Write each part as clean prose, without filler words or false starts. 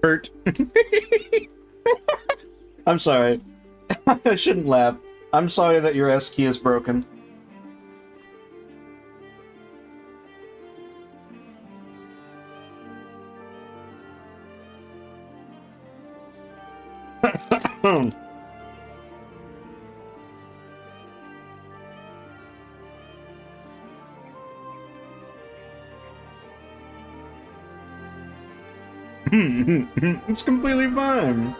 Hurt. I'm sorry. I shouldn't laugh. I'm sorry that your S key is broken. It's completely fine.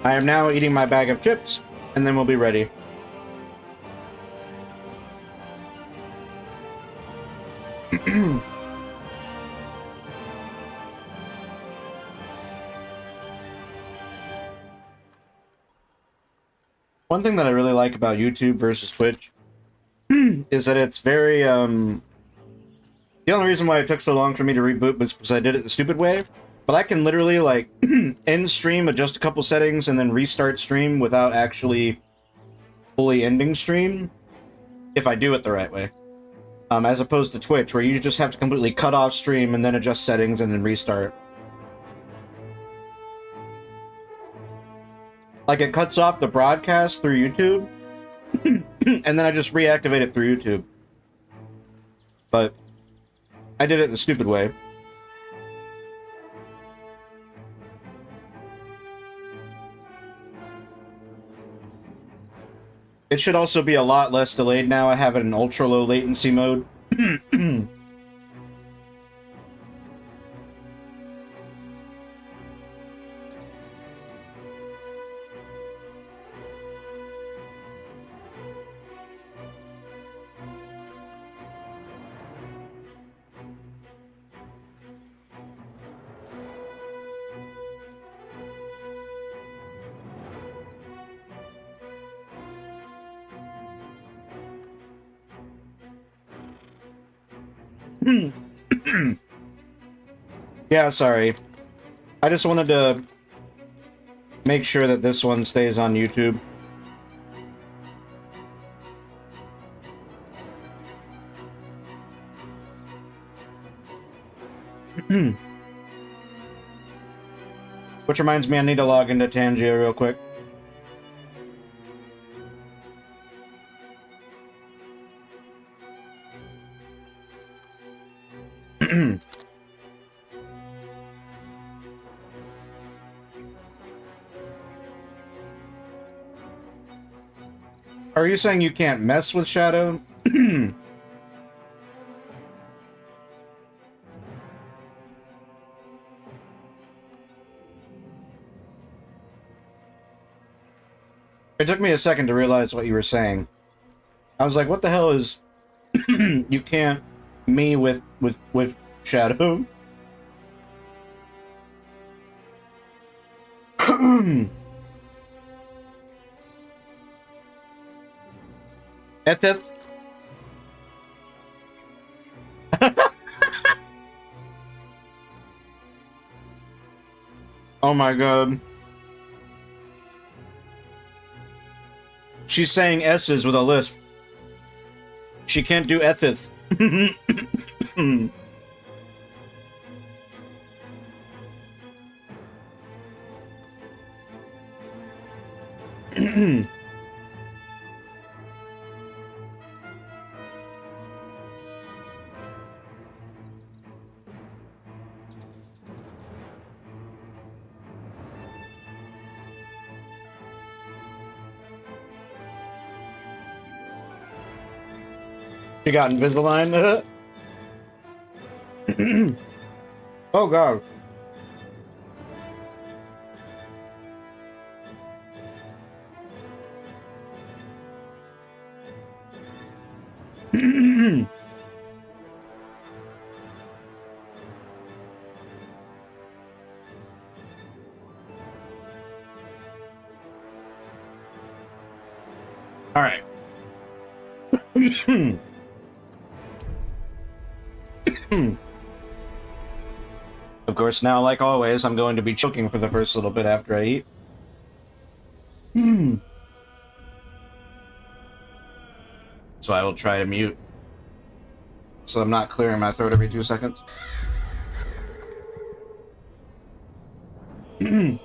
I am now eating my bag of chips, and then we'll be ready. One thing that I really like about YouTube versus Twitch is that it's very, the only reason why it took so long for me to reboot was because I did it the stupid way, but I can literally, like, end stream, adjust a couple settings, and then restart stream without actually fully ending stream, if I do it the right way. As opposed to Twitch, where you just have to completely cut off stream and then adjust settings and then restart. Like, it cuts off the broadcast through YouTube, and then I just reactivate it through YouTube. But I did it the stupid way. It should also be a lot less delayed now. I have it in ultra low latency mode. Yeah, sorry. I just wanted to make sure that this one stays on YouTube. Which reminds me, I need to log into Tangia real quick. Are you saying you can't mess with Shadow? It took me a second to realize what you were saying. I was like, what the hell is you can't me with Shadow? Eteth? Oh my god. She's saying S's with a lisp. She can't do Ethith. You got Invisalign? Oh god. All right. Of course, now, like always, I'm going to be choking for the first little bit after I eat. So I will try to mute, so I'm not clearing my throat every 2 seconds. 1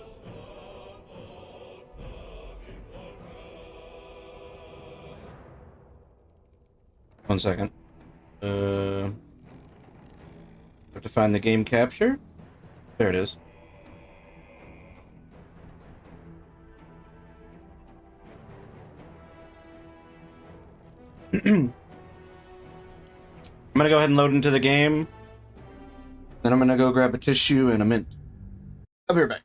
second. Have to find the game capture. There it is. I'm gonna go ahead and load into the game. Then I'm gonna go grab a tissue and a mint. I'll be right back.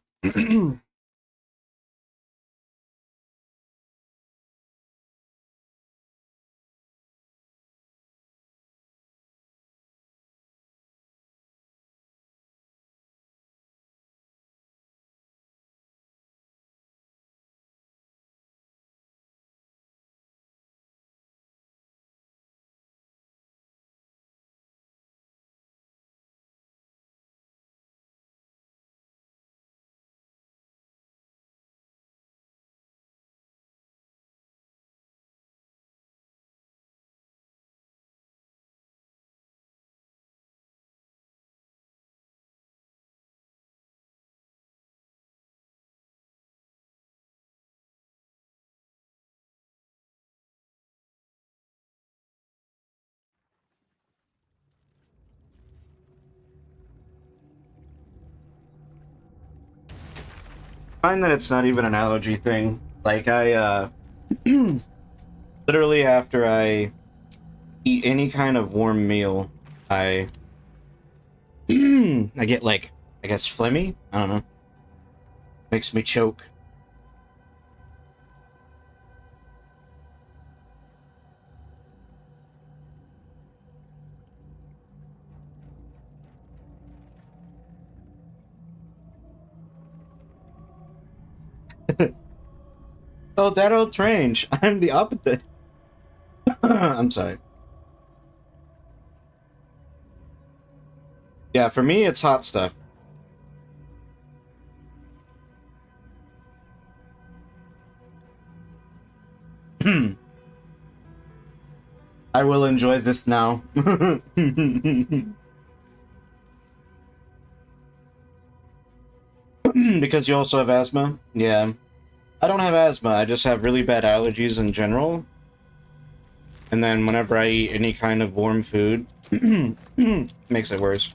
I find that it's not even an allergy thing. Like, I, literally after I eat any kind of warm meal, I get, like, I guess phlegmy? I don't know. Makes me choke. Oh, that old strange. I'm the opposite. I'm sorry. Yeah, for me, it's hot stuff. I will enjoy this now. Because you also have asthma? Yeah. I don't have asthma, I just have really bad allergies in general. And then whenever I eat any kind of warm food, makes it worse.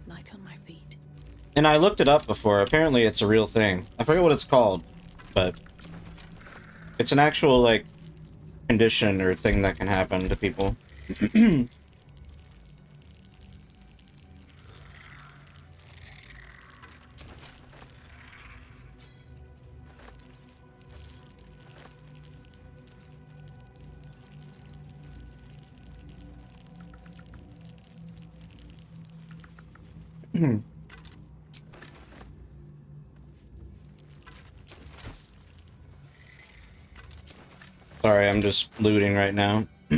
Light on my feet. And I looked it up before. Apparently it's a real thing. I forget what it's called, but it's an actual, like, condition or thing that can happen to people. Sorry, I'm just looting right now. I'll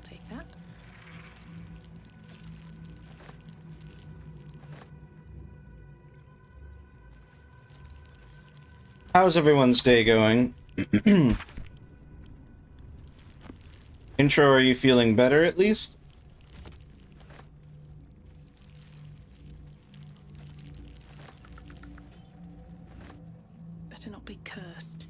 take that. How's everyone's day going? Intro, are you feeling better at least? Better not be cursed.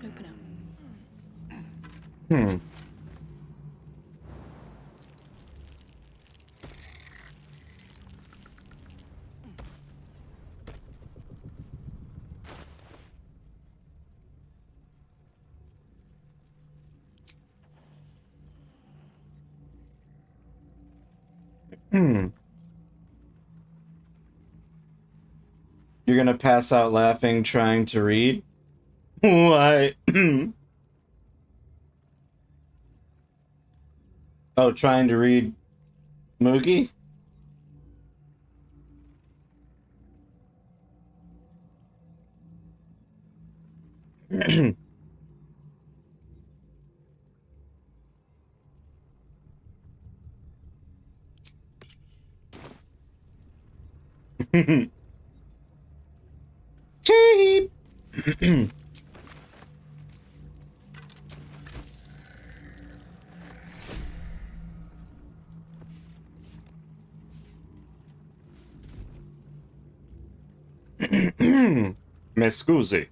Open up. Hmm. Hmm. You're gonna pass out laughing trying to read? Why? Oh, trying to read Moogie? Cheap! Me scusi.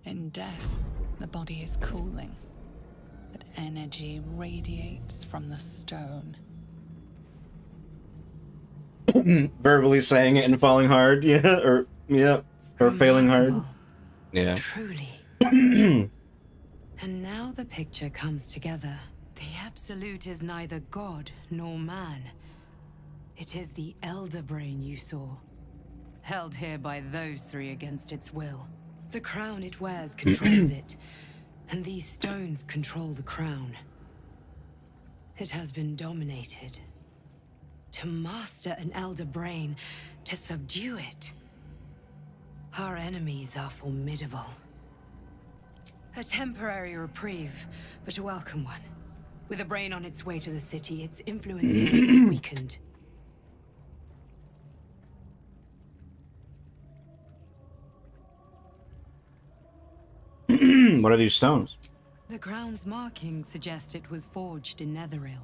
In death, the body is cooling, but energy radiates from the stone. Verbally saying it and falling hard, yeah, or failing hard. Remarkable. Yeah. Truly. And now the picture comes together. The Absolute is neither god nor man. It is the Elder Brain you saw, held here by those three against its will. The crown it wears controls it, and these stones control the crown. It has been dominated. To master an Elder Brain, to subdue it. Our enemies are formidable. A temporary reprieve, but a welcome one. With a brain on its way to the city, its influence here is weakened. What are these stones? The crown's markings suggest it was forged in Netheril,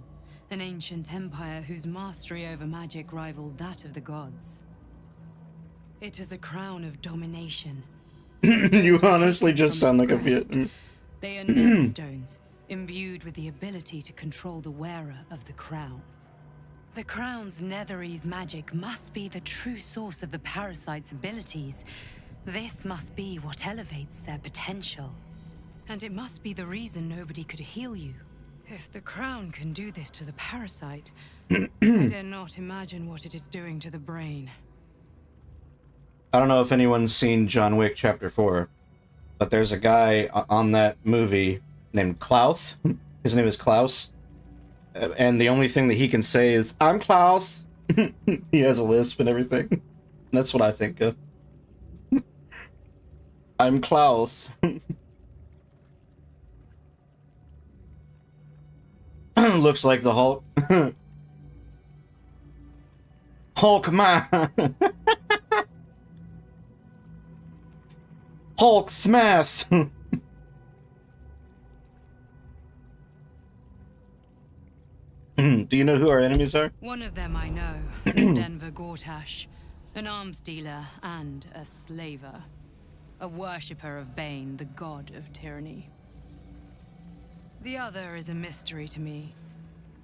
an ancient empire whose mastery over magic rivaled that of the gods. It is a crown of domination. You honestly just From sound its like a crest, Viet. They are netherstones, imbued with the ability to control the wearer of the crown. The crown's Netherese magic must be the true source of the parasite's abilities. This must be what elevates their potential. And it must be the reason nobody could heal you. If the crown can do this to the parasite, I dare not imagine what it is doing to the brain. I don't know if anyone's seen John Wick Chapter 4, but there's a guy on that movie named Klaus. His name is Klaus. And the only thing that he can say is, "I'm Klaus." He has a lisp and everything. That's what I think of. I'm Klaus. Looks like the Hulk. Hulk man. Hulk smash. Do you know who our enemies are? One of them I know, Denver Gortash, an arms dealer and a slaver. A worshipper of Bane, the god of tyranny. The other is a mystery to me,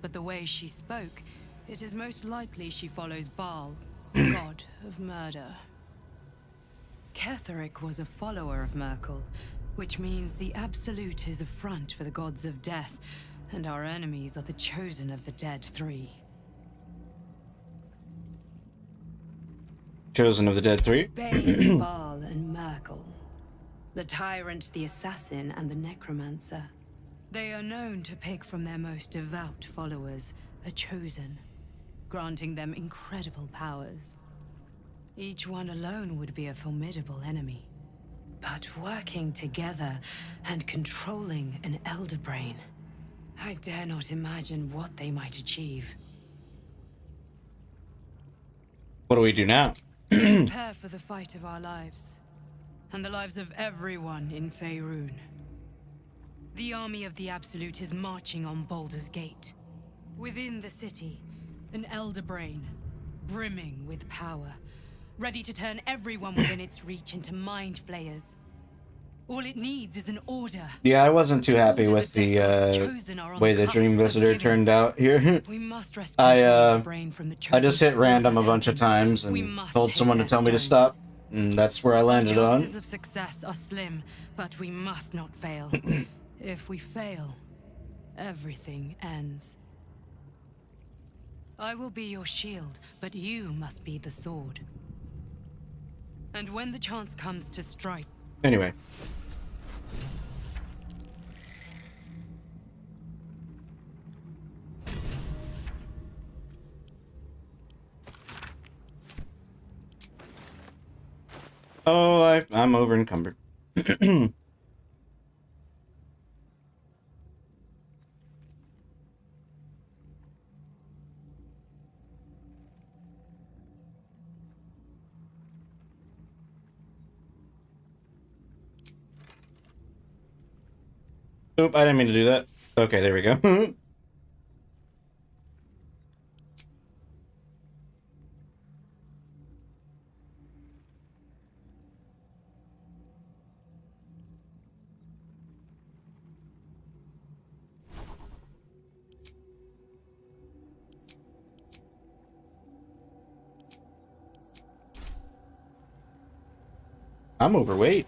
but the way she spoke, it is most likely she follows Baal, the god of murder. Ketheric was a follower of Merkel, which means the Absolute is a front for the gods of death, and our enemies are the chosen of the dead three. Chosen of the Dead 3? Bane, Baal, and Merkel. The tyrant, the assassin, and the necromancer. They are known to pick from their most devout followers, a chosen. granting them incredible powers. Each one alone would be a formidable enemy. But working together and controlling an Elder Brain, I dare not imagine what they might achieve. What do we do now? Prepare for the fight of our lives, and the lives of everyone in Faerun. The army of the Absolute is marching on Baldur's Gate. Within the city, an Elder Brain, brimming with power, ready to turn everyone within its reach into mind flayers. All it needs is an order. Yeah, I wasn't too happy with the way the Dream Visitor turned out here. We must rescue the brain from the I just hit chosen random a few bunch of times We and must told take someone to their tell me to stones. stop, and that's where I landed Our on. chances of success are slim, but we must not fail. If we fail, everything ends. I will be your shield, but you must be the sword. And when the chance comes to strike... Anyway. Oh, I'm over encumbered. Oop, I didn't mean to do that. Okay, there we go. I'm overweight.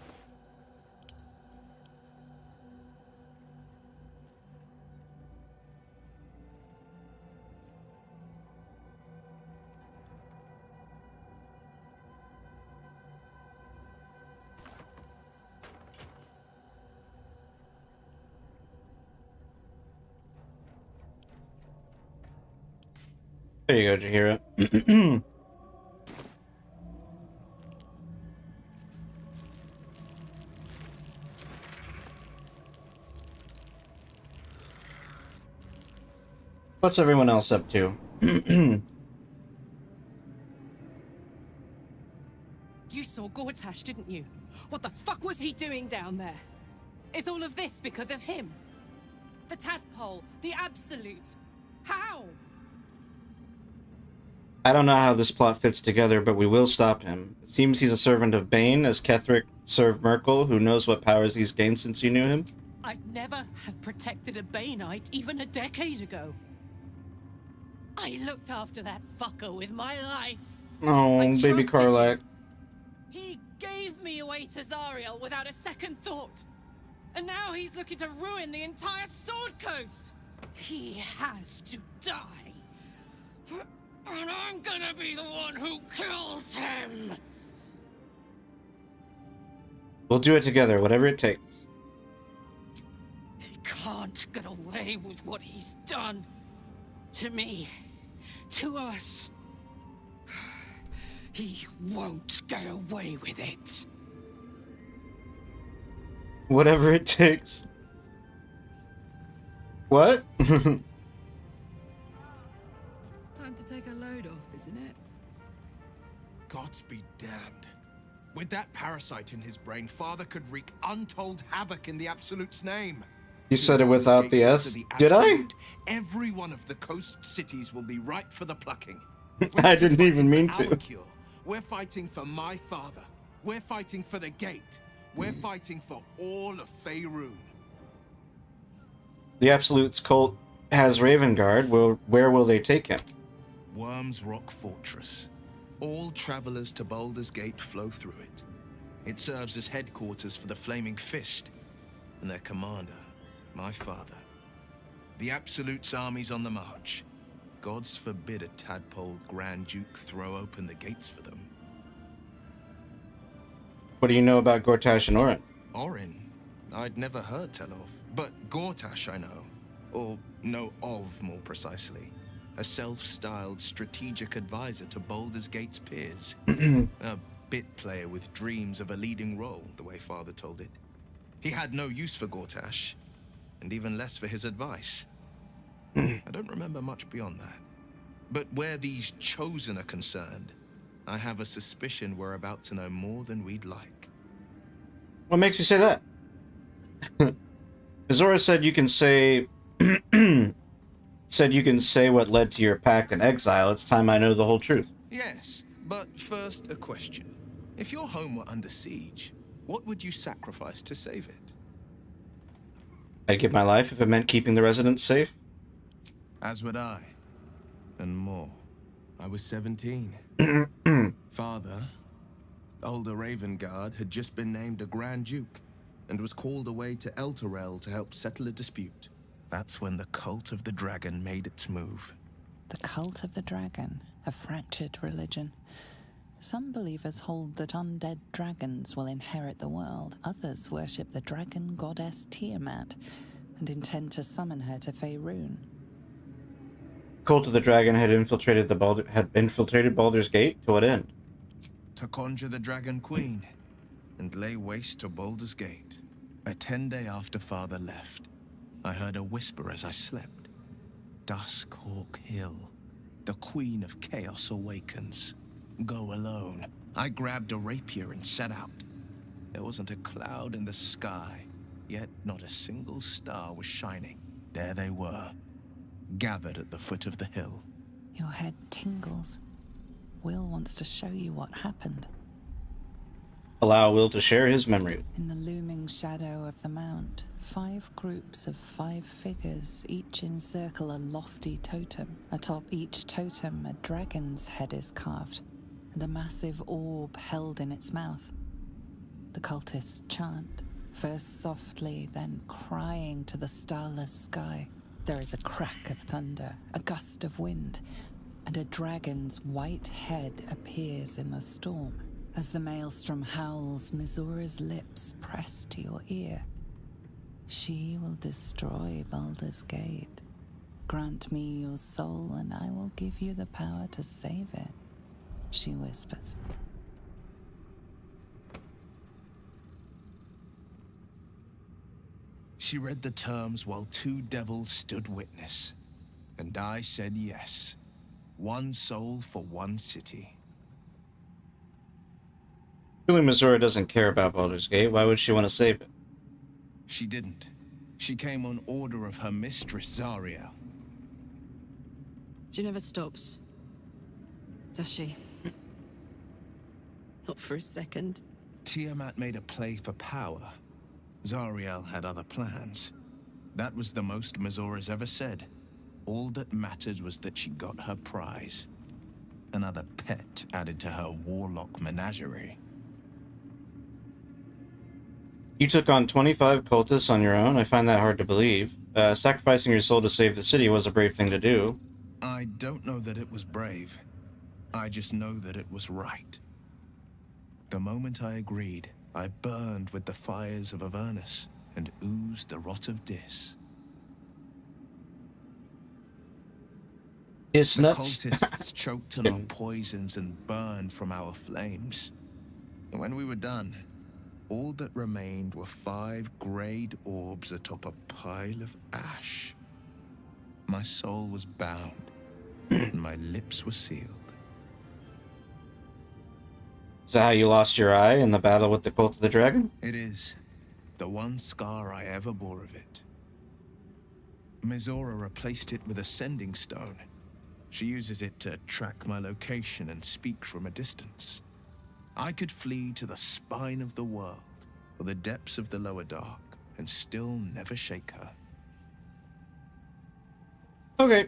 There you go, Jahira. What's everyone else up to? You saw Gortash, didn't you? What the fuck was he doing down there? Is all of this because of him? The tadpole, the Absolute. How? I don't know how this plot fits together, but we will stop him. It seems he's a servant of Bane, as Ketheric served Merkel, who knows what powers he's gained since you knew him. I'd never have protected a Baneite even a decade ago. I looked after that fucker with my life. Oh, I baby trusted Karlach. him. He gave me away to Zariel without a second thought. And now he's looking to ruin the entire Sword Coast. He has to die. And I'm gonna be the one who kills him. We'll do it together, whatever it takes. He can't get away with what he's done. To me. To us. He won't get away with it. Whatever it takes. What? Time to take a load off, isn't it? Gods be damned. With that parasite in his brain, Father could wreak untold havoc in the Absolute's name. You said it without the S. To the Did I? Absolute, every one of the coast cities will be ripe for the plucking. I didn't even mean For our to. cure. We're fighting for my father. We're fighting for the gate. We're fighting for all of Faerun. The Absolute's cult has Ravengard. Where will they take him? Worm's Rock Fortress. All travelers to Baldur's Gate flow through it. It serves as headquarters for the Flaming Fist and their commander, my father. The Absolute's army's on the march. Gods forbid a tadpole Grand Duke throw open the gates for them. What do you know about Gortash and Orin? Orin? I'd never heard tell of. But Gortash I know. Or know of, more precisely. a self-styled strategic advisor to Baldur's Gate's peers. A bit player with dreams of a leading role, the way Father told it. He had no use for Gortash, and even less for his advice. I don't remember much beyond that. But where these Chosen are concerned, I have a suspicion we're about to know more than we'd like. What makes you say that? Azora said you can say what led to your pact and exile. It's time I know the whole truth. Yes, but first a question. If your home were under siege, what would you sacrifice to save it? I'd give my life if it meant keeping the residents safe. As would I. And more. I was 17. Father, older Ravengard, had just been named a Grand Duke and was called away to Elturel to help settle a dispute. That's when the Cult of the Dragon made its move. The Cult of the Dragon, a fractured religion. Some believers hold that undead dragons will inherit the world. Others worship the dragon goddess Tiamat and intend to summon her to Faerun. Cult of the Dragon had infiltrated Baldur's Gate. To what end? To conjure the Dragon Queen and lay waste to Baldur's Gate. A 10-day after Father left, I heard a whisper as I slept. Duskhawk Hill. The Queen of Chaos awakens. Go alone. I grabbed a rapier and set out. There wasn't a cloud in the sky, yet not a single star was shining. There they were, gathered at the foot of the hill. Your head tingles. Will wants to show you what happened. Allow Will to share his memory. In the looming shadow of the mount, 5 groups of 5 figures each encircle a lofty totem. Atop each totem, a dragon's head is carved, and a massive orb held in its mouth. The cultists chant, first softly, then crying to the starless sky. There is a crack of thunder, a gust of wind, and a dragon's white head appears in the storm. As the maelstrom howls, Mizora's lips press to your ear. She will destroy Baldur's Gate. Grant me your soul, and I will give you the power to save it, she whispers. She read the terms while 2 devils stood witness, and I said yes. 1 soul for 1 city. Assuming Mizora doesn't care about Baldur's Gate, why would she want to save it? She didn't. She came on order of her mistress, Zariel. She never stops, does she? Not for a second. Tiamat made a play for power. Zariel had other plans. That was the most Mizora's ever said. All that mattered was that she got her prize. Another pet added to her warlock menagerie. You took on 25 cultists on your own? I find that hard to believe. Sacrificing your soul to save the city was a brave thing to do. I don't know that it was brave. I just know that it was right. The moment I agreed, I burned with the fires of Avernus and oozed the rot of Dis. It's The nuts. cultists choked on our poisons and burned from our flames. And when we were done, all that remained were 5 grayed orbs atop a pile of ash. My soul was bound, and my lips were sealed. Is that how you lost your eye in the battle with the Cult of the Dragon? It is the one scar I ever bore of it. Mizora replaced it with a sending stone. She uses it to track my location and speak from a distance. I could flee to the spine of the world, or the depths of the lower dark, and still never shake her. Okay.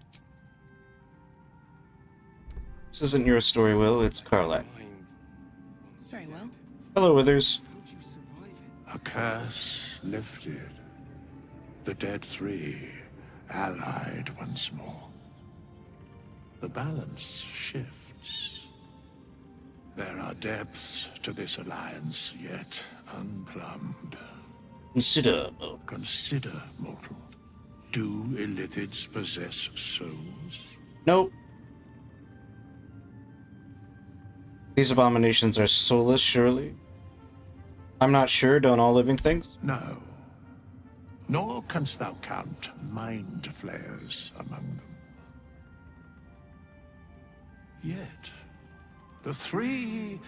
This isn't your story, Will. It's Karlach. Very well. Hello, Withers. A curse lifted. The dead 3 allied once more. The balance shifts. There are depths to this alliance yet unplumbed. Consider. Consider, mortal. Do Illithids possess souls? Nope. These abominations are soulless, surely? I'm not sure, don't all living things? No. Nor canst thou count mind flayers among them. Yet, the three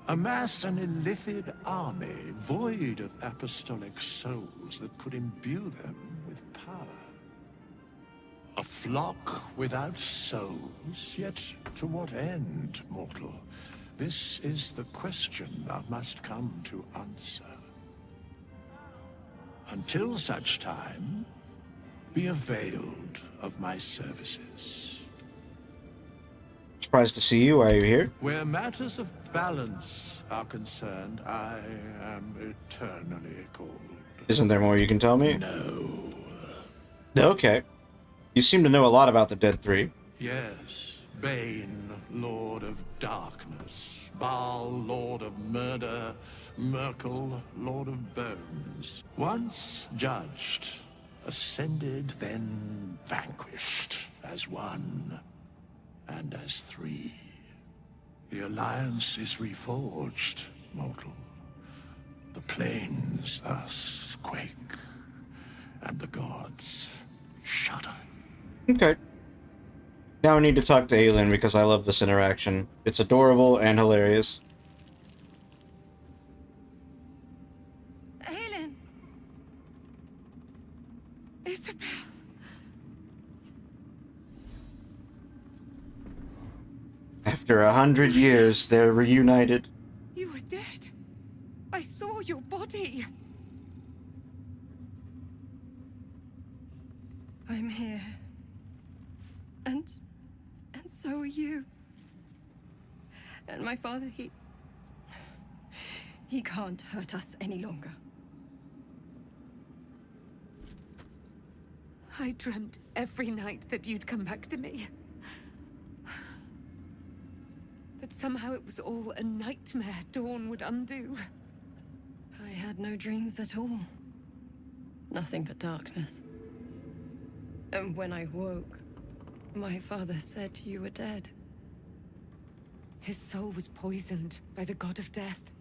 amass an illithid army void of apostolic souls that could imbue them with power. A flock without souls, yet to what end, mortal? This is the question thou must come to answer. Until such time, be availed of my services. Surprised to see you. Why are you here? Where matters of balance are concerned, I am eternally cold. Isn't there more you can tell me? No. Okay. You seem to know a lot about the Dead Three. Yes, Bane, Lord of Darkness, Baal, Lord of Murder, Merkel, Lord of Bones. Once judged, ascended, then vanquished as one and as three. The alliance is reforged, mortal. The plains thus quake, and the gods shudder. Okay. Now I need to talk to Aelin because I love this interaction. It's adorable and hilarious. Aelin! Isabel! After 100 years, they're reunited. You were dead. I saw your body. I'm here. And so are you. And my father, he can't hurt us any longer. I dreamt every night that you'd come back to me. That somehow it was all a nightmare Dawn would undo. I had no dreams at all. Nothing but darkness. And when I woke, my father said you were dead. His soul was poisoned by the god of death.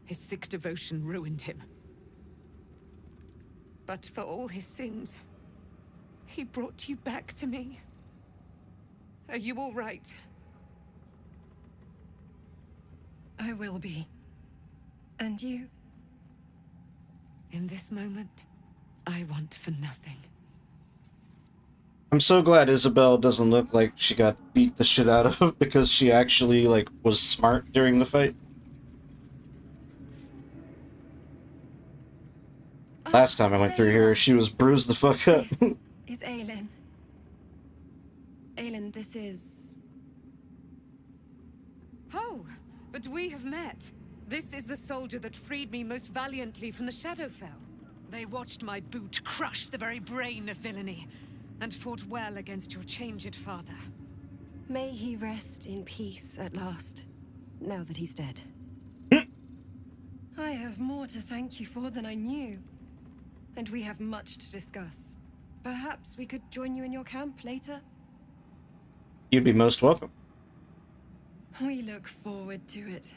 His sick devotion ruined him. But for all his sins, he brought you back to me. Are you all right? I will be. And you? In this moment, I want for nothing. I'm so glad Isabel doesn't look like she got beat the shit out of because she actually, like, was smart during the fight. Last time I went through here, she was bruised the fuck up. This is Aelin. Aelin, this is... Oh, but we have met. This is the soldier that freed me most valiantly from the Shadowfell. They watched my boot crush the very brain of villainy, and fought well against your changed father. May he rest in peace at last, now that he's dead. I have more to thank you for than I knew. And we have much to discuss. Perhaps we could join you in your camp later? You'd be most welcome. We look forward to it.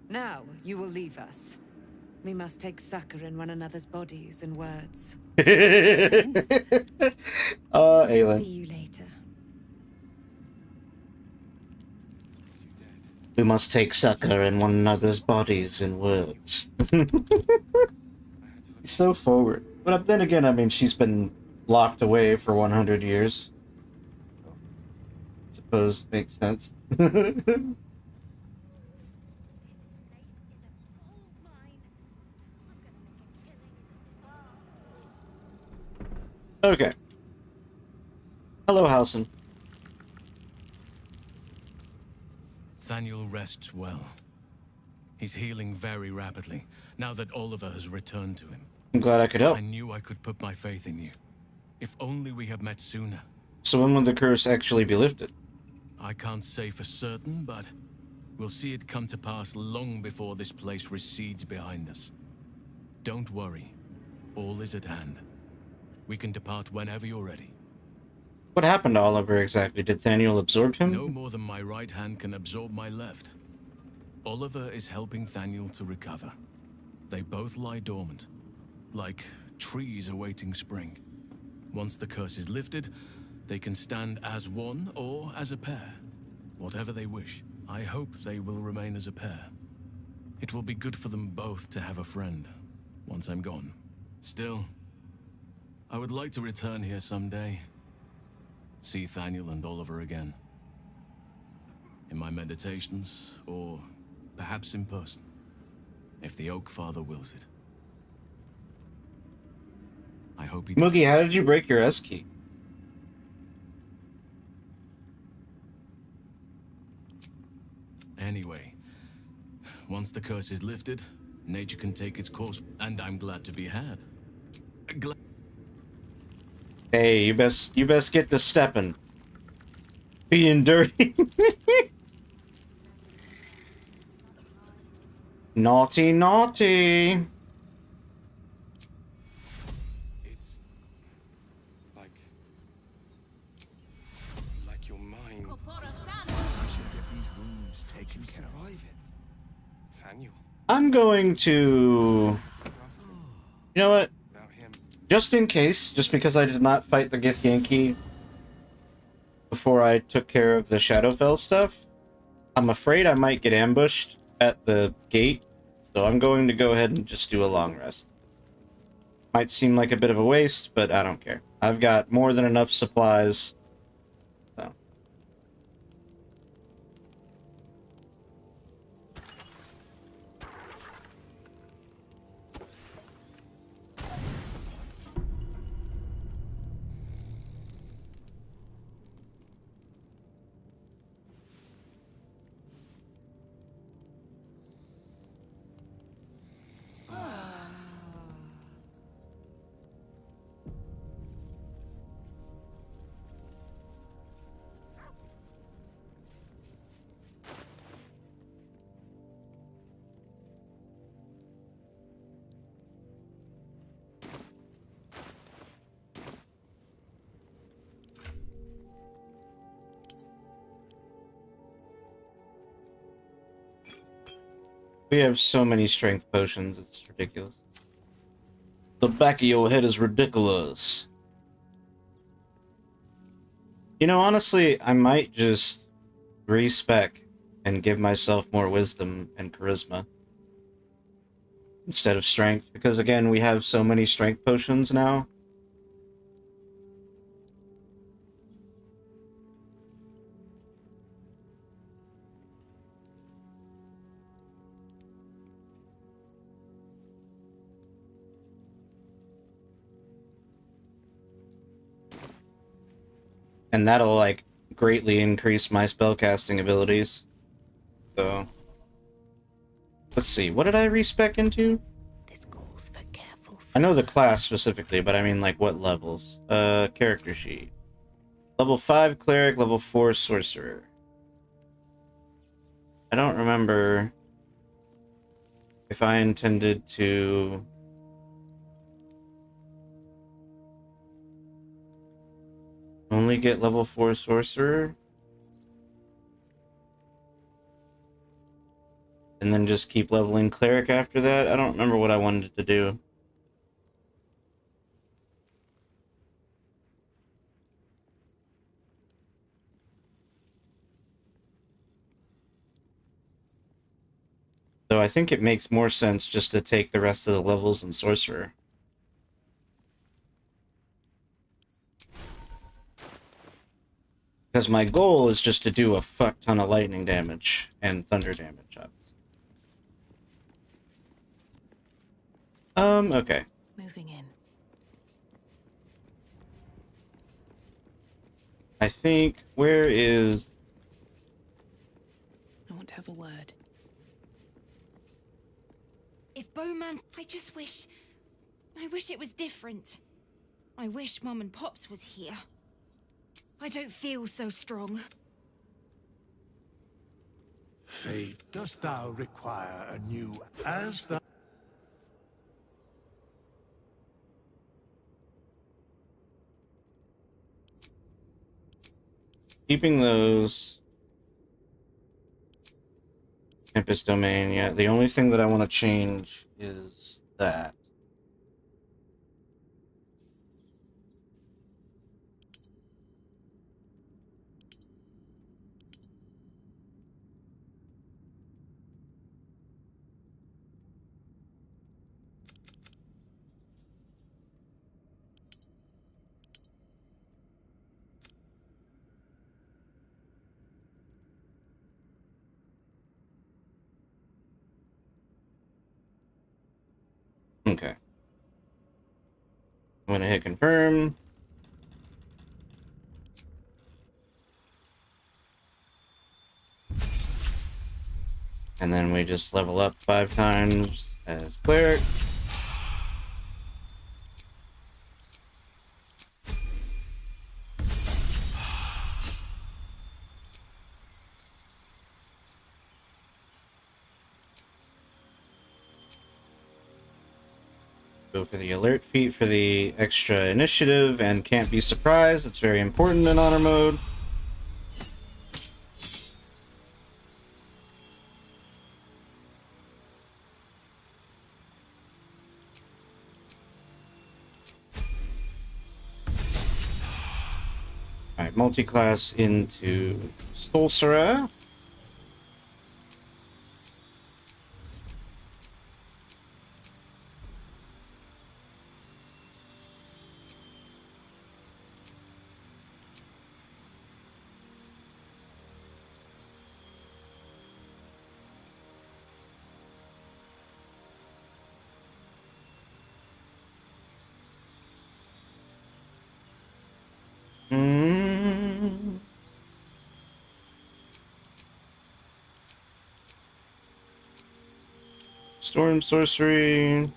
Now you will leave us. We must take succor in one another's bodies and words. Aelin. See you later. We must take succor in one another's bodies and words. He's so forward. But then again, I mean, she's been locked away for 100 years. I suppose makes sense. Okay. Hello, Halson. Thaniel rests well. He's healing very rapidly, now that Oliver has returned to him. I'm glad I could help. I knew I could put my faith in you. If only we had met sooner. So when will the curse actually be lifted? I can't say for certain, but we'll see it come to pass long before this place recedes behind us. Don't worry. All is at hand. We can depart whenever you're ready. What happened to Oliver exactly? Did Thaniel absorb him? No more than my right hand can absorb my left. Oliver is helping Thaniel to recover. They both lie dormant, like trees awaiting spring. Once the curse is lifted, they can stand as one or as a pair. Whatever they wish. I hope they will remain as a pair. It will be good for them both to have a friend, once I'm gone. Still, I would like to return here someday. See Thaniel and Oliver again. In my meditations, or perhaps in person, if the Oak Father wills it. I hope he does. Moogie, how did you break your S key? Anyway, once the curse is lifted, nature can take its course, and I'm glad to be had. Hey, you best get to stepping. Being dirty. Naughty, naughty. It's like your mind. I should get these wounds taken care of. Survive it. Thaniel, I'm going to... You know what? without him, Just in case, just because I did not fight the Githyanki before I took care of the Shadowfell stuff, I'm afraid I might get ambushed at the gate, so I'm going to go ahead and just do a long rest. Might seem like a bit of a waste, but I don't care. I've got more than enough supplies. So. We have so many strength potions, it's ridiculous. The back of your head is ridiculous. You know, honestly, I might just respec and give myself more wisdom and charisma instead of strength, because again, we have so many strength potions now. And that'll, like, greatly increase my spellcasting abilities. So... Let's see, what did I respec into? This calls for careful. I know the class specifically, but I mean, like, what levels? Character sheet. Level 5 Cleric, level 4 Sorcerer. I don't remember if I intended to... only get level 4 Sorcerer? And then just keep leveling Cleric after that? I don't remember what I wanted to do. So I think it makes more sense just to take the rest of the levels in Sorcerer. Because my goal is just to do a fuck ton of lightning damage and thunder damage. Okay. Moving in. I think, where is... I want to have a word. If Bowman... I wish it was different. I wish Mum and Pops was here. I don't feel so strong. Fate, dost thou require a new as thou... keeping those. Tempest Domain, yeah. The only thing that I want to change is that. Okay. I'm gonna hit confirm. And then we just level up 5 times as cleric. Go for the alert feat for the extra initiative and can't be surprised. It's very important in honor mode. Alright, multi-class into Sorcerer. Storm Sorcery.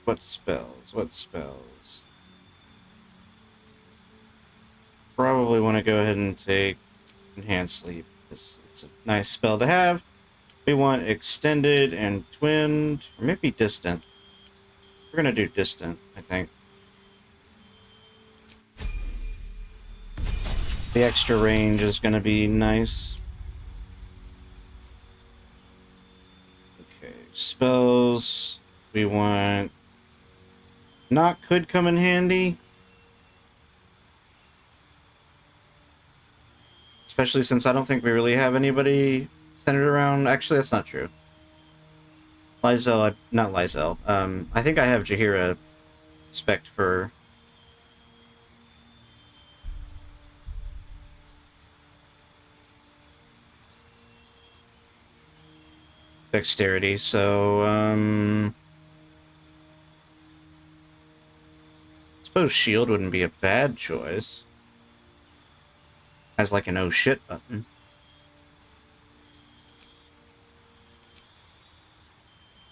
What spells? What spells? Probably want to go ahead and take Enhanced Sleep. It's a nice spell to have. We want Extended and Twinned, or maybe Distant. We're gonna do Distant, I think. The extra range is gonna be nice. Okay, spells. We want... Knock could come in handy. Especially since I don't think we really have anybody centered around... Actually, that's not true. Lysel, not Lysel. I think I have Jaheira spec'd for... Dexterity, so, I suppose shield wouldn't be a bad choice. Has like an oh shit button.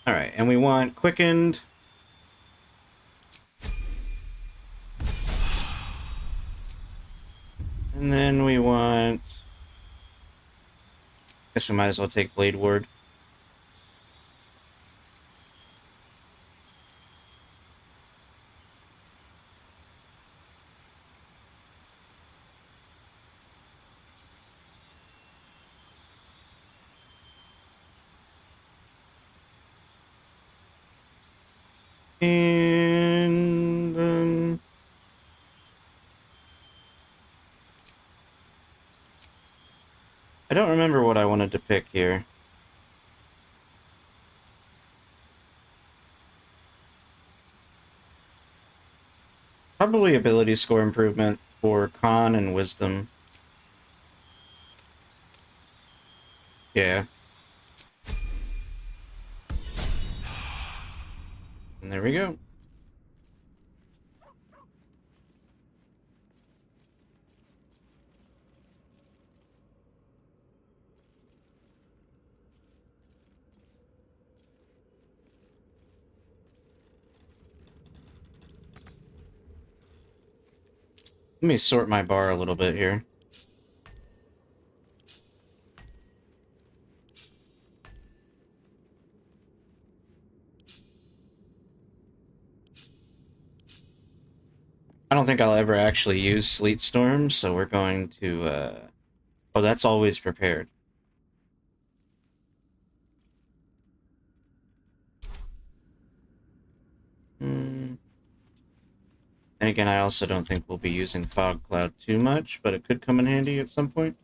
Alright, and we want quickened. And then we want... Guess we might as well take Blade Ward. And then... I don't remember what I wanted to pick here. Probably ability score improvement for Con and Wisdom. Yeah. And there we go. Let me sort my bar a little bit here. I don't think I'll ever actually use Sleet Storm, so we're going to, oh, that's always prepared. And again, I also don't think we'll be using Fog Cloud too much, but it could come in handy at some point.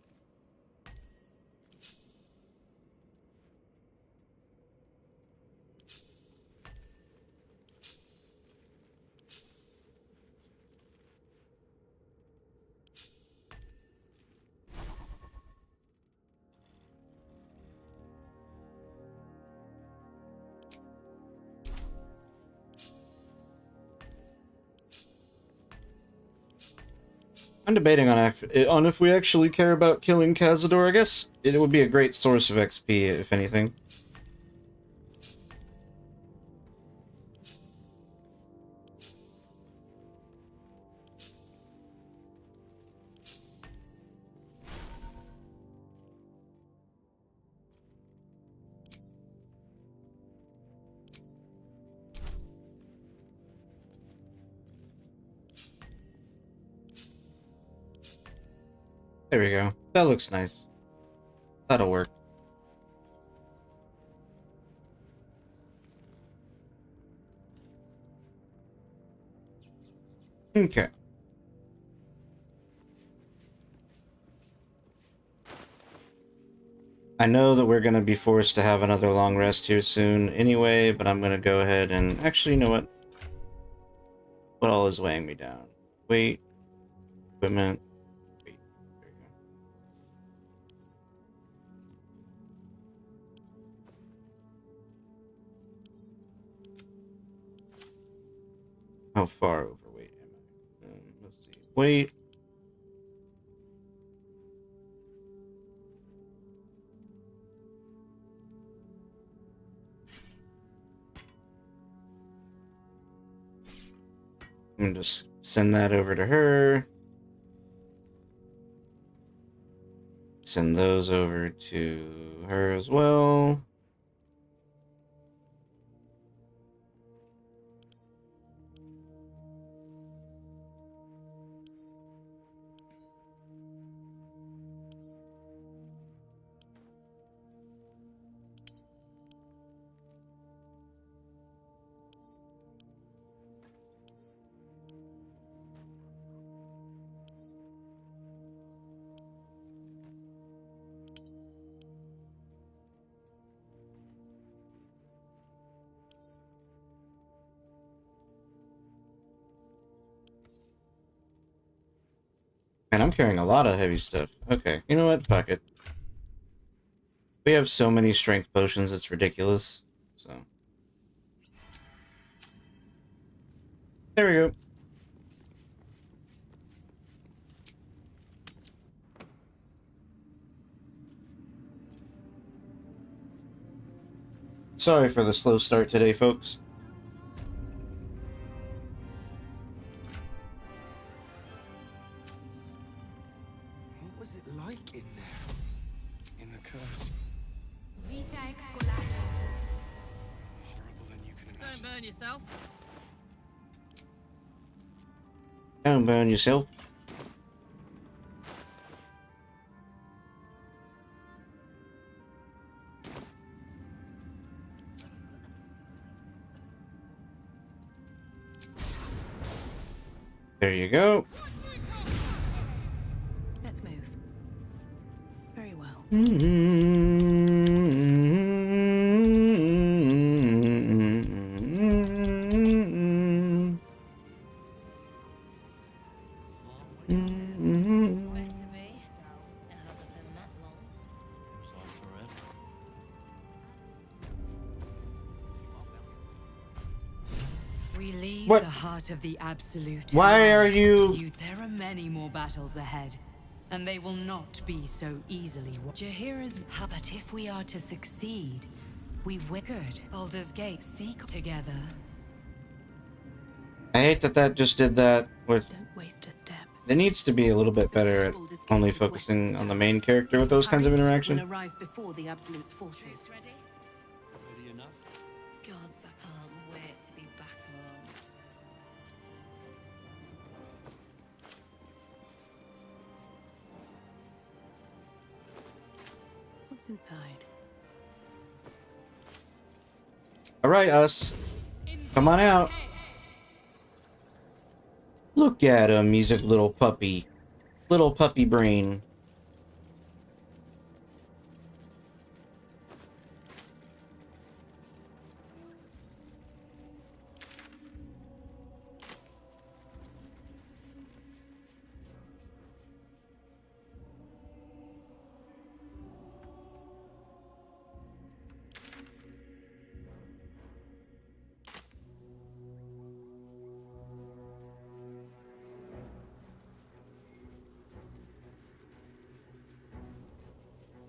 I'm debating on if we actually care about killing Cazador. I guess it would be a great source of XP, if anything. There we go. That looks nice. That'll work. Okay. I know that we're going to be forced to have another long rest here soon anyway, but I'm going to go ahead and... Actually, you know what? What all is weighing me down? Weight. Equipment. Weight. There you go. How far overweight am I? Let's see. Weight. I'm gonna just send that over to her. Send those over to her as well. Man, I'm carrying a lot of heavy stuff. Okay, you know what? Fuck it. We have so many strength potions, it's ridiculous. So. There we go. Sorry for the slow start today, folks. What was it like in there? In the curse? Horrible than you can imagine. Don't burn yourself. Don't burn yourself. There you go. Let's move. Very well. We leave What? the heart of the Absolute. Why are you... There are many more battles ahead, and they will not be so easily won. Jaheira's... But if we are to succeed, we will. Good. Baldur's Gate, seek together. I hate that that just did that with... Don't waste a step. It needs to be a little bit better at only focusing on the main character with those kinds of interaction. Will arrive before the Absolute's forces. Ready? Ready enough? Gods, I can't wait to be back home. inside. All right, us. Come on out. Look at him. He's a little puppy. Little puppy brain.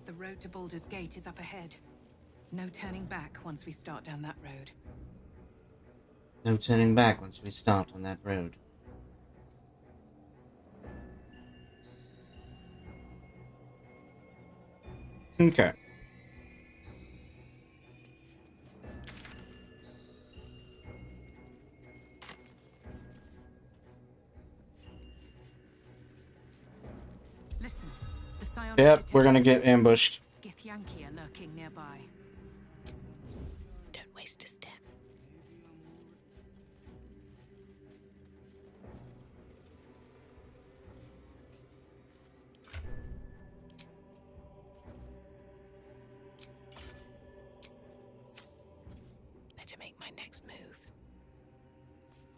The road to Baldur's Gate is up ahead. No turning back once we start down that road. No turning back once we start on that road. Okay. Listen, the psionic Yep, we're detector. gonna get ambushed. Githyanki are lurking nearby. Don't waste a step. Better make my next move.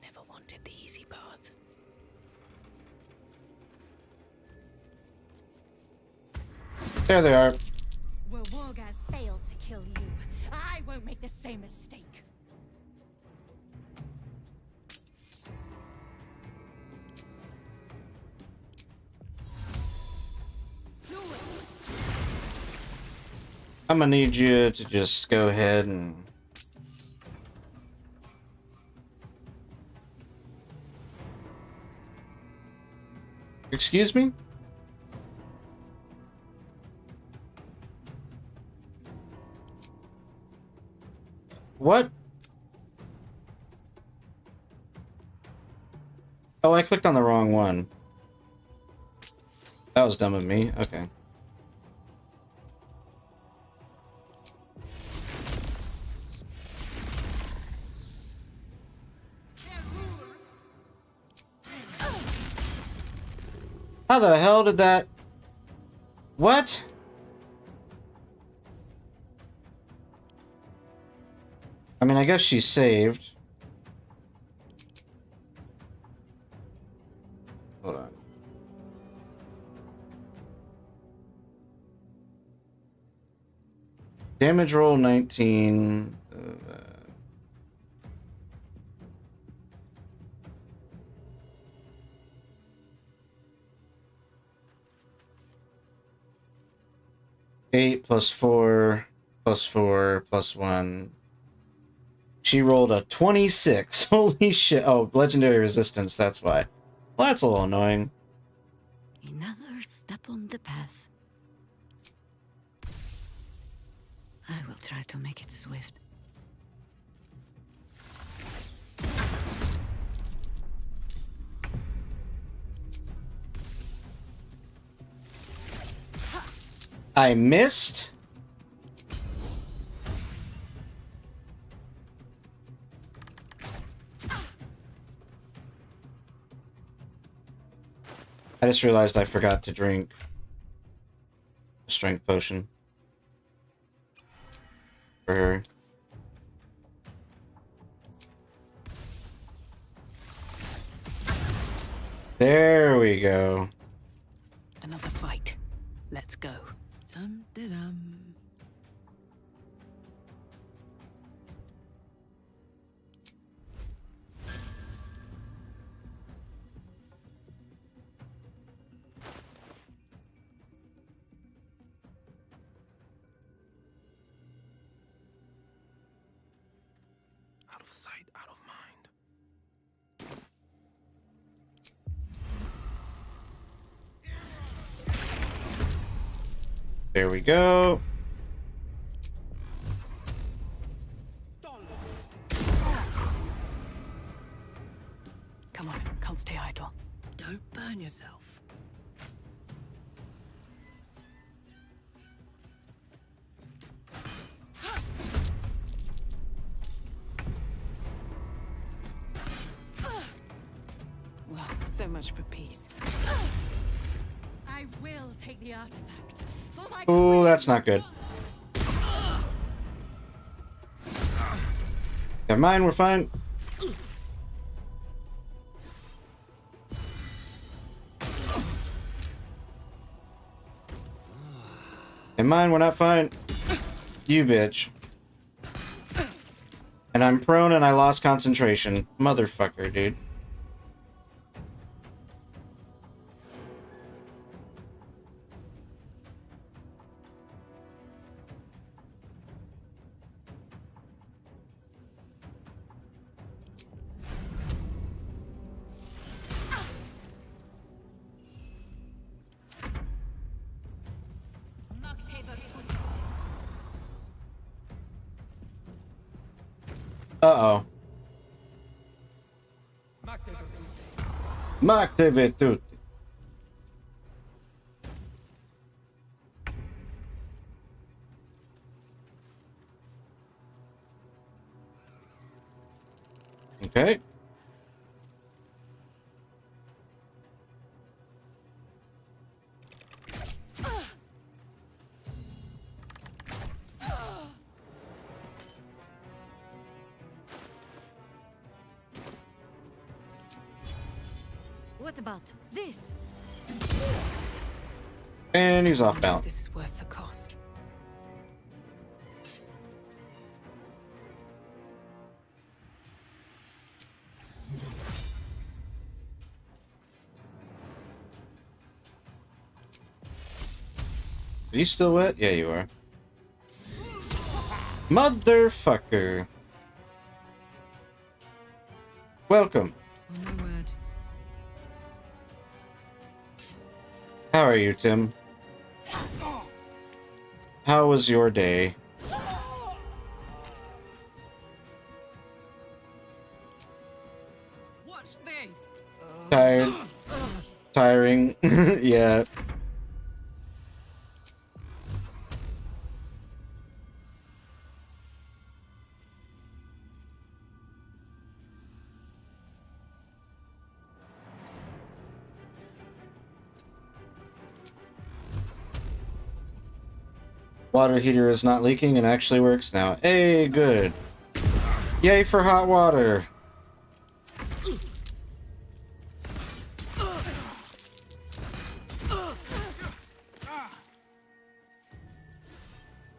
Never wanted the easy path. There they are. Well, Wargaz failed to kill you. I won't make the same mistake. I'm gonna need you to just go ahead and... Excuse me? What? Oh, I clicked on the wrong one. That was dumb of me. Okay. How the hell did that... What? I mean, I guess she's saved. Hold on. Damage roll 19. 8 plus 4 plus 4 plus 1. She rolled a 26. Holy shit. Oh, legendary resistance, that's why. Well, that's a little annoying. Another step on the path. I will try to make it swift. I missed? I just realized I forgot to drink a strength potion for her. There we go. Another fight. Let's go. Dum-de-dum. Out of sight, out of mind. There we go. Come on, can't stay idle. Don't burn yourself. So much for peace. I will take the artifact. For my Oh, that's not good. Never mind, we're fine. Never mind, we're not fine. You bitch. And I'm prone and I lost concentration. Motherfucker, dude. Uh-oh. M'activate tutti. Okay. What about this? And he's off balance. This is worth the cost. Are you still wet? Yeah, you are. Motherfucker. Welcome. Oh my word. How are you, Tim? How was your day? Watch this. Tired. Tiring. Yeah. Water heater is not leaking and actually works now. Hey, good. Yay for hot water.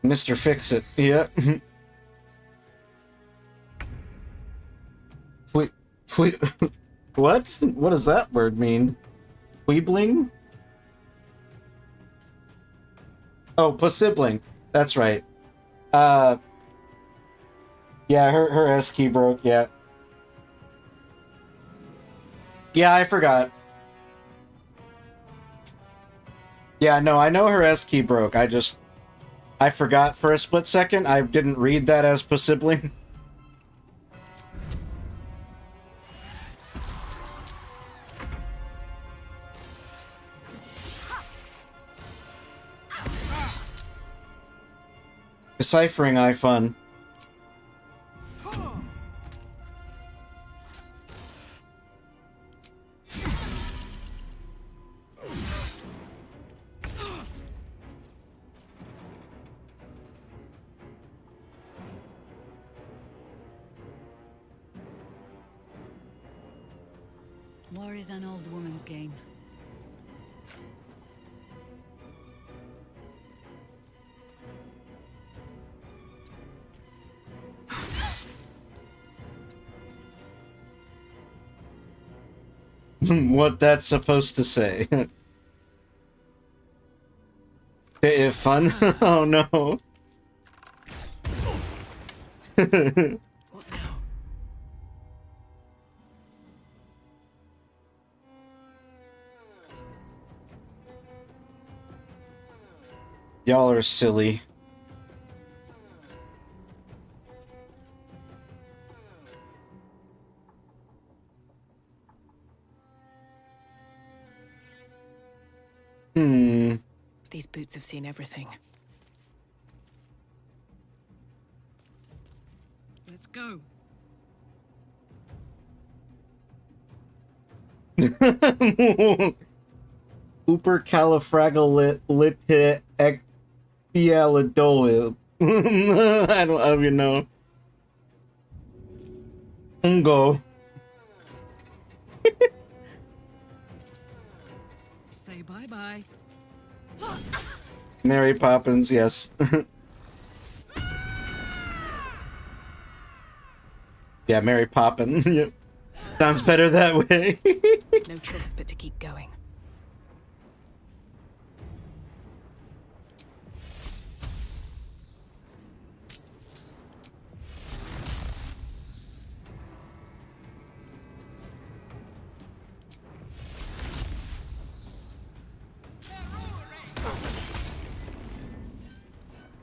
Mr. Fix It. Yeah. What? What does that word mean? Weebling? Oh, Pussibling. That's right. Yeah, her S key broke, yeah. Yeah, I forgot. Yeah, no, I know her S key broke. I forgot for a split second. I didn't read that as Pussibling. Deciphering I fun. War is an old woman's game. What that's supposed to say. If fun? Oh no. What now? Y'all are silly. These boots have seen everything. Let's go. Supercalifragilisticexpialidocious. I don't even know. Ungo. Say bye-bye. Mary Poppins, yes. Yeah, Mary Poppins. Yep. Sounds better that way. No choice but to keep going.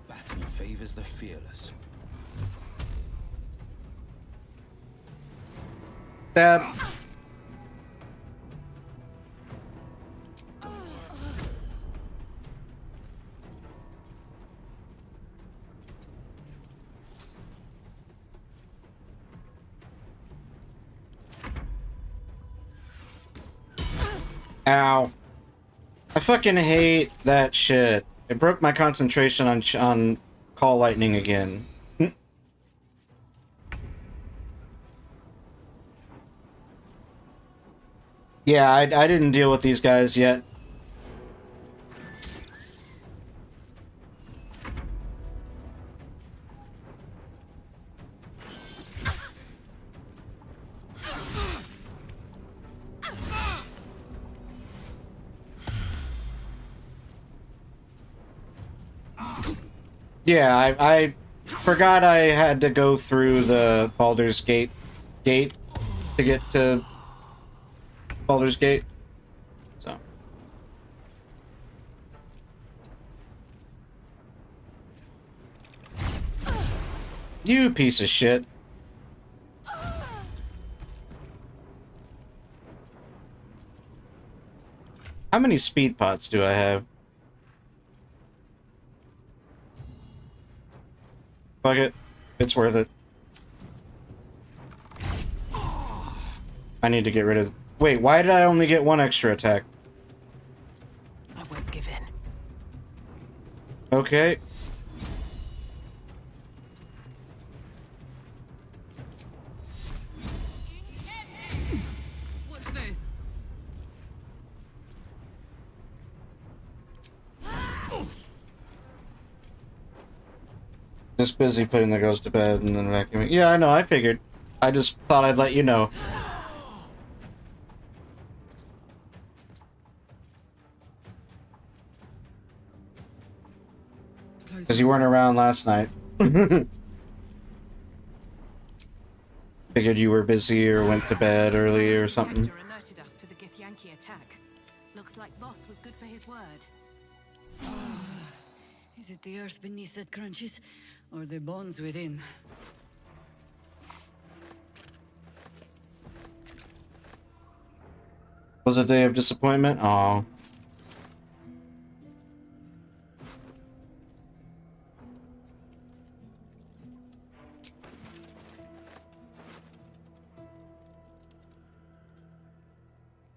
Battle favors the fearless. Stab. Ow. I fucking hate that shit. It broke my concentration on Call Lightning again. Yeah, I didn't deal with these guys yet. Yeah, I forgot I had to go through the Baldur's Gate to get to Baldur's Gate. So. You piece of shit. How many speed pots do I have? Fuck it. It's worth it. I need to get rid of... Wait, why did I only get one extra attack? I won't give in. Okay. What's this? Just busy putting the girls to bed and then vacuuming. Yeah, I know, I figured. I just thought I'd let you know. Because you weren't around last night. Figured you were busy or went to bed early or something. Alerted us to the Githyanki attack. Looks like Boss was good for his word. Is it the earth beneath that crunches, or the bones within? Was a day of disappointment? Aw.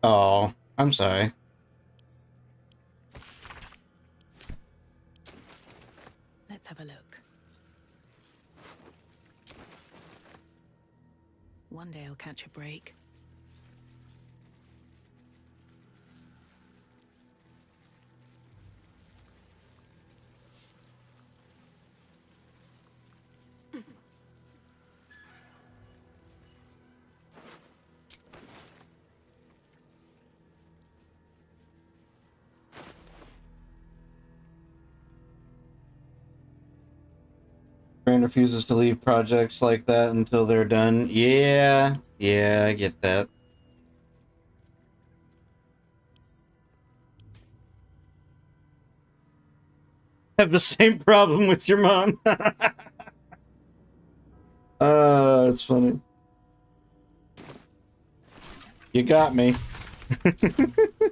Oh, I'm sorry. Let's have a look. One day I'll catch a break. Brain refuses to leave projects like that until they're done. Yeah, I get that. Have the same problem with your mom. It's funny. You got me. The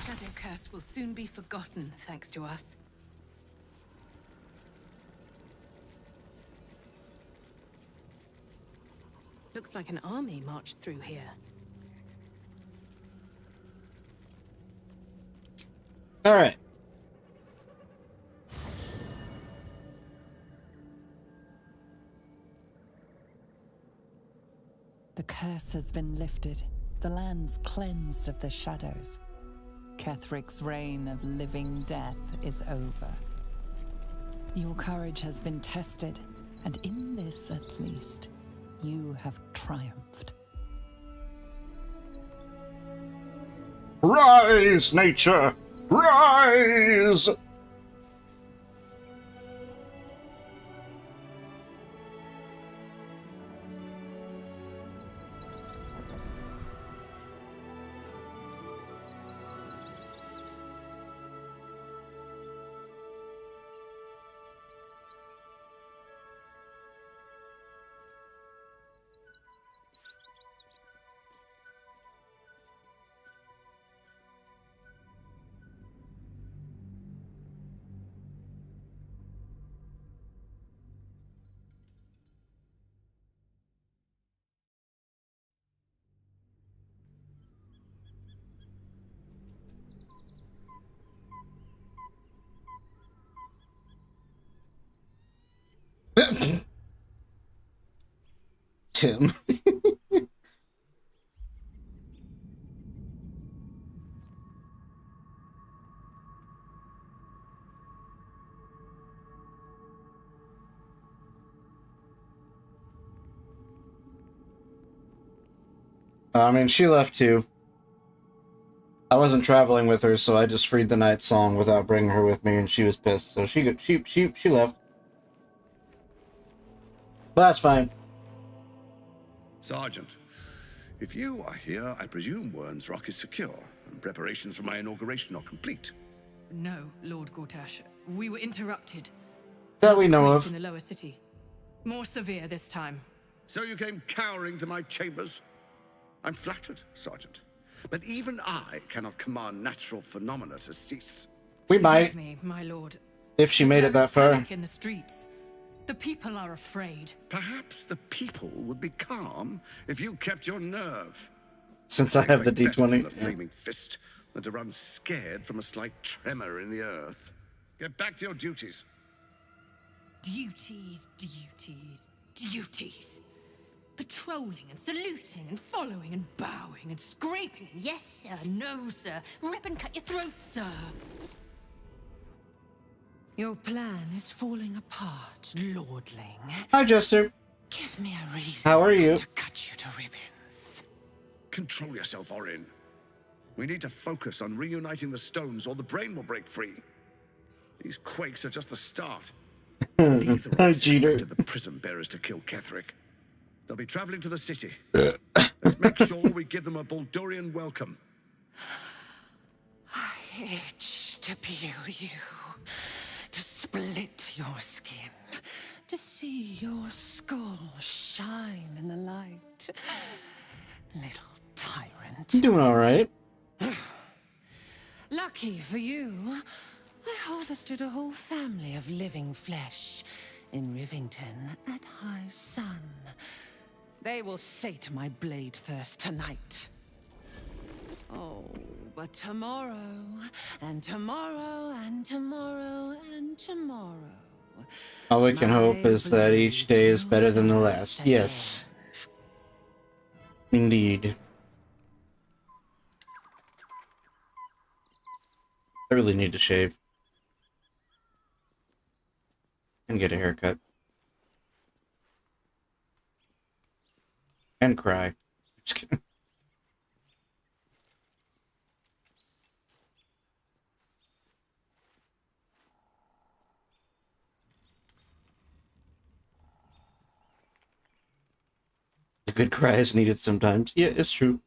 shadow curse will soon be forgotten, thanks to us. Looks like an army marched through here. All right. The curse has been lifted. The land's cleansed of the shadows. Kethric's reign of living death is over. Your courage has been tested, and in this at least, you have triumphed. Rise, nature! Rise! Tim. I mean, she left too. I wasn't traveling with her, so I just freed the night song without bringing her with me, and she was pissed. So she left. But that's fine. Sergeant, if you are here, I presume Wern's Rock is secure, and preparations for my inauguration are complete. No, Lord Gortash. We were interrupted. That we know of. In the lower city. More severe this time. So you came cowering to my chambers? I'm flattered, Sergeant. But even I cannot command natural phenomena to cease. We might. Forgive me, my lord. If she made it that far. Panic in the streets. The people are afraid. Perhaps the people would be calm if you kept your nerve. Since I have the Expect better D20. from the flaming fist than to run scared from a slight tremor in the earth. Get back to your duties. Duties, duties, duties. Patrolling and saluting and following and bowing and scraping and yes sir, no sir, rip and cut your throat, sir. Your plan is falling apart, lordling. Hi, Jester. Give me a reason How are you? to cut you to ribbons. Control yourself, Orin. We need to focus on reuniting the stones or the brain will break free. These quakes are just the start. Neither of us expected the prison bearers to kill Ketheric. They'll be traveling to the city. Let's make sure we give them a Baldurian welcome. I itch to peel you, to split your skin, to see your skull shine in the light. Little tyrant. I'm doing all right. Lucky for you, I harvested a whole family of living flesh in Rivington at high sun. They will sate my blade thirst tonight. Oh, but tomorrow, and tomorrow, and tomorrow, and tomorrow. All we can hope is that each day is better than the last. Yes. Indeed. I really need to shave. And get a haircut. And cry. Just kidding. A good cry is needed sometimes. Yeah, it's true.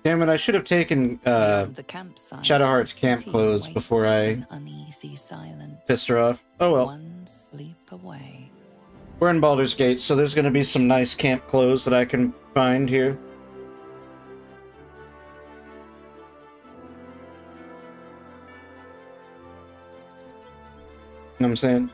Damn it, I should have taken Shadowheart's camp clothes before I uneasy silence. pissed her off. Oh well. One sleep away. We're in Baldur's Gate, so there's gonna be some nice camp clothes that I can find here. You know what I'm saying?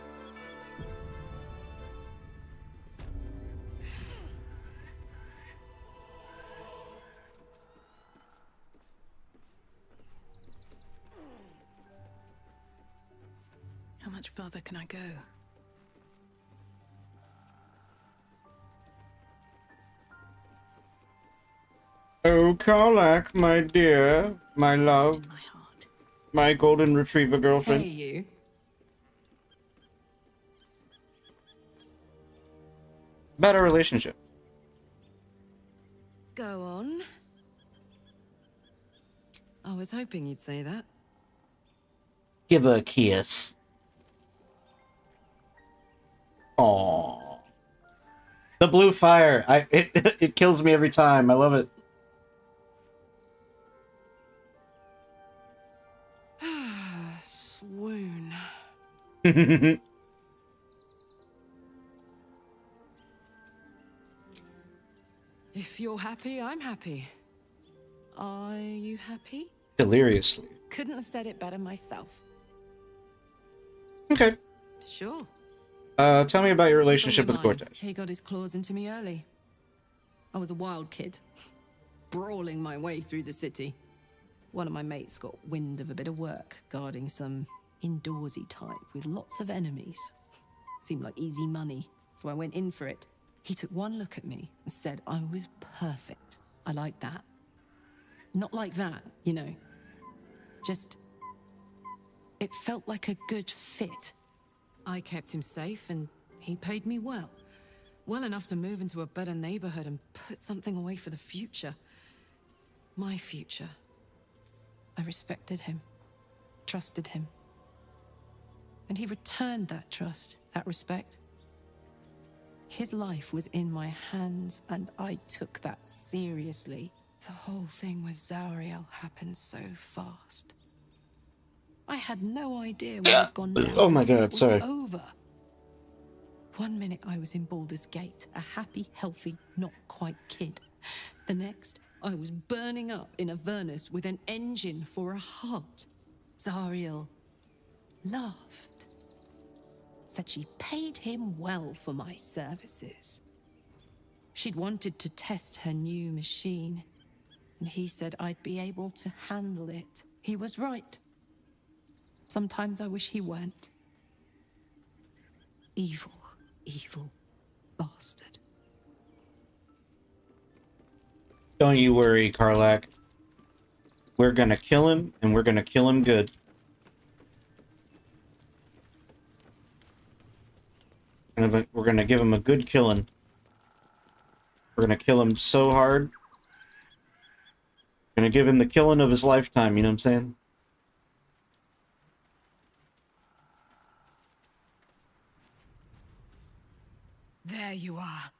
How much further can I go? Oh, Karlach, my dear, my love, my golden retriever girlfriend. Hey, you. Better relationship. Go on. I was hoping you'd say that. Give her a kiss. Aww. The blue fire. It kills me every time. I love it. Swoon. If you're happy, I'm happy. Are you happy? Deliriously. Couldn't have said it better myself. Okay. Sure. Tell me about your relationship with That's all in mind. Cortex. He got his claws into me early. I was a wild kid, brawling my way through the city. One of my mates got wind of a bit of work guarding some indoorsy type with lots of enemies. Seemed like easy money, so I went in for it. He took one look at me and said I was perfect. I like that. Not like that, you know. Just... it felt like a good fit. I kept him safe and he paid me well. Well enough to move into a better neighborhood and put something away for the future. My future. I respected him, trusted him. And he returned that trust, that respect. His life was in my hands, and I took that seriously. The whole thing with Zariel happened so fast. I had no idea what had gone down. Oh my until God, it was sorry. over. One minute I was in Baldur's Gate, a happy, healthy, not quite kid. The next, I was burning up in Avernus with an engine for a heart. Zariel laughed. Said she paid him well for my services. She'd wanted to test her new machine, and he said I'd be able to handle it. He was right. Sometimes I wish he weren't. Evil, evil bastard. Don't you worry, Karlach. We're gonna kill him, and we're gonna kill him good. And we're gonna give him a good killing. We're gonna kill him so hard. We're gonna give him the killing of his lifetime, you know what I'm saying? There you are.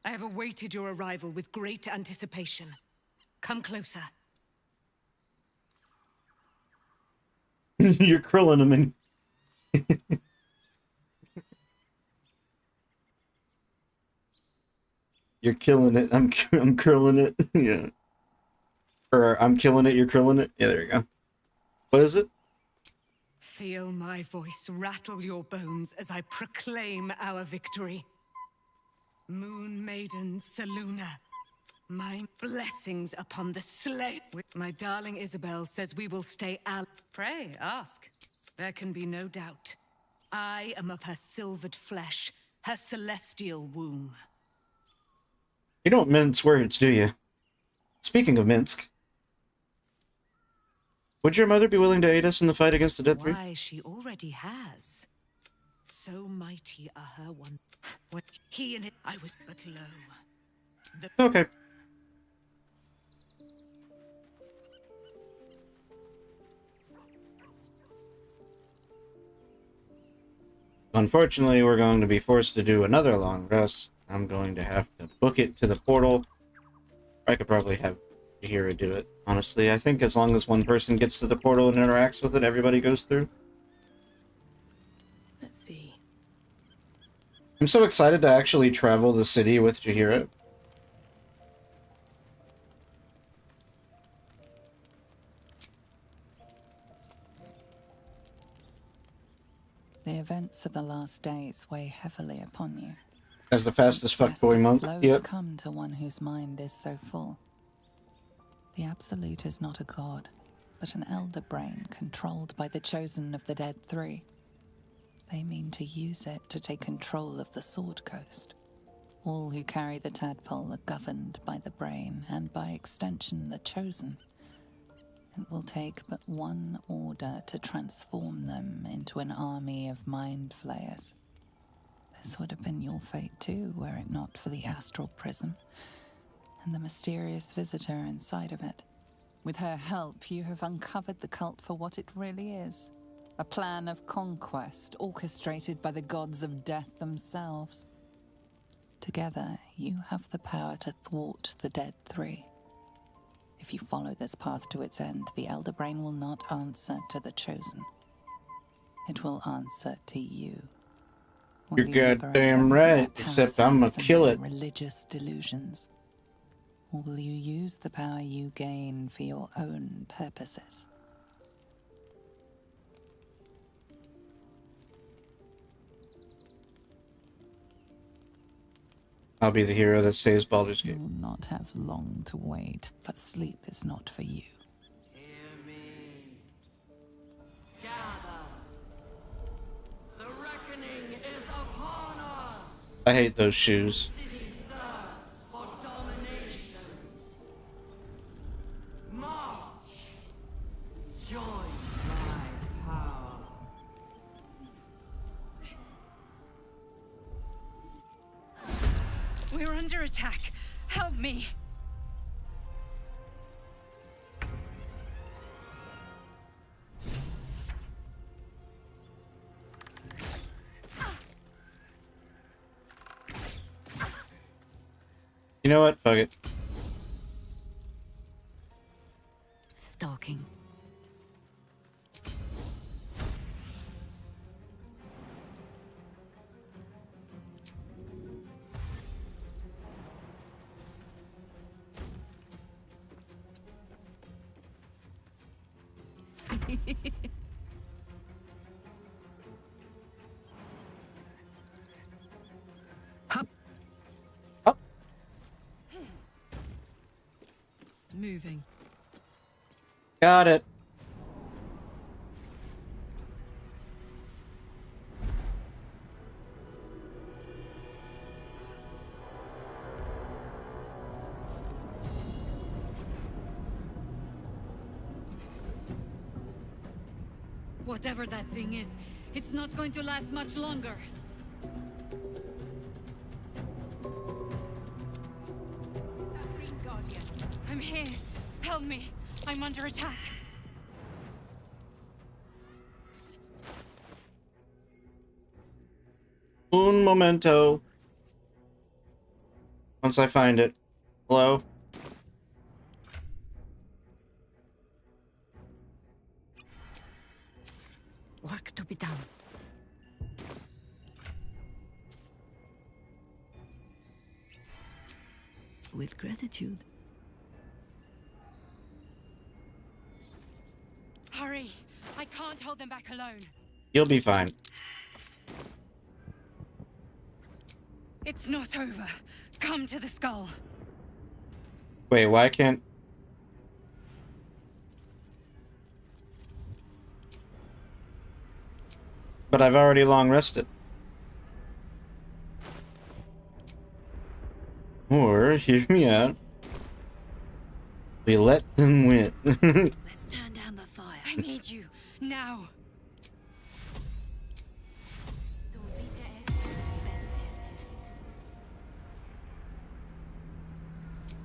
I have awaited your arrival with great anticipation. Come closer. You're krilling him and... You're killing it. I'm krilling it. Yeah. Or I'm killing it, you're krilling it. Yeah, there you go. What is it? Feel my voice rattle your bones as I proclaim our victory. Moon Maiden Saluna, my blessings upon the slay. My darling Isabel says we will stay Pray, ask. There can be no doubt. I am of her silvered flesh, her celestial womb. You don't mince words, do you? Speaking of Minsk, would your mother be willing to aid us in the fight against the Death Three? Why, she already has. So mighty are her one. When he and it, I was but low. Okay. Unfortunately, we're going to be forced to do another long rest. I'm going to have to book it to the portal. I could probably have Jahira do it. Honestly, I think as long as one person gets to the portal and interacts with it, everybody goes through. Let's see. I'm so excited to actually travel the city with Jaheira. The events of the last days weigh heavily upon you. As the fastest Rest fuckboy is monk. slow Yep. to come to one whose mind is so full. The Absolute is not a god, but an elder brain controlled by the chosen of the Dead Three. They mean to use it to take control of the Sword Coast. All who carry the tadpole are governed by the brain, and by extension the chosen. It will take but one order to transform them into an army of mind flayers. This would have been your fate too, were it not for the astral prison and the mysterious visitor inside of it. With her help, you have uncovered the cult for what it really is. A plan of conquest orchestrated by the gods of death themselves. Together, you have the power to thwart the Dead Three. If you follow this path to its end, the Elder Brain will not answer to the Chosen. It will answer to you. Will You're you liberate goddamn them from right, their except I'm gonna parasites and kill their it. religious delusions? Or will you use the power you gain for your own purposes? I'll be the hero that saves Baldur's Gate. You will not have long to wait, but sleep is not for you. The reckoning is upon us. I hate those shoes. For domination. March. Join my power. We're under attack. Help me. You know what? Fuck it. Stalking. Moving. Got it. Whatever that thing is, it's not going to last much longer. Green Guardian, I'm here. Help me. I'm under attack. Un momento. Once I find it. Hello? Work to be done. With gratitude. Hurry. I can't hold them back alone. You'll be fine. It's not over. Come to the skull. Wait, why can't... But I've already long rested. Or, hear me out. We let them win. Let's turn down the fire. I need you. Now.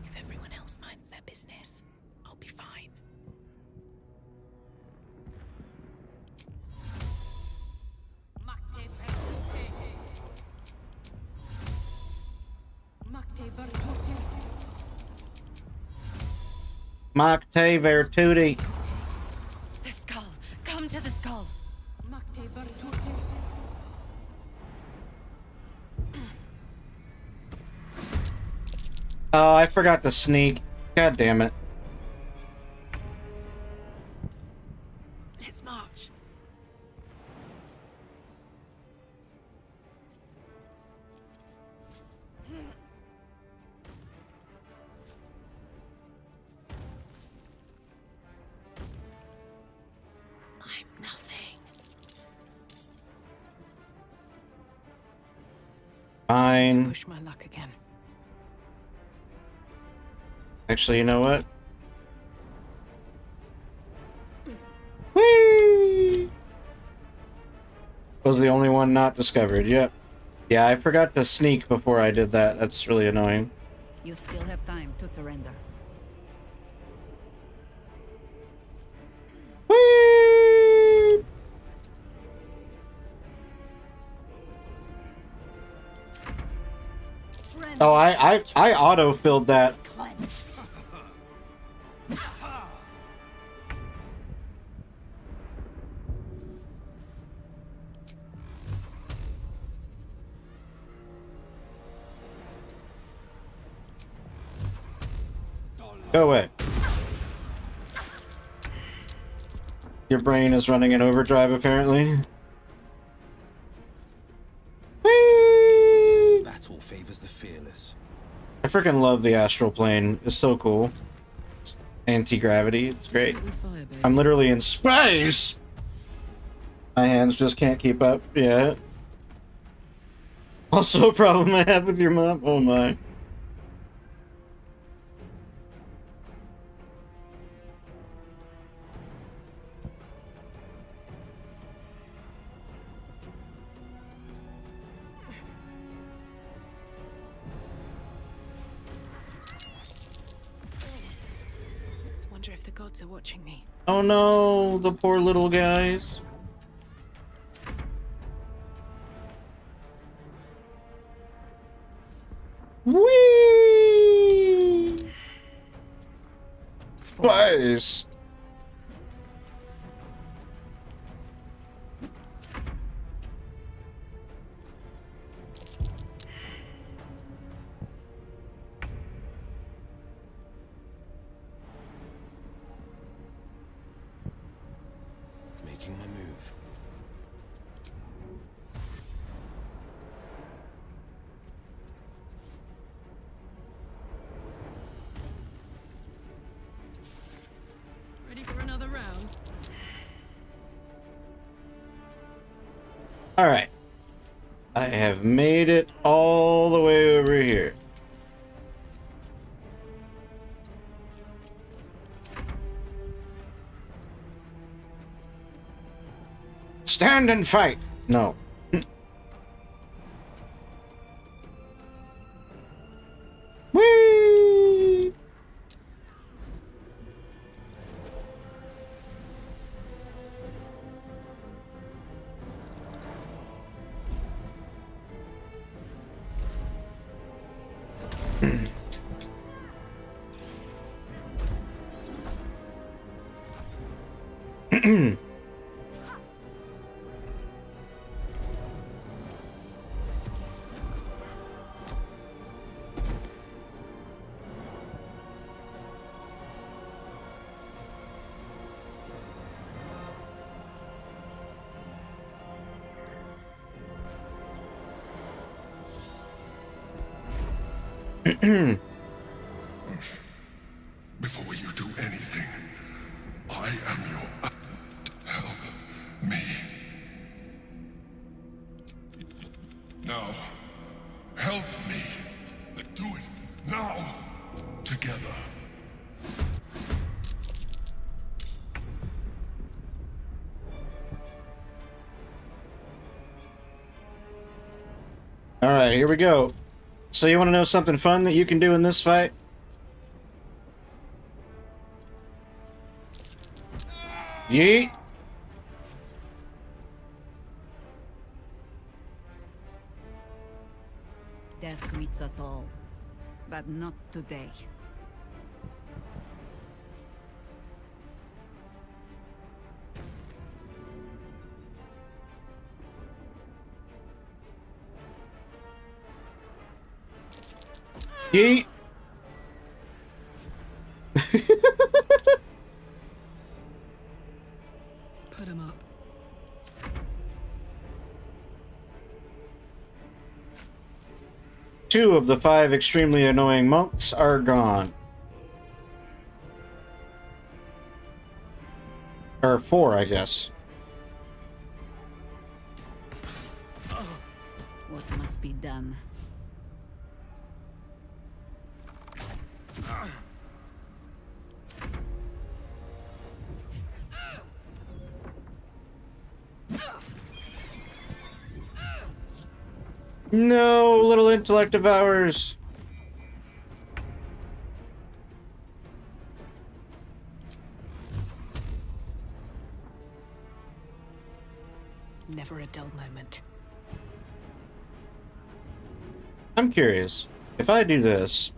If everyone else minds their business, I'll be fine. Mocte Virtuti. The skull. Come to the skull. Oh, I forgot to sneak. God damn it. Let's march. I'm nothing. Fine. Push my luck again. Actually, you know what? Whee! Was the only one not discovered. Yep. Yeah, I forgot to sneak before I did that. That's really annoying. You still have time to surrender. Whee! Oh, I auto-filled that. Go away. Your brain is running in overdrive, apparently. Whee! Battle favors the fearless. I freaking love the astral plane. It's so cool. Anti-gravity. It's great. I'm literally in space! My hands just can't keep up. Yeah. Also a problem I have with your mom. Oh my. Wonder if the gods are watching me. Oh no, the poor little guys. Whee! Space. Making my move. Ready for another round? Alright. I have made it all the way over here. Stand and fight! No. Whee! Before you do anything, I am your... Help me. Now, help me. Do it now. Together. Alright, here we go. So you want to know something fun that you can do in this fight? Yeet! Death greets us all, but not today. Yeet! Put him up. Two of the 5 extremely annoying monks are gone. Or 4, I guess. What must be done? No, little intellect of ours. Never a dull moment. I'm curious. If I do this,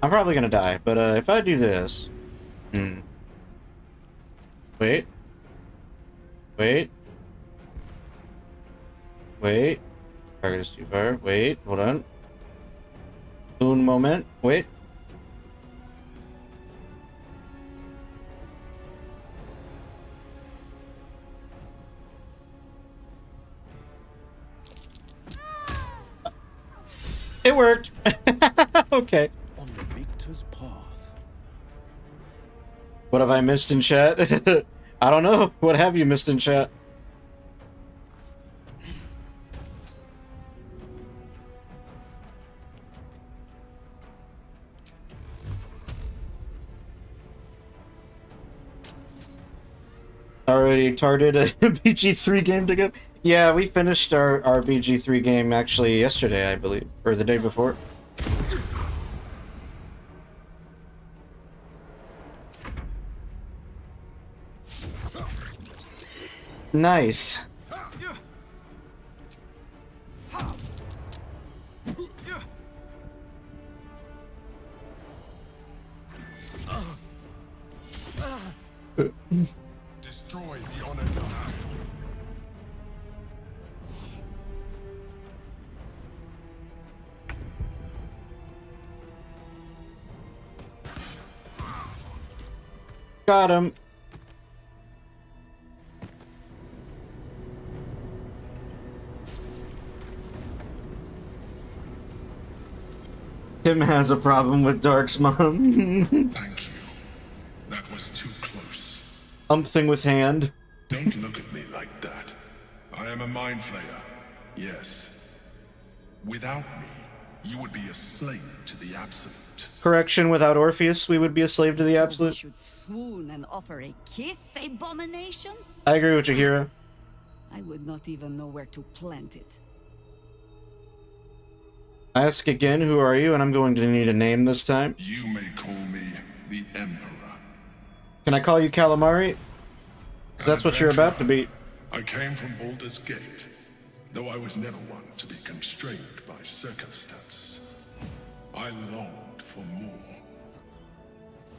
I'm probably gonna die, but if I do this... Wait. Wait. Wait. Target is too far. Wait, hold on. Un moment. Wait. It worked. Okay. On the victor's path. What have I missed in chat? I don't know. What have you missed in chat? Already started a BG3 game together? Yeah, we finished our BG3 game actually yesterday, I believe. Or the day before. Nice. Destroy the honor guard. Got him. Tim has a problem with Dark's mom. Thank you. That was too close. Something with hand. Don't look at me like that. I am a mind flayer. Yes. Without me, you would be a slave to the Absolute. Correction, without Orpheus, we would be a slave to the Absolute. Should swoon and offer a kiss, abomination? I agree with you, Hira. I would not even know where to plant it. Ask again, who are you? And I'm going to need a name this time. You may call me the Emperor. Can I call you Calamari? Because that's what you're about to be. I came from Baldur's Gate, though I was never one to be constrained by circumstance. I longed for more.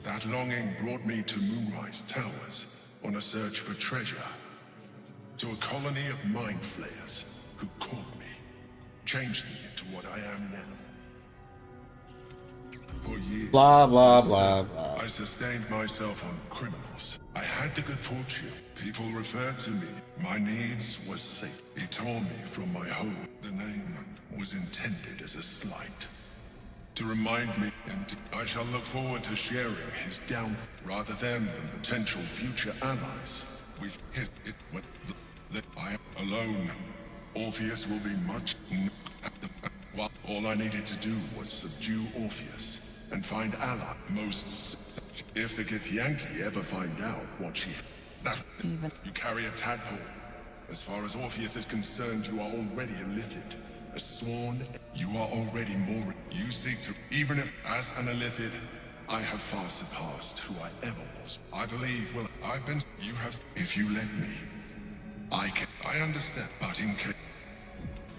That longing brought me to Moonrise Towers on a search for treasure. To a colony of mind flayers who caught me, changed me into what I am now. For years, Blah, blah, blah, blah. I sustained myself on criminals. I had the good fortune. People referred to me. My needs were safe. He tore me from my home. The name was intended as a slight. To remind me, and I shall look forward to sharing his downfall rather than potential future allies. With his that I am alone. Orpheus will be much. Well, all I needed to do was subdue Orpheus and find ally. Most. If the Githyanki ever find out what she. That. You carry a tadpole. As far as Orpheus is concerned, you are already a Illithid. A sworn. You are already more. You seek to. Even if, as an Illithid, I have far surpassed who I ever was. I believe, well, I've been. You have. If you let me, I can. I understand. But in case.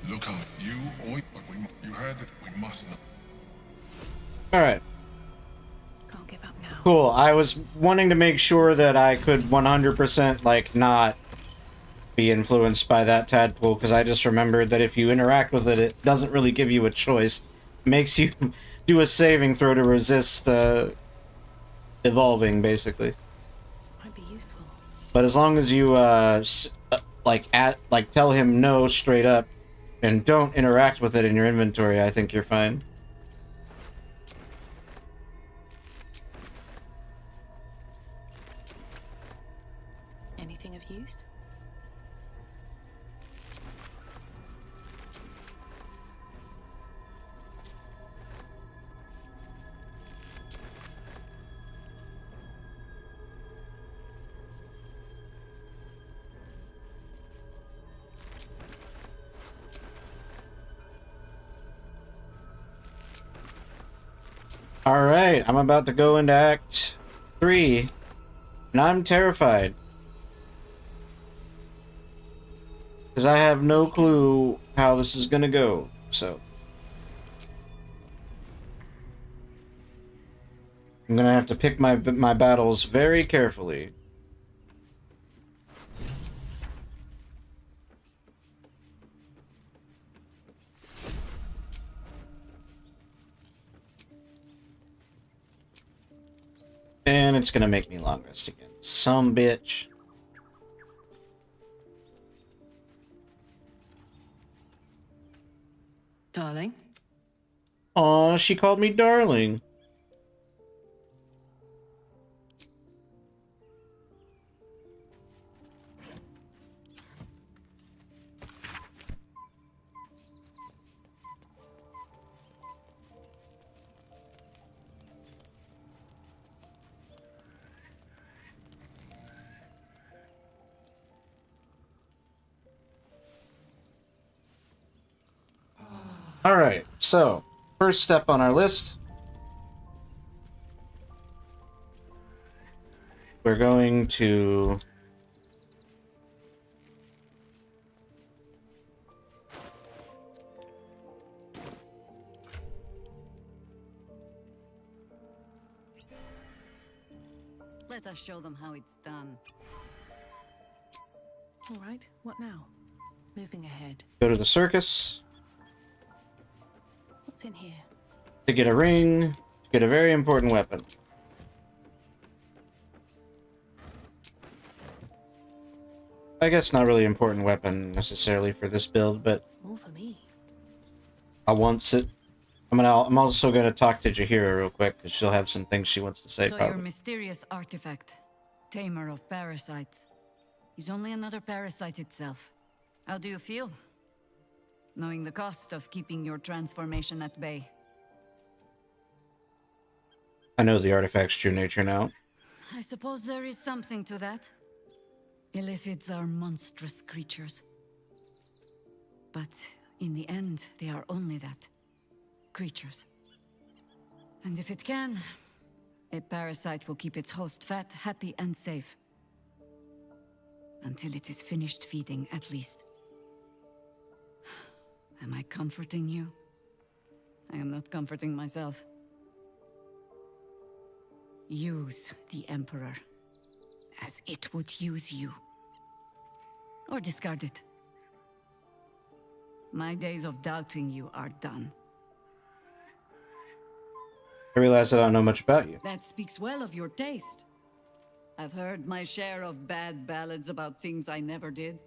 Look out. You or. But we. You heard that we must not. Alright. Can't give up now. Cool. I was wanting to make sure that I could 100% like not be influenced by that tadpole, because I just remembered that if you interact with it, it doesn't really give you a choice. It makes you do a saving throw to resist evolving, basically. Might be useful. But as long as you tell him no straight up and don't interact with it in your inventory, I think you're fine. Anything of use? Alright, I'm about to go into Act 3, and I'm terrified. Because I have no clue how this is gonna go, so. I'm gonna have to pick my battles very carefully. And it's gonna make me long rest again. Some bitch. Darling? Aw, she called me darling. Alright, so, first step on our list. We're going to... Let us show them how it's done. All right, what now? Moving ahead. Go to the circus. What's in here? To get a ring, to get a very important weapon. I guess not really important weapon necessarily for this build, but More for me. I want it. I'm also gonna talk to Jahira real quick because she'll have some things she wants to say. So probably. your mysterious artifact, tamer of parasites, is only another parasite itself. How do you feel? Knowing the cost of keeping your transformation at bay. I know the artifact's true nature now. I suppose there is something to that. Illithids are monstrous creatures. But in the end, they are only that. Creatures. And if it can, a parasite will keep its host fat, happy, and safe. Until it is finished feeding, at least. Am I comforting you? I am not comforting myself. Use the Emperor as it would use you. Or discard it. My days of doubting you are done. I realize I don't know much about you. That speaks well of your taste. I've heard my share of bad ballads about things I never did.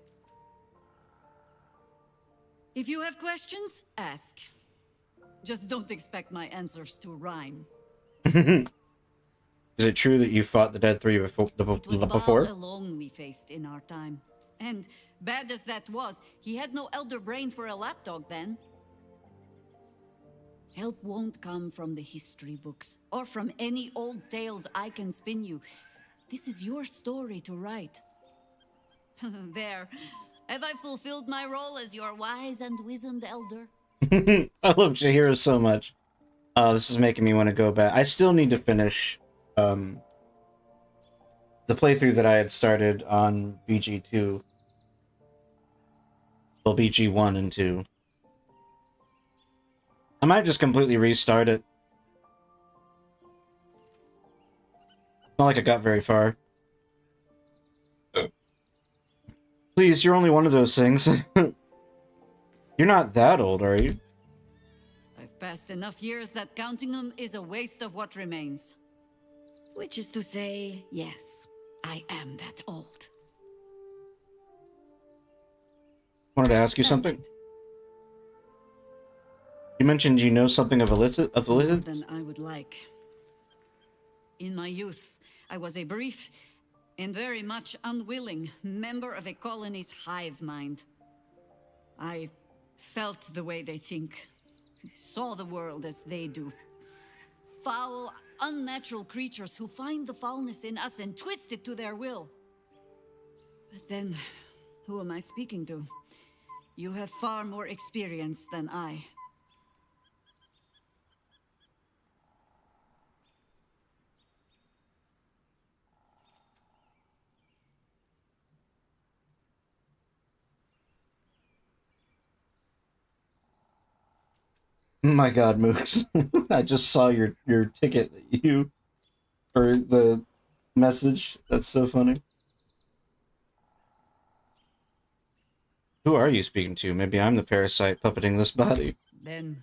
If you have questions, ask. Just don't expect my answers to rhyme. Is it true that you fought the Dead Three before? It was before? Baal alone we faced in our time. And bad as that was, he had no elder brain for a lapdog then. Help won't come from the history books, or from any old tales I can spin you. This is your story to write. There. Have I fulfilled my role as your wise and wizened elder? I love Jahira so much. This is making me want to go back. I still need to finish the playthrough that I had started on BG2. Well, BG1 and 2. I might just completely restart it. Not like I got very far. Please, you're only one of those things. You're not that old, are you? I've passed enough years that counting them is a waste of what remains. Which is to say, yes, I am that old. Wanted to ask you something. You mentioned you know something of Elizabeth? More than I would like. In my youth, I was a brief and very much unwilling member of a colony's hive mind. I felt the way they think, saw the world as they do. Foul, unnatural creatures who find the foulness in us and twist it to their will. But then, who am I speaking to? You have far more experience than I. My God, Mooks. I just saw your ticket for the message. That's so funny. Who are you speaking to? Maybe I'm the parasite puppeting this body. Then,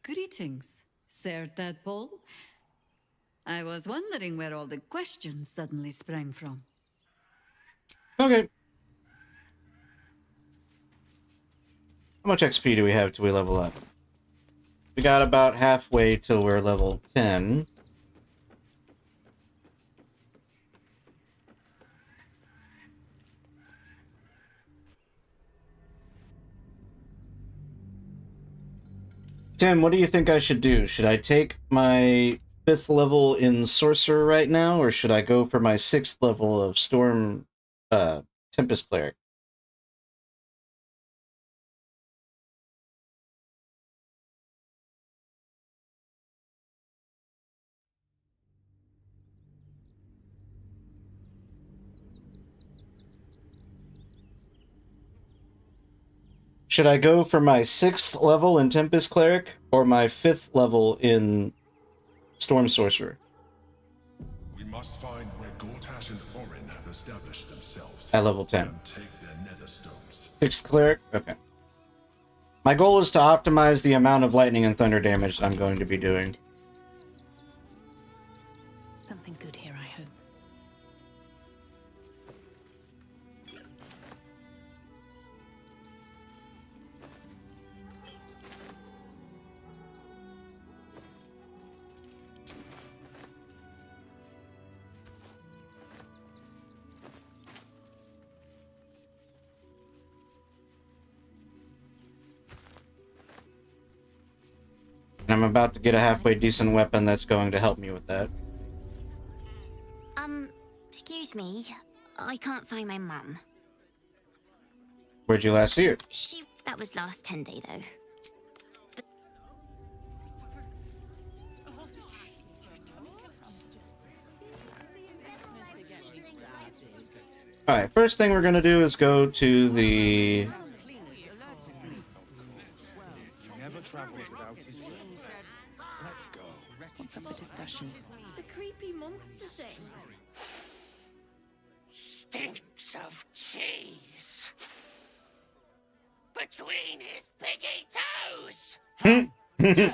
greetings, Sir Tadpole. I was wondering where all the questions suddenly sprang from. Okay. How much XP do we have till we level up? We got about halfway till we're level 10. Tim, what do you think I should do? Should I take my 5th level in Sorcerer right now, or should I go for my 6th level of Storm Tempest Cleric? Should I go for my 6th level in Tempest Cleric, or my 5th level in Storm Sorcerer? We must find where Gortash and Orin have established themselves. At level 10. And take their nether stones. 6th Cleric? Okay. My goal is to optimize the amount of lightning and thunder damage that I'm going to be doing. Something good here, I hope. And I'm about to get a halfway decent weapon that's going to help me with that. Excuse me. I can't find my mum. Where'd you last see her? That was last 10 day though. Alright, first thing we're gonna do is go to the... Never travels without his friends. Let's go. What's up for discussion? The creepy monster thing. Stinks of cheese. Between his piggy toes. Dare you?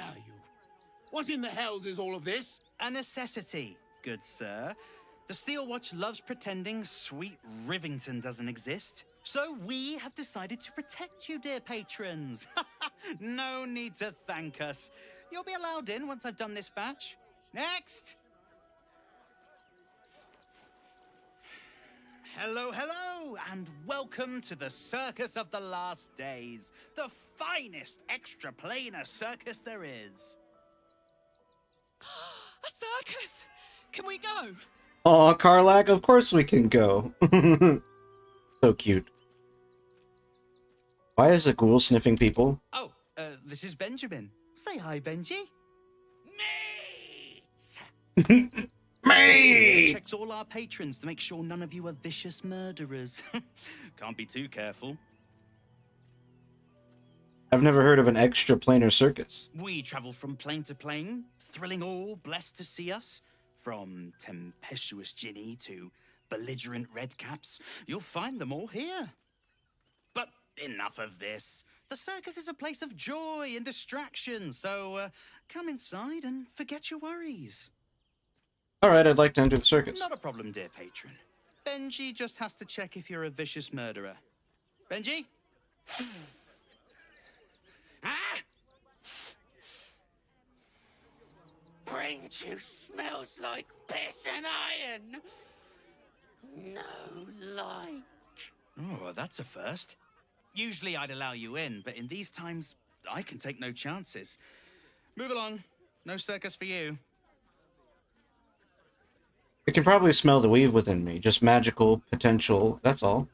What in the hells is all of this? A necessity, good sir. The Steel Watch loves pretending sweet Rivington doesn't exist. So we have decided to protect you, dear patrons. No need to thank us. You'll be allowed in once I've done this batch. Next! Hello, hello, and welcome to the Circus of the Last Days, the finest extra-planar circus there is. A circus! Can we go? Aw, Karlach, of course we can go. So cute. Why is a ghoul sniffing people? Oh, this is Benjamin. Say hi, Benji. Mate! Checks all our patrons to make sure none of you are vicious murderers. Can't be too careful. I've never heard of an extra-planar circus. We travel from plane to plane, thrilling all blessed to see us. From tempestuous Ginny to belligerent redcaps, you'll find them all here. But enough of this. The circus is a place of joy and distraction, so come inside and forget your worries. Alright, I'd like to enter the circus. Not a problem, dear patron. Benji just has to check if you're a vicious murderer. Benji? Ah! Brain juice smells like piss and iron. No like. Oh, well, that's a first. Usually I'd allow you in, but in these times, I can take no chances. Move along. No circus for you. I can probably smell the weave within me. Just magical potential, that's all.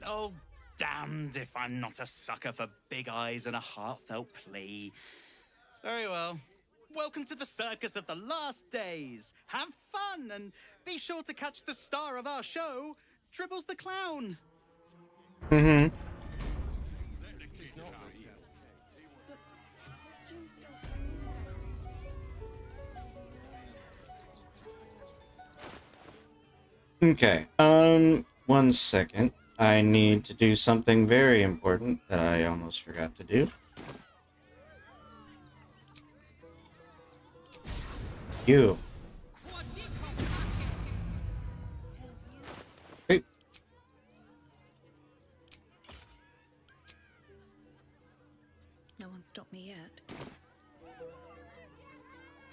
Oh, damned if I'm not a sucker for big eyes and a heartfelt plea. Very well. Welcome to the circus of the last days. Have fun and be sure to catch the star of our show, Dribbles the Clown. Mm-hmm. Okay, 1 second. I need to do something very important that I almost forgot to do. You. Hey. No one stopped me yet.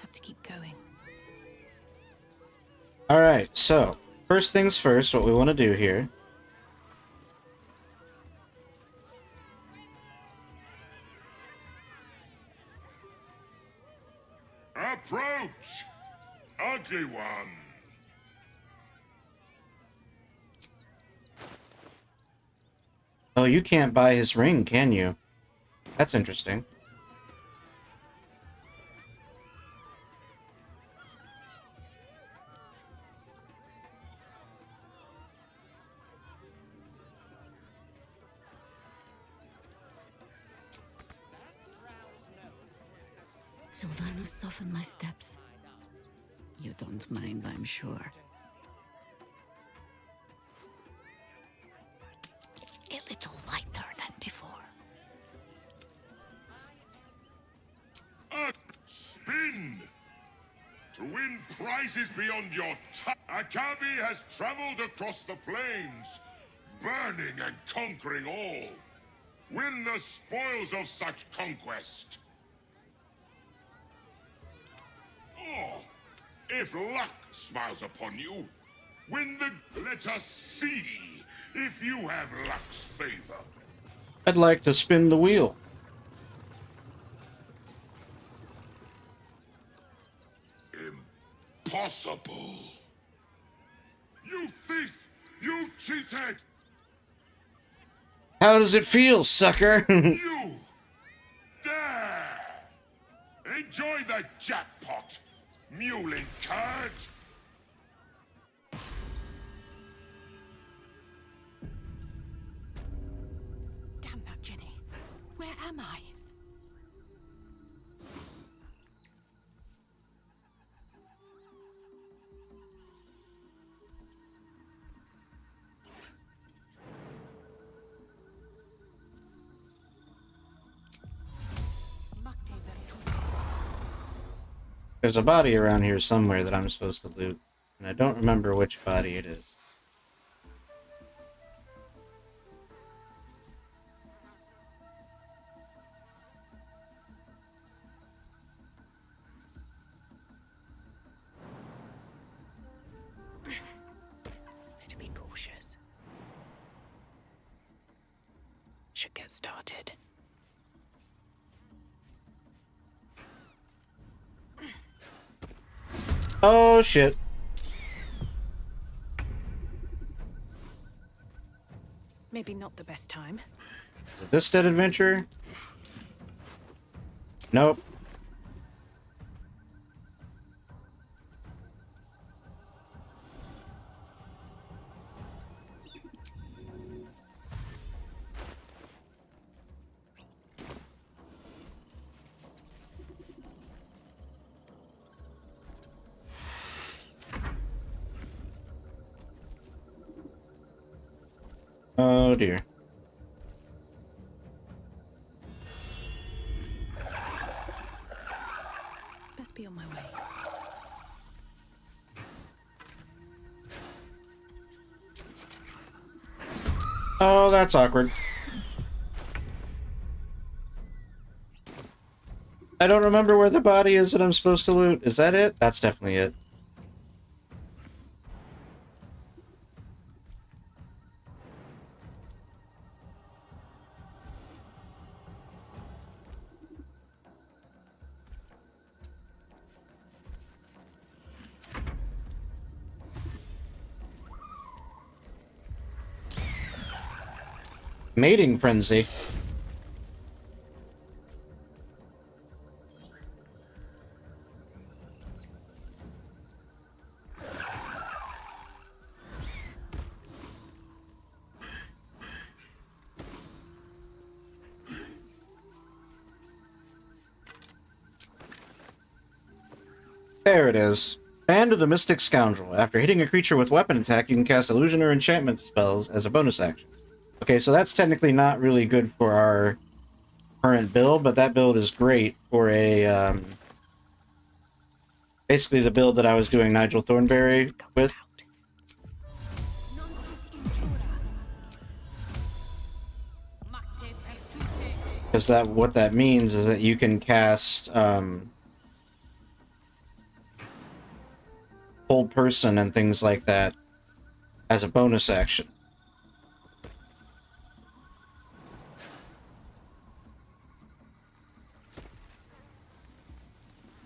Have to keep going. Alright, so, first things first, what we want to do here. Approach! Ugly one! Oh, you can't buy his ring, can you? That's interesting. Sylvanus softened my steps. You don't mind, I'm sure. A little lighter than before. Spin! To win prizes beyond your time, Akabi has traveled across the plains, burning and conquering all. Win the spoils of such conquest. Oh, if luck smiles upon you, win the... Let us see if you have luck's favor. I'd like to spin the wheel. Impossible. You thief! You cheated! How does it feel, sucker? You dare! Enjoy the jackpot, mewling cad! Damn that Jenny. Where am I? There's a body around here somewhere that I'm supposed to loot, and I don't remember which body it is. To be cautious. Should get started. Oh shit. Maybe not the best time. Is it this dead adventure? Nope. Oh dear. Oh, that's awkward. I don't remember where the body is that I'm supposed to loot. Is that it? That's definitely it. Mating frenzy. There it is. Band of the Mystic Scoundrel. After hitting a creature with weapon attack, you can cast illusion or enchantment spells as a bonus action. Okay, so that's technically not really good for our current build, but that build is great for a, basically the build that I was doing Nigel Thornberry with. Because what that means is that you can cast, hold person and things like that as a bonus action.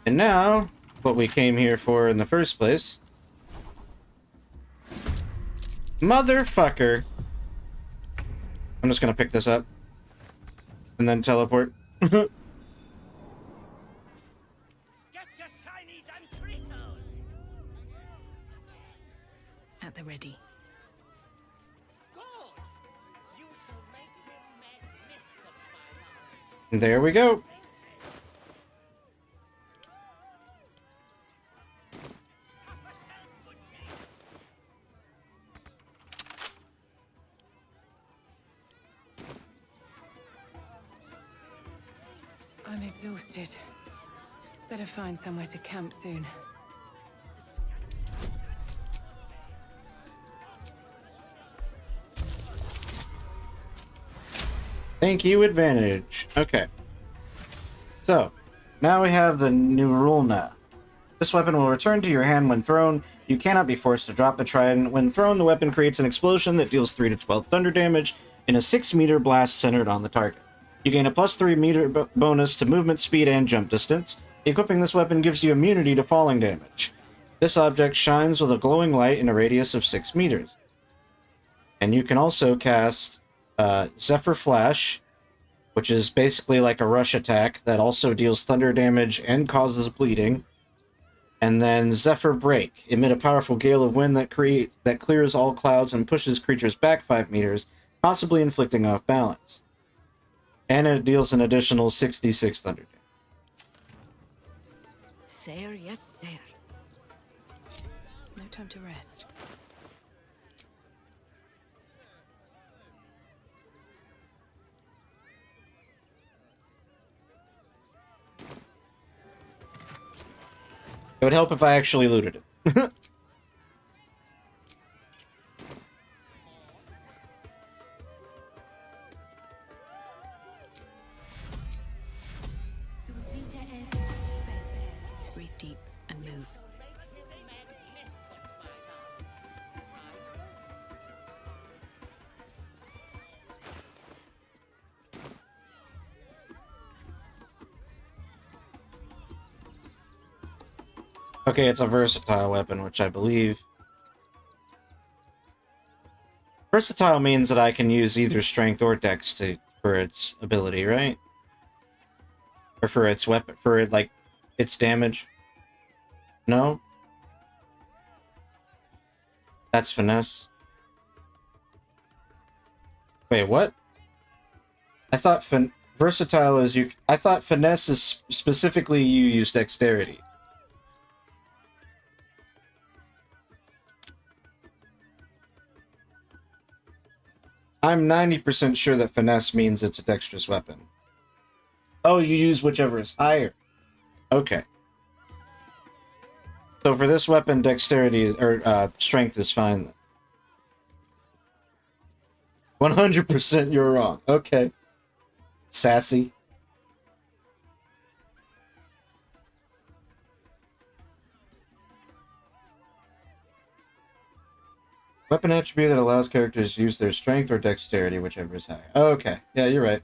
And now, what we came here for in the first place. Motherfucker! I'm just gonna pick this up. And then teleport. Get your shinies and Fritos! At the ready. Good! You shall make him magnificent by now. There we go. I'm exhausted. Better find somewhere to camp soon. Thank you, advantage. Okay. So, now we have the new rule now. This weapon will return to your hand when thrown. You cannot be forced to drop the trident. When thrown, the weapon creates an explosion that deals 3 to 12 thunder damage in a 6-meter blast centered on the target. You gain a +3 meter bonus to movement speed and jump distance. Equipping this weapon gives you immunity to falling damage. This object shines with a glowing light in a radius of 6 meters. And you can also cast Zephyr Flash, which is basically like a rush attack that also deals thunder damage and causes bleeding. And then Zephyr Break. Emit a powerful gale of wind that clears all clouds and pushes creatures back 5 meters, possibly inflicting off balance. And it deals an additional 66 thunder damage. Sir, yes, sir. No time to rest. It would help if I actually looted it. Breathe deep and move. Okay, it's a versatile weapon, which I believe... Versatile means that I can use either strength or dex for its ability, right? Or for its weapon, like, its damage. No? That's finesse. Wait, what? I thought versatile is you... I thought finesse is specifically you use dexterity. I'm 90% sure that finesse means it's a dexterous weapon. Oh, you use whichever is higher. Okay. So for this weapon, dexterity or strength is fine then. 100% you're wrong. Okay. Sassy. Weapon attribute that allows characters to use their strength or dexterity, whichever is higher. Okay. Yeah, you're right.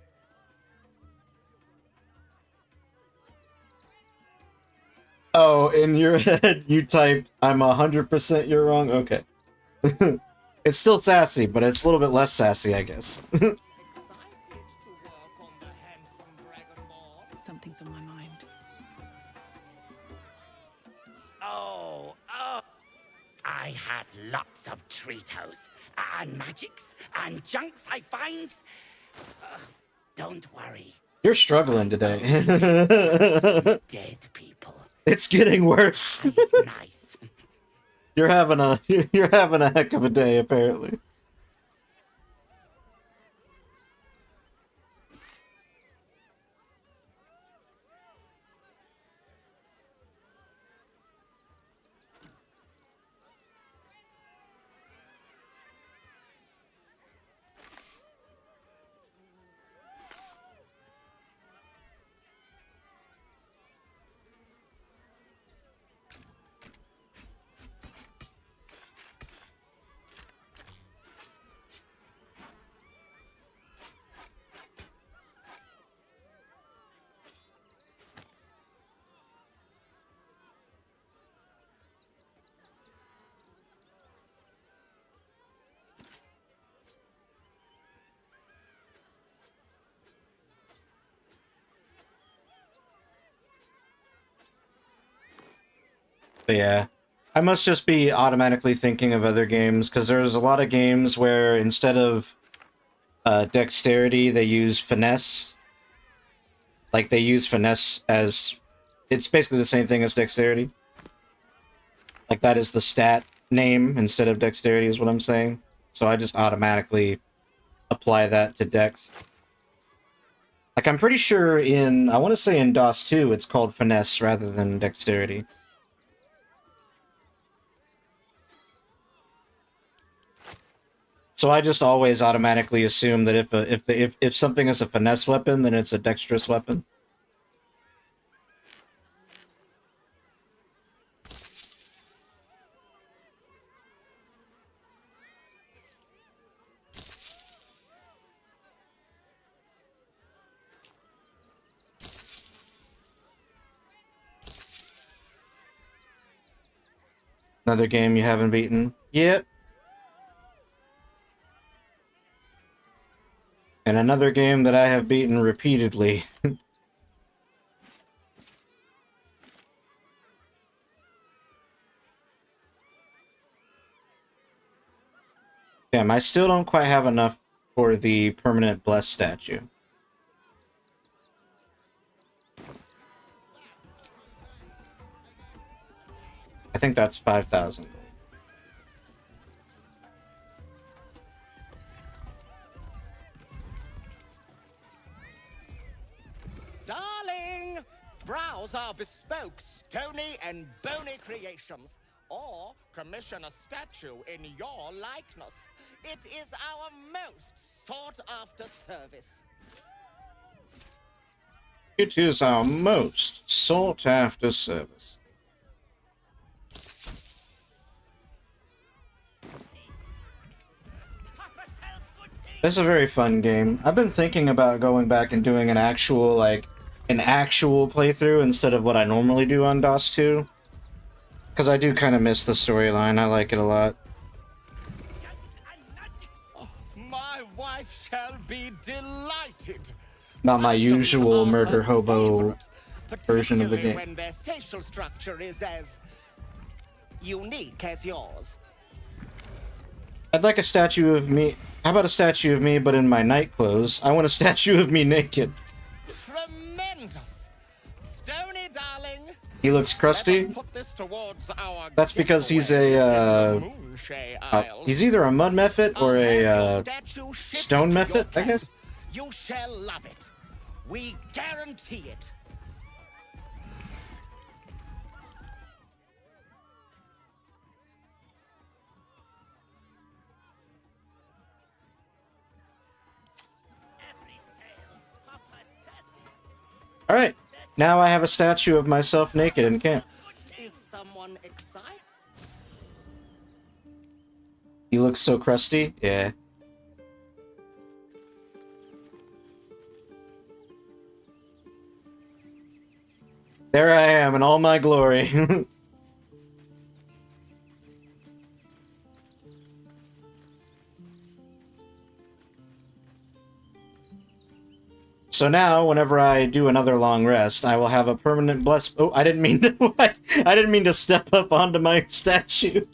Oh, in your head, you typed, I'm 100% you're wrong? Okay. It's still sassy, but it's a little bit less sassy, I guess. Something's on my mind. Oh, I has lots of treatos and magics and junks I finds. Don't worry. You're struggling today. Dead people. It's getting worse. Nice. You're having a heck of a day, apparently. But yeah, I must just be automatically thinking of other games, because there's a lot of games where instead of dexterity, they use finesse. Like, they use finesse as... It's basically the same thing as dexterity. Like, that is the stat name instead of dexterity is what I'm saying. So I just automatically apply that to dex. Like, I'm pretty sure in... I want to say in DOS 2, it's called finesse rather than dexterity. So I just always automatically assume that if something is a finesse weapon, then it's a dexterous weapon. Another game you haven't beaten? Yep. And another game that I have beaten repeatedly. Damn, I still don't quite have enough for the permanent blessed statue. I think that's 5,000. Darling, browse our bespoke stony and bony creations, or commission a statue in your likeness. It is our most sought-after service. It is our most sought-after service. This is a very fun game. I've been thinking about going back and doing an actual playthrough instead of what I normally do on DOS 2. Because I do kind of miss the storyline. I like it a lot. My wife shall be delighted. Not my usual murder hobo version of the game. When their facial structure is as unique as yours. I'd like a statue of me. How about a statue of me, but in my night clothes? I want a statue of me naked. Tremendous. Stony, darling. He looks crusty. Put this towards our That's because he's a, he's either a mud mephit or a, stone mephit, I guess? You shall love it. We guarantee it. Alright, now I have a statue of myself naked in camp. Is someone excited? You look so crusty? Yeah. There I am in all my glory. So now, whenever I do another long rest, I will have a permanent bless. Oh, I didn't mean to. What? I didn't mean to step up onto my statue.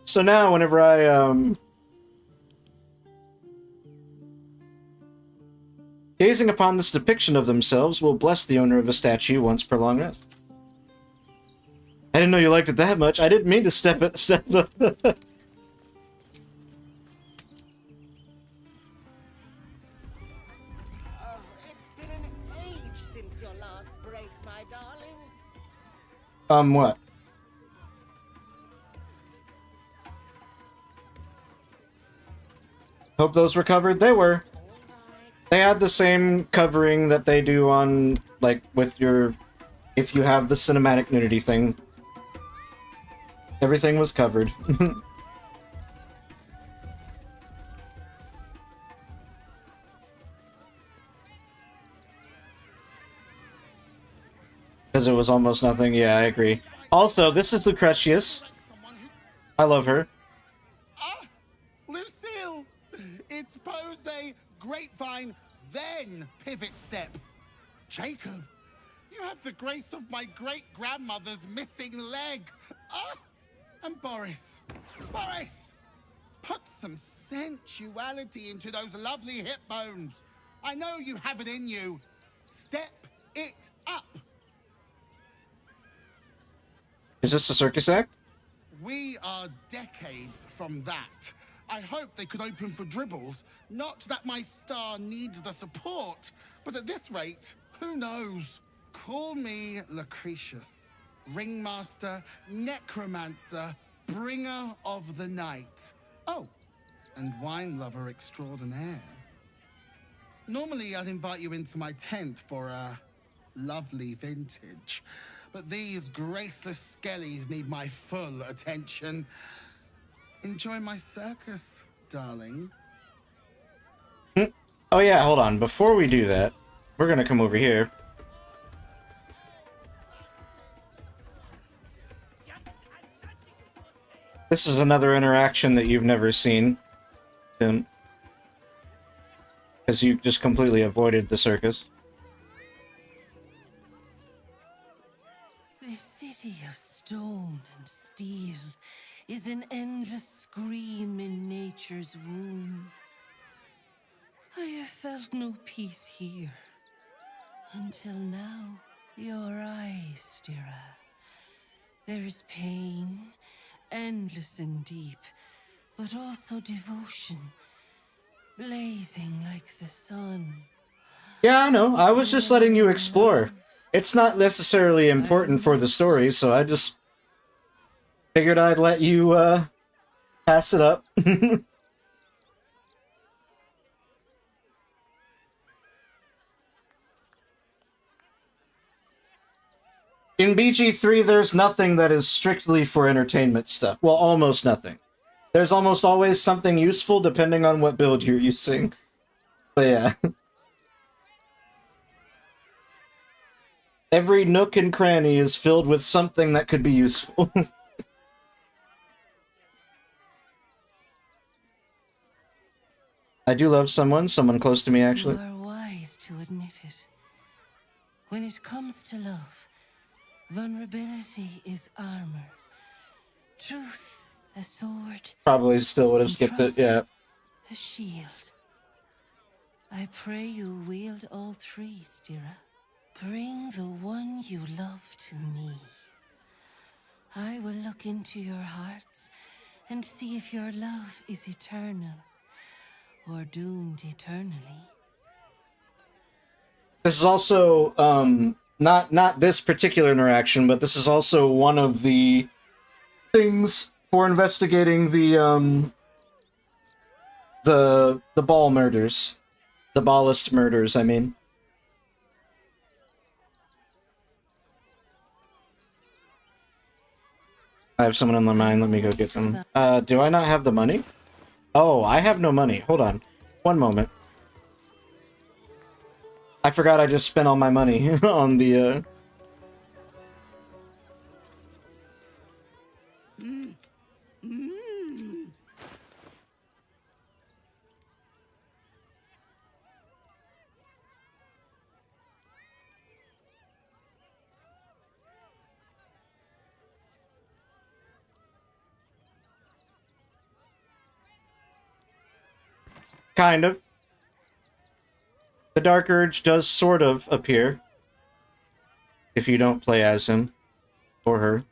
So now, whenever I gazing upon this depiction of themselves will bless the owner of the statue once per long rest. I didn't know you liked it that much. I didn't mean to step up. What? Hope those were covered? They were. They had the same covering that they do on, like, with your... if you have the cinematic nudity thing. Everything was covered. Because it was almost nothing. Yeah, I agree. Also, this is Lucretius. I love her. Ah, Lucille! It's pose, grapevine, then pivot step. Jacob, you have the grace of my great-grandmother's missing leg. Ah! And Boris. Boris! Put some sensuality into those lovely hip bones. I know you have it in you. Step it up. Is this a circus act? We are decades from that. I hope they could open for dribbles. Not that my star needs the support, but at this rate, who knows? Call me Lucretius, ringmaster, necromancer, bringer of the night. Oh, and wine lover extraordinaire. Normally, I'd invite you into my tent for a lovely vintage. But these graceless skellies need my full attention. Enjoy my circus, darling. Oh yeah, hold on. Before we do that, we're gonna come over here. This is another interaction that you've never seen. Because you just completely avoided the circus. This city of stone and steel is an endless scream in nature's womb. I have felt no peace here. Until now, your eyes, Stira. There is pain, endless and deep, but also devotion, blazing like the sun. Yeah, I know. I was just letting you explore. It's not necessarily important for the story, so I just figured I'd let you, pass it up. In BG3, there's nothing that is strictly for entertainment stuff. Well, almost nothing. There's almost always something useful depending on what build you're using. But yeah. Every nook and cranny is filled with something that could be useful. I do love someone close to me, actually. You are wise to admit it. When it comes to love, vulnerability is armor. Truth, a sword. Probably still would have skipped it, yeah. A shield. I pray you wield all three, Stira. Bring the one you love to me. I will look into your hearts and see if your love is eternal or doomed eternally. This is also, not this particular interaction, but this is also one of the things for investigating the ball murders. The ballist murders, I mean. I have someone on my mind. Let me go get them. Do I not have the money? Oh, I have no money. Hold on. One moment. I forgot I just spent all my money on the, Kind of. The Dark Urge does sort of appear. If you don't play as him. Or her.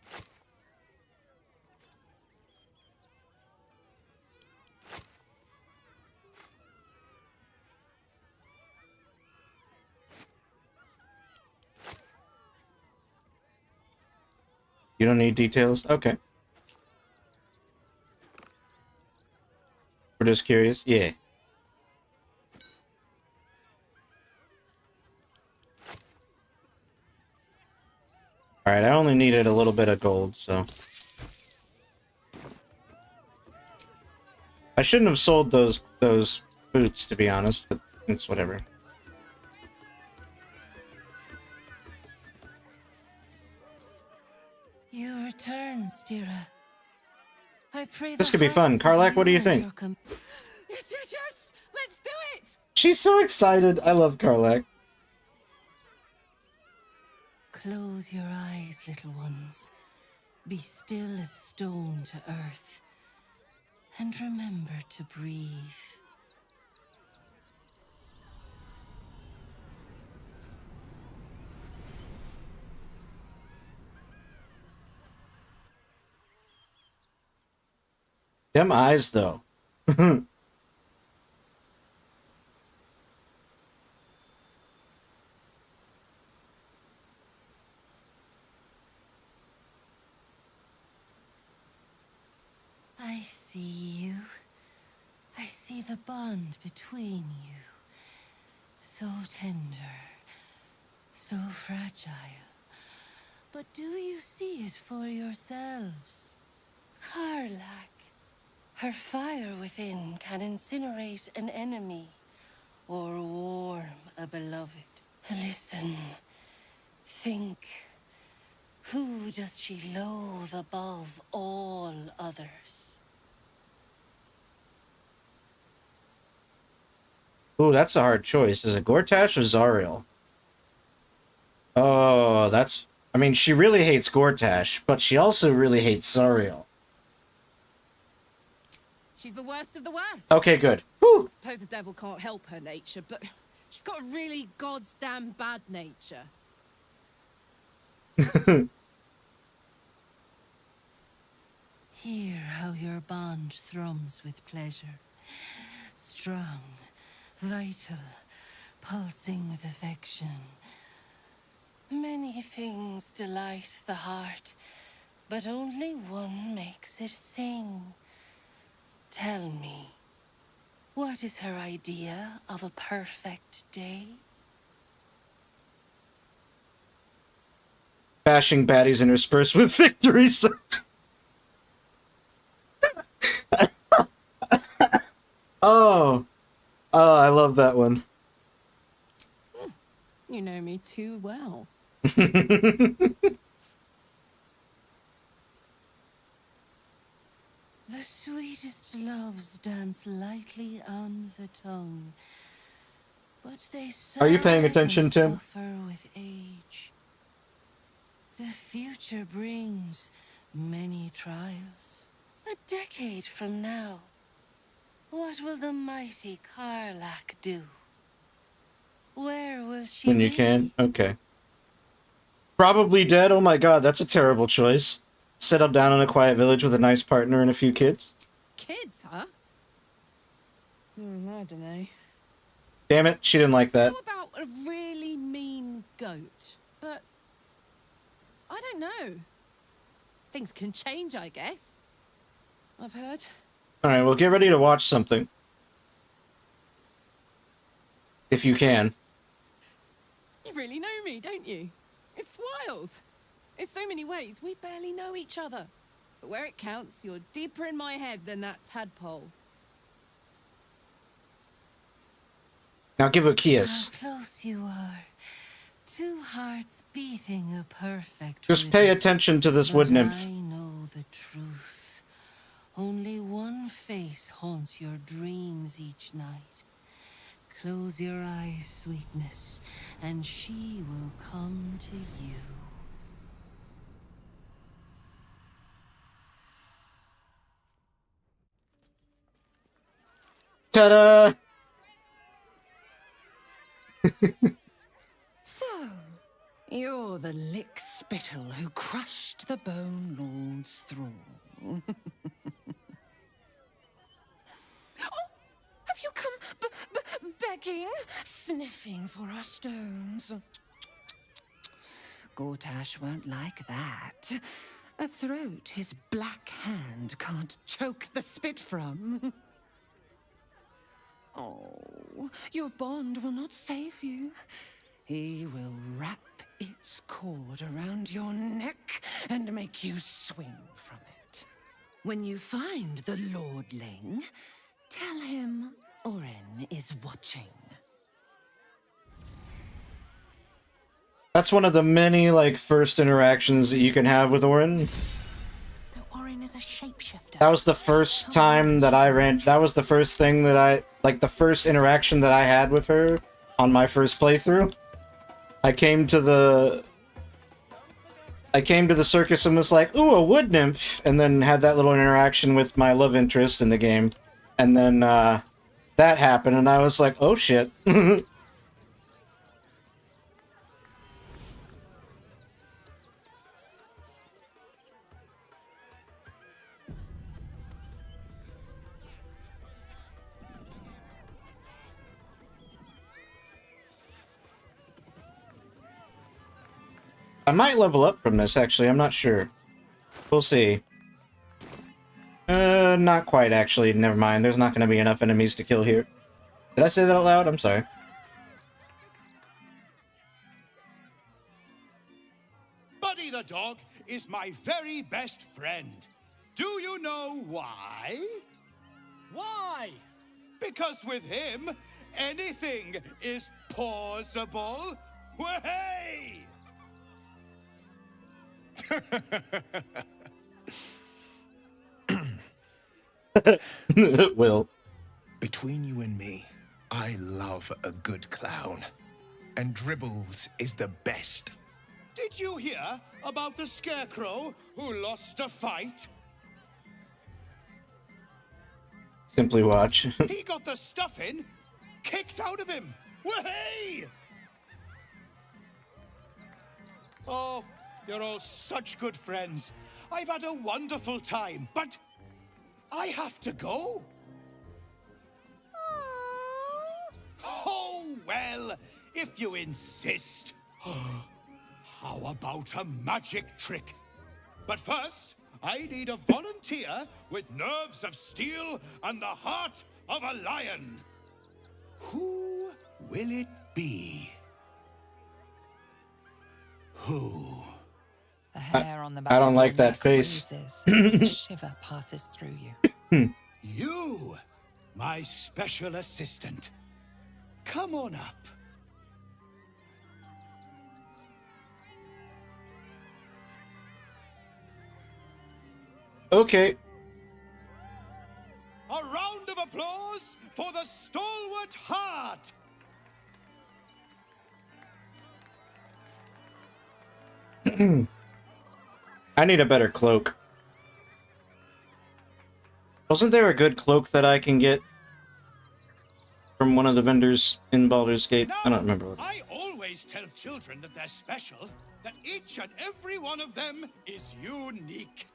You don't need details? Okay. We're just curious? Yeah. Alright, I only needed a little bit of gold, so... I shouldn't have sold those boots, to be honest, but it's whatever. You return, Stira. I pray This could be fun. Karlach, what do you think? Yes, yes, yes! Let's do it! She's so excited. I love Karlach. Close your eyes, little ones. Be still as stone to earth. And remember to breathe. Them eyes, though. I see you. I see the bond between you. So tender, so fragile. But do you see it for yourselves? Karlach. Her fire within can incinerate an enemy or warm a beloved. Listen. Think. Who does she loathe above all others? Ooh, that's a hard choice. Is it Gortash or Zariel? Oh, that's... I mean, she really hates Gortash, but she also really hates Zariel. She's the worst of the worst. Okay, good. I suppose the devil can't help her nature, but she's got a really goddamn bad nature. Hear how your bond thrums with pleasure. Strong, vital, pulsing with affection. Many things delight the heart, but only one makes it sing. Tell me, what is her idea of a perfect day? Bashing baddies interspersed with victories. Oh, I love that one. You know me too well. The sweetest loves dance lightly on the tongue, but they Are you paying sigh attention, and Tim? suffer with age. The future brings many trials. A decade from now, what will the mighty Karlach do? Where will she When you be? can? Okay. Probably dead? Oh my god, that's a terrible choice. Settle down in a quiet village with a nice partner and a few kids? Kids, huh? I don't know. Damn it, she didn't like that. How about a really mean goat? But I don't know. Things can change, I guess. I've heard. Alright, well get ready to watch something. If you can. You really know me, don't you? It's wild. In so many ways, we barely know each other. But where it counts, you're deeper in my head than that tadpole. Now give her a kiss. How close you are. Two hearts beating a perfect Just pay rhythm. attention to this But wood nymph. I know the truth. Only one face haunts your dreams each night. Close your eyes, sweetness, and she will come to you. Ta-da! So, you're the lick-spittle who crushed the Bone Lord's thrall. Oh, have you come begging, sniffing for our stones? Gortash won't like that. A throat his black hand can't choke the spit from. Oh, your bond will not save you. He will wrap its cord around your neck and make you swing from it. When you find the lordling, tell him Orin is watching. That's one of the many, like, first interactions that you can have with Orin. So Orin is a shapeshifter. That was the first time that I ran... That was the first thing that I... Like, the first interaction that I had with her on my first playthrough. I came to the circus and was like, ooh, a wood nymph! And then had that little interaction with my love interest in the game. And then, that happened, and I was like, oh shit. I might level up from this, actually. I'm not sure. We'll see. Not quite, actually. Never mind. There's not going to be enough enemies to kill here. Did I say that out loud? I'm sorry. Buddy the dog is my very best friend. Do you know why? Why? Because with him, anything is possible. Way! Will. Between you and me, I love a good clown. And Dribbles is the best. Did you hear about the scarecrow who lost a fight? Simply watch. He got the stuffing kicked out of him. Way! Oh, you're all such good friends. I've had a wonderful time, but I have to go. Oh, well, if you insist. How about a magic trick? But first, I need a volunteer with nerves of steel and the heart of a lion. Who will it be? Who? The hair on the back I don't of like your that neck face. raises as a shiver passes through you. You, my special assistant. Come on up. Okay. A round of applause for the stalwart heart. I need a better cloak. Wasn't there a good cloak that I can get from one of the vendors in Baldur's Gate? I don't remember what. I always tell children that they're special, that each and every one of them is unique.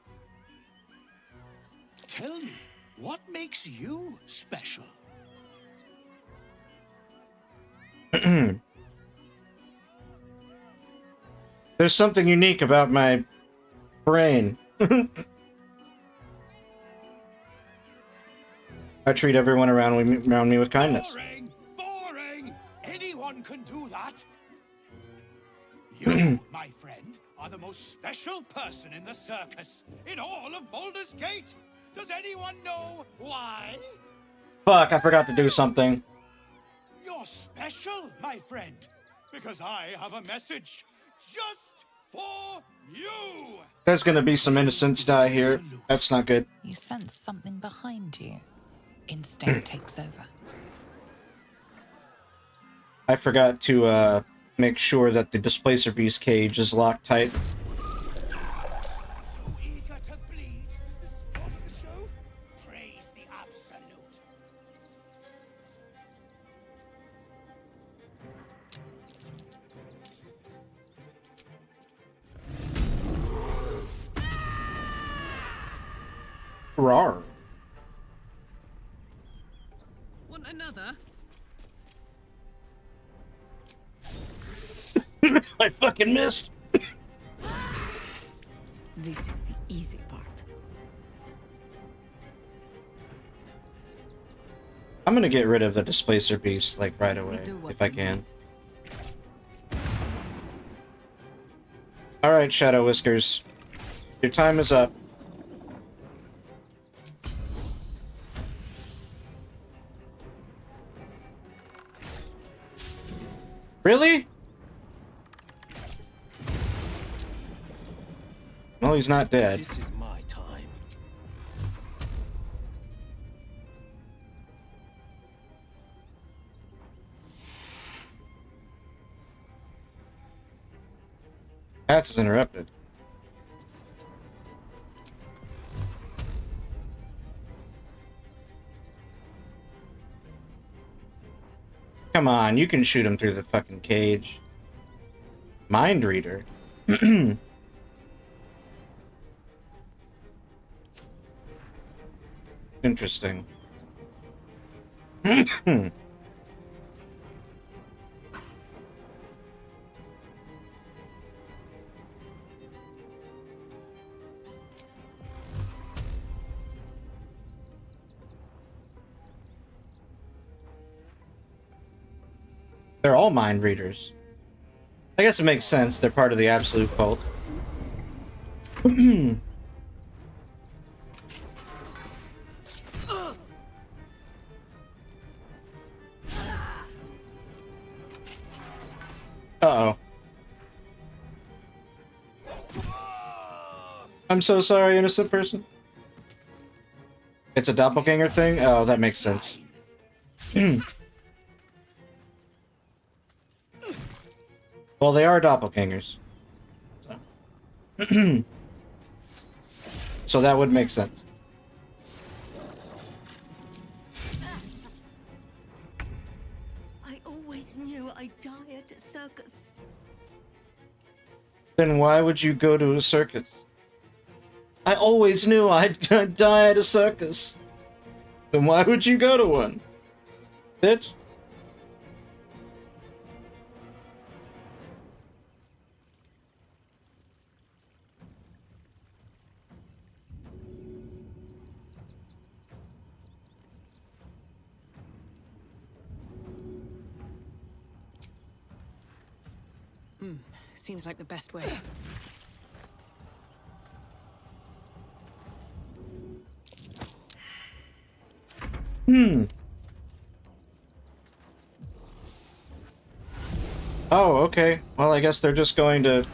Tell me, what makes you special? There's something unique about my brain. I treat everyone around me with kindness. Boring! Boring! Anyone can do that. You, my friend, are the most special person in the circus in all of Baldur's Gate. Does anyone know why? Fuck, I forgot to do something. You're special, my friend, because I have a message just for you. There's gonna be some innocents die here. That's not good. You sense something behind you. Instinct takes over. I forgot to make sure that the Displacer Beast cage is locked tight. So eager to bleed is the spot of the show. Praise the absolute. Rawr. Want another? I fucking missed. This is the easy part. I'm gonna get rid of the Displacer Beast, like, right away, if I can. Alright, Shadow Whiskers. Your time is up. Really? Well, he's not dead. This is my time. Path is interrupted. Come on, you can shoot him through the fucking cage. Mind reader. Interesting. They're all mind readers. I guess it makes sense. They're part of the absolute cult. Uh-oh. I'm so sorry, innocent person. It's a doppelganger thing? Oh, that makes sense. Well, they are doppelgangers. So, so that would make sense. I always knew I'd die at a circus. Then why would you go to a circus? I always knew I'd die at a circus. Then why would you go to one? Bitch? Seems like the best way. Oh, okay. Well, I guess they're just going to...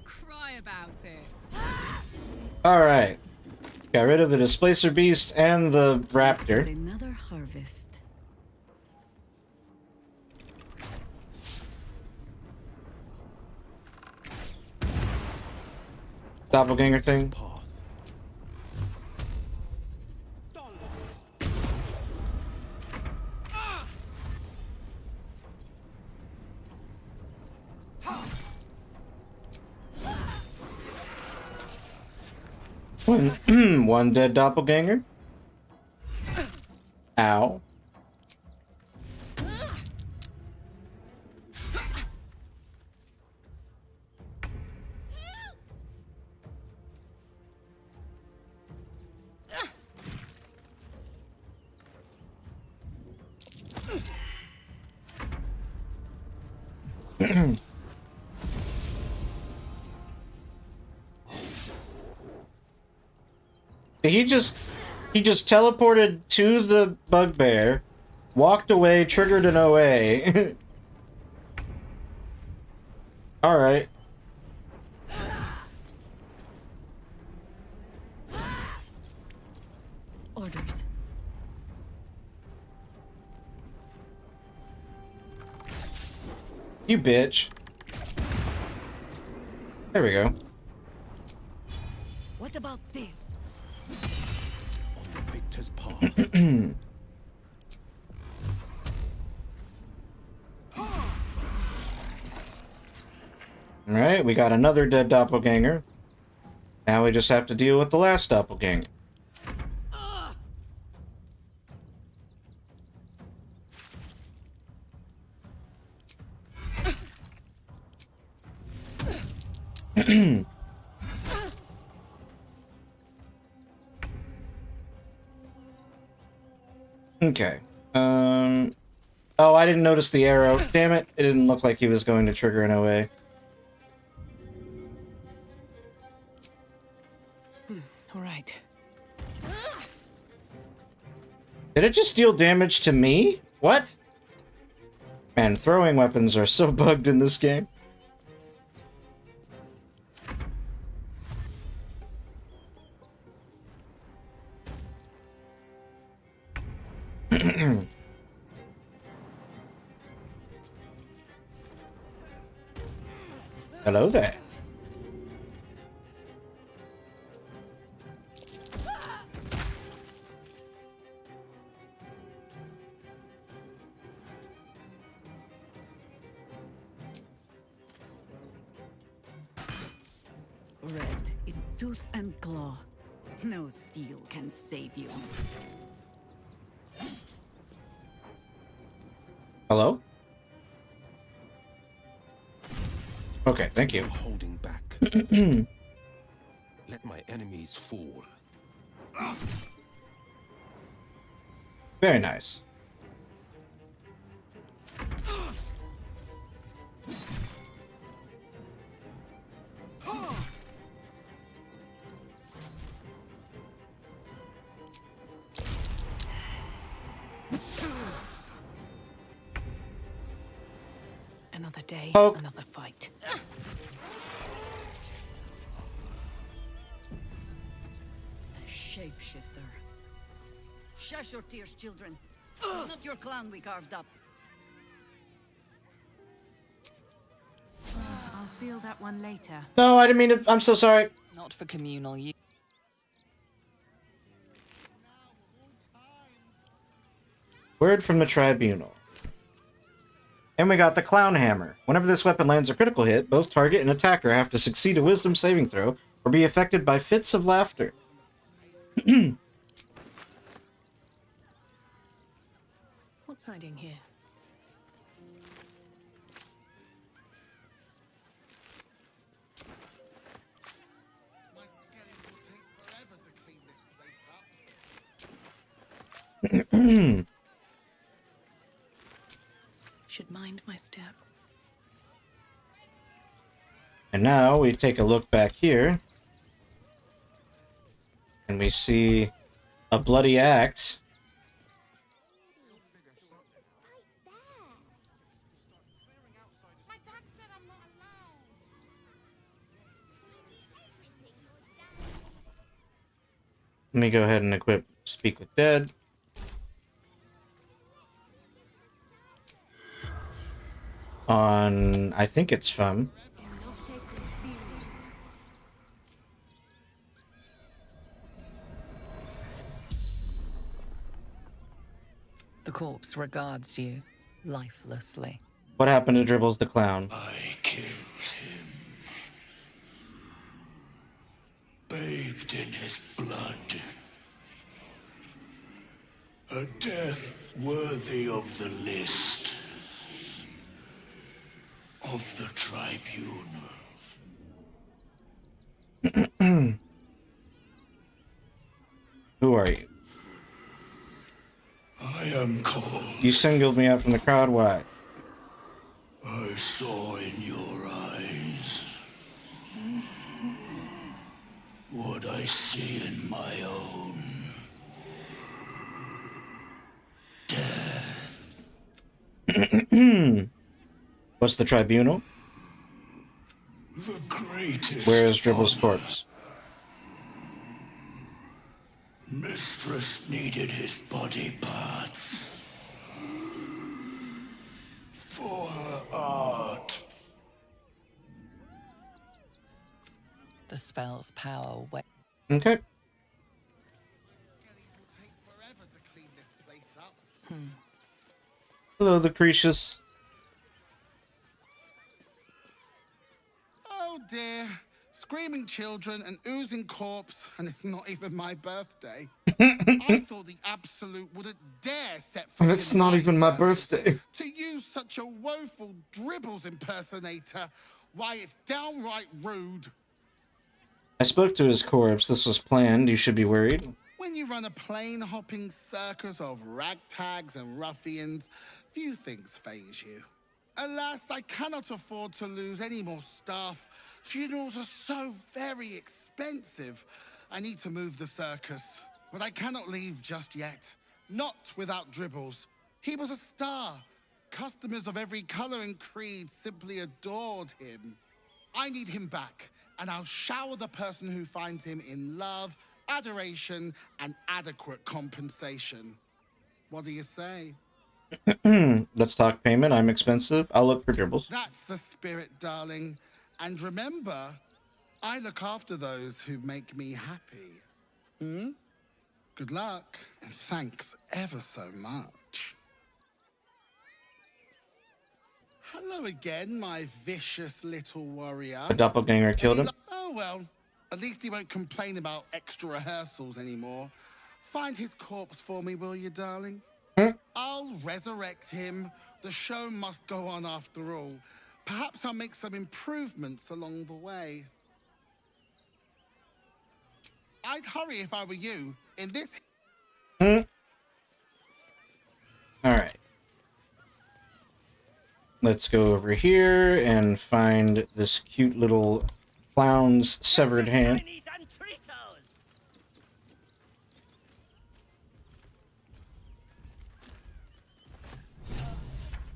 Cry about it. Alright. Got rid of the Displacer Beast and the Raptor. Another harvest. Doppelganger thing. One dead doppelganger. Ow. He just teleported to the bugbear, walked away, triggered an OA. All right. Orders. You bitch. There we go. What about this? On the victor's path. Alright, we got another dead doppelganger. Now we just have to deal with the last doppelganger. Okay. Oh, I didn't notice the arrow. Damn it. It didn't look like he was going to trigger an OA. All right. Did it just deal damage to me? What? Man, throwing weapons are so bugged in this game. Hello there. Red in tooth and claw. No steel can save you. Hello? Okay, thank you. I'm holding back. Let my enemies fall. Very nice. Another day, Poke. another fight. A shapeshifter. Shush your tears, children. It's not your clown we carved up. I'll feel that one later. No, I didn't mean to. I'm so sorry. Not for communal use. Word from the tribunal. And we got the clown hammer. Whenever this weapon lands a critical hit, both target and attacker have to succeed a wisdom saving throw or be affected by fits of laughter. What's hiding here? Should mind my step. And now we take a look back here. And we see a bloody axe. Let me go ahead and equip Speak with Dead. On, I think it's fun. The corpse regards you lifelessly. What happened to Dribbles the Clown? I killed him. bathed in his blood. A death worthy of the list of the tribunal. Who are you? I am called. You singled me out from the crowd. Why? I saw in your eyes what I see in my own. Death. What's the tribunal? The greatest. Where is Dribble's corpse? Mistress needed his body parts for her art. The spell's power. Okay. Hello, Lucretius. Oh dear. Screaming children, an oozing corpse, and it's not even my birthday. I thought the Absolute wouldn't dare set foot It's in not my even my circus. birthday. To use such a woeful Dribbles impersonator, why, it's downright rude. I spoke to his corpse. This was planned. You should be worried. When you run a plane-hopping circus of ragtags and ruffians, few things faze you. Alas, I cannot afford to lose any more staff. Funerals are so very expensive. I need to move the circus, but I cannot leave just yet. Not without Dribbles. He was a star. Customers of every color and creed simply adored him. I need him back, and I'll shower the person who finds him in love, adoration, and adequate compensation. What do you say? Let's talk payment. I'm expensive. I'll look for Dribbles. That's the spirit, darling. And remember, I look after those who make me happy. Hmm? Good luck, and thanks ever so much. Hello again, my vicious little warrior. The doppelganger killed him. Oh well, at least he won't complain about extra rehearsals anymore. Find his corpse for me, will you, darling? I'll resurrect him. The show must go on after all. Perhaps I'll make some improvements along the way. I'd hurry if I were you. In this... Alright. Let's go over here and find this cute little clown's severed hand.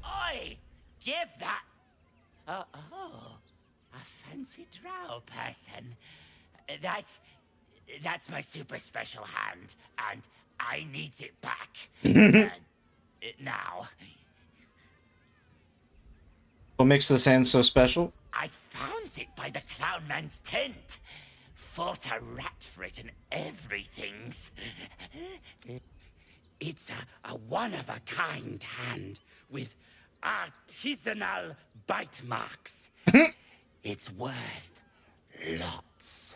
Oi! Give that! Oh, a fancy drow person. That's my super special hand, and I needs it back. Now. What makes this hand so special? I found it by the clown man's tent. Fought a rat for it and everything's. It's a one-of-a-kind hand with artisanal bite marks. It's worth lots.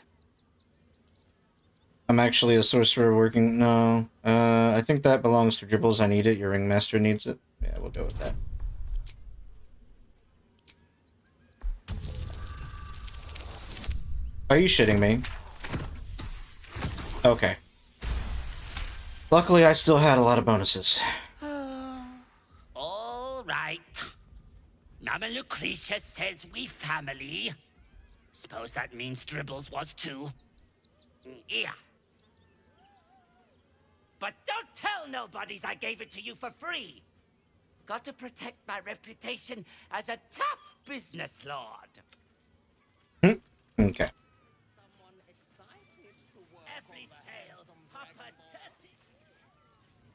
I'm actually a sorcerer working... No. I think that belongs to Dribbles. I need it. Your ringmaster needs it. Yeah, we'll go with that. Are you shitting me? Okay. Luckily, I still had a lot of bonuses. All right. Mama Lucretia says we family. Suppose that means Dribbles was too. Yeah. But don't tell nobodies I gave it to you for free. Got to protect my reputation as a tough business lord. Okay. Every sale, Papa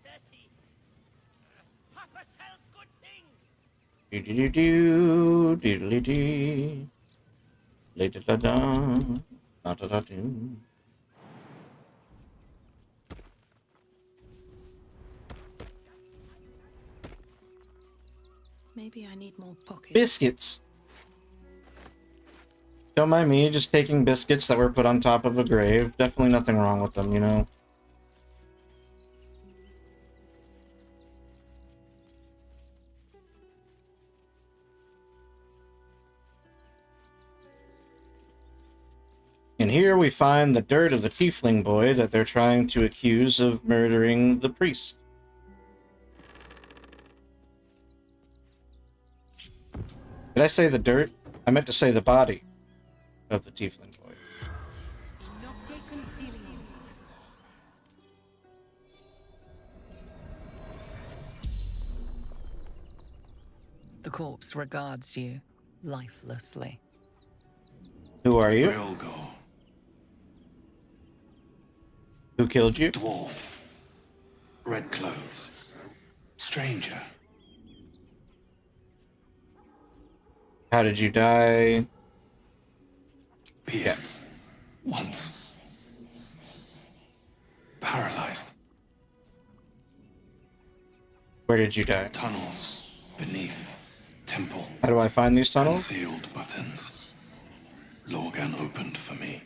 Seti. Papa sells good things. Do-do-do-do, diddly-dee. La-da-da-da, da-da-da-doo. Maybe I need more pockets. Biscuits. Don't mind me just taking biscuits that were put on top of a grave. Definitely nothing wrong with them, you know? And here we find the dirt of the tiefling boy that they're trying to accuse of murdering the priest. Did I say the dirt? I meant to say the body of the tiefling boy. The corpse regards you lifelessly. Who are you? Gorl. Who killed you? Dwarf. Red clothes. Stranger. How did you die? Pierced. Once. Paralyzed. Where did you die? Tunnels. Beneath. Temple. How do I find these tunnels? Concealed buttons. Lorgan opened for me.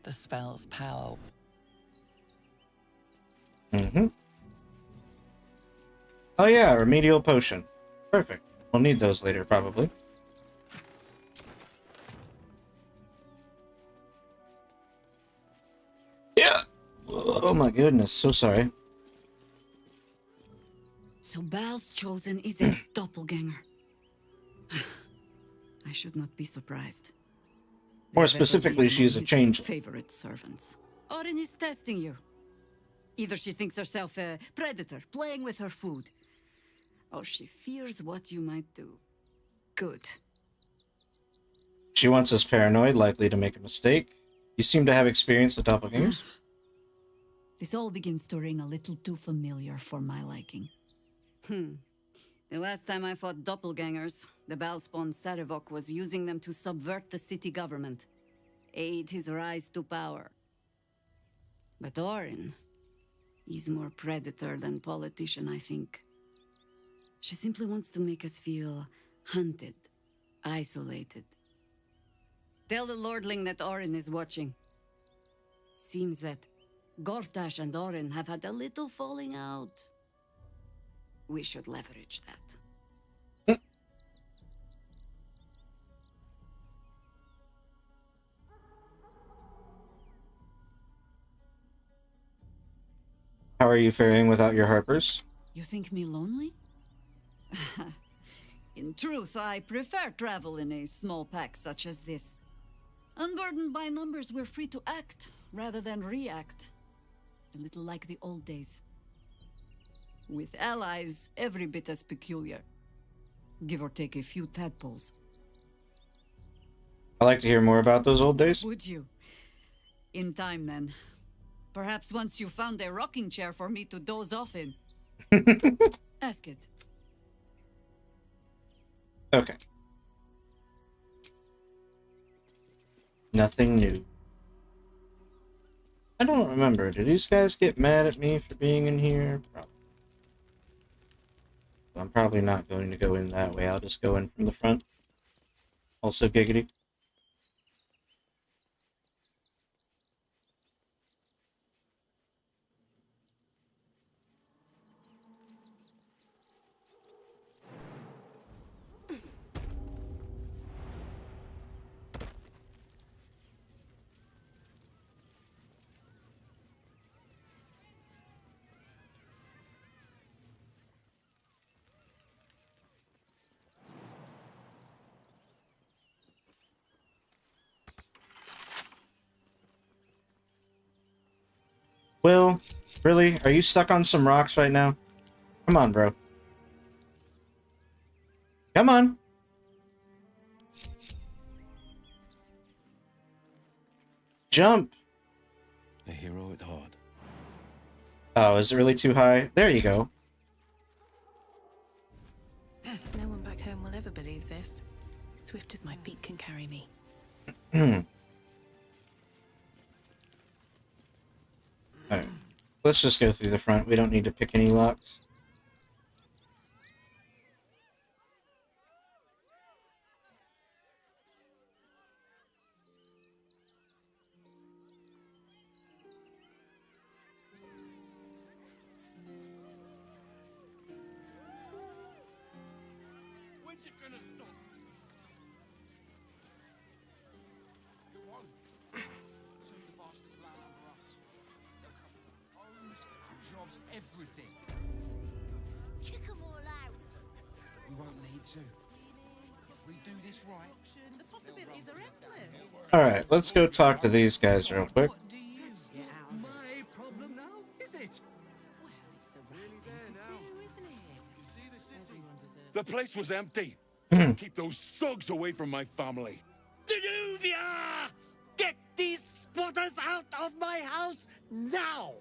The spell's power. Mm-hmm. Oh yeah, remedial potion. Perfect. We'll need those later, probably. Yeah! Oh my goodness, so sorry. So Baal's chosen is a doppelganger. I should not be surprised. More specifically, she's a changeling. Favorite servants. Orin is testing you. Either she thinks herself a predator, playing with her food, or she fears what you might do. Good. She wants us paranoid, likely to make a mistake. You seem to have experience with doppelgangers. This all begins to ring a little too familiar for my liking. The last time I fought doppelgangers, the Baalspawn Sarevok was using them to subvert the city government, aid his rise to power. But Orin, he's more predator than politician, I think. She simply wants to make us feel hunted, isolated. Tell the Lordling that Orin is watching. Seems that Gortash and Orin have had a little falling out. We should leverage that. How are you faring without your harpers? You think me lonely? In truth, I prefer travel in a small pack such as this. Unburdened by numbers, we're free to act rather than react. A little like the old days. With allies, every bit as peculiar. Give or take a few tadpoles. I'd like to hear more about those old days. Would you? In time, then. Perhaps once you found a rocking chair for me to doze off in. Ask it. Okay. Nothing new. I don't remember. Did these guys get mad at me for being in here? Probably. I'm probably not going to go in that way. I'll just go in from the front. Also giggity. Will, really? Are you stuck on some rocks right now? Come on, bro. Come on. Jump. A hero at heart. Oh, is it really too high? There you go. No one back home will ever believe this. Swift as my feet can carry me. Alright. Let's just go through the front. We don't need to pick any locks. We won't need to. If we do this right, The possibilities are endless. Alright, let's go talk to these guys real quick. My problem now, is it? The place was empty. Keep those thugs away from my family. Danuvia! Get these squatters out of my house now!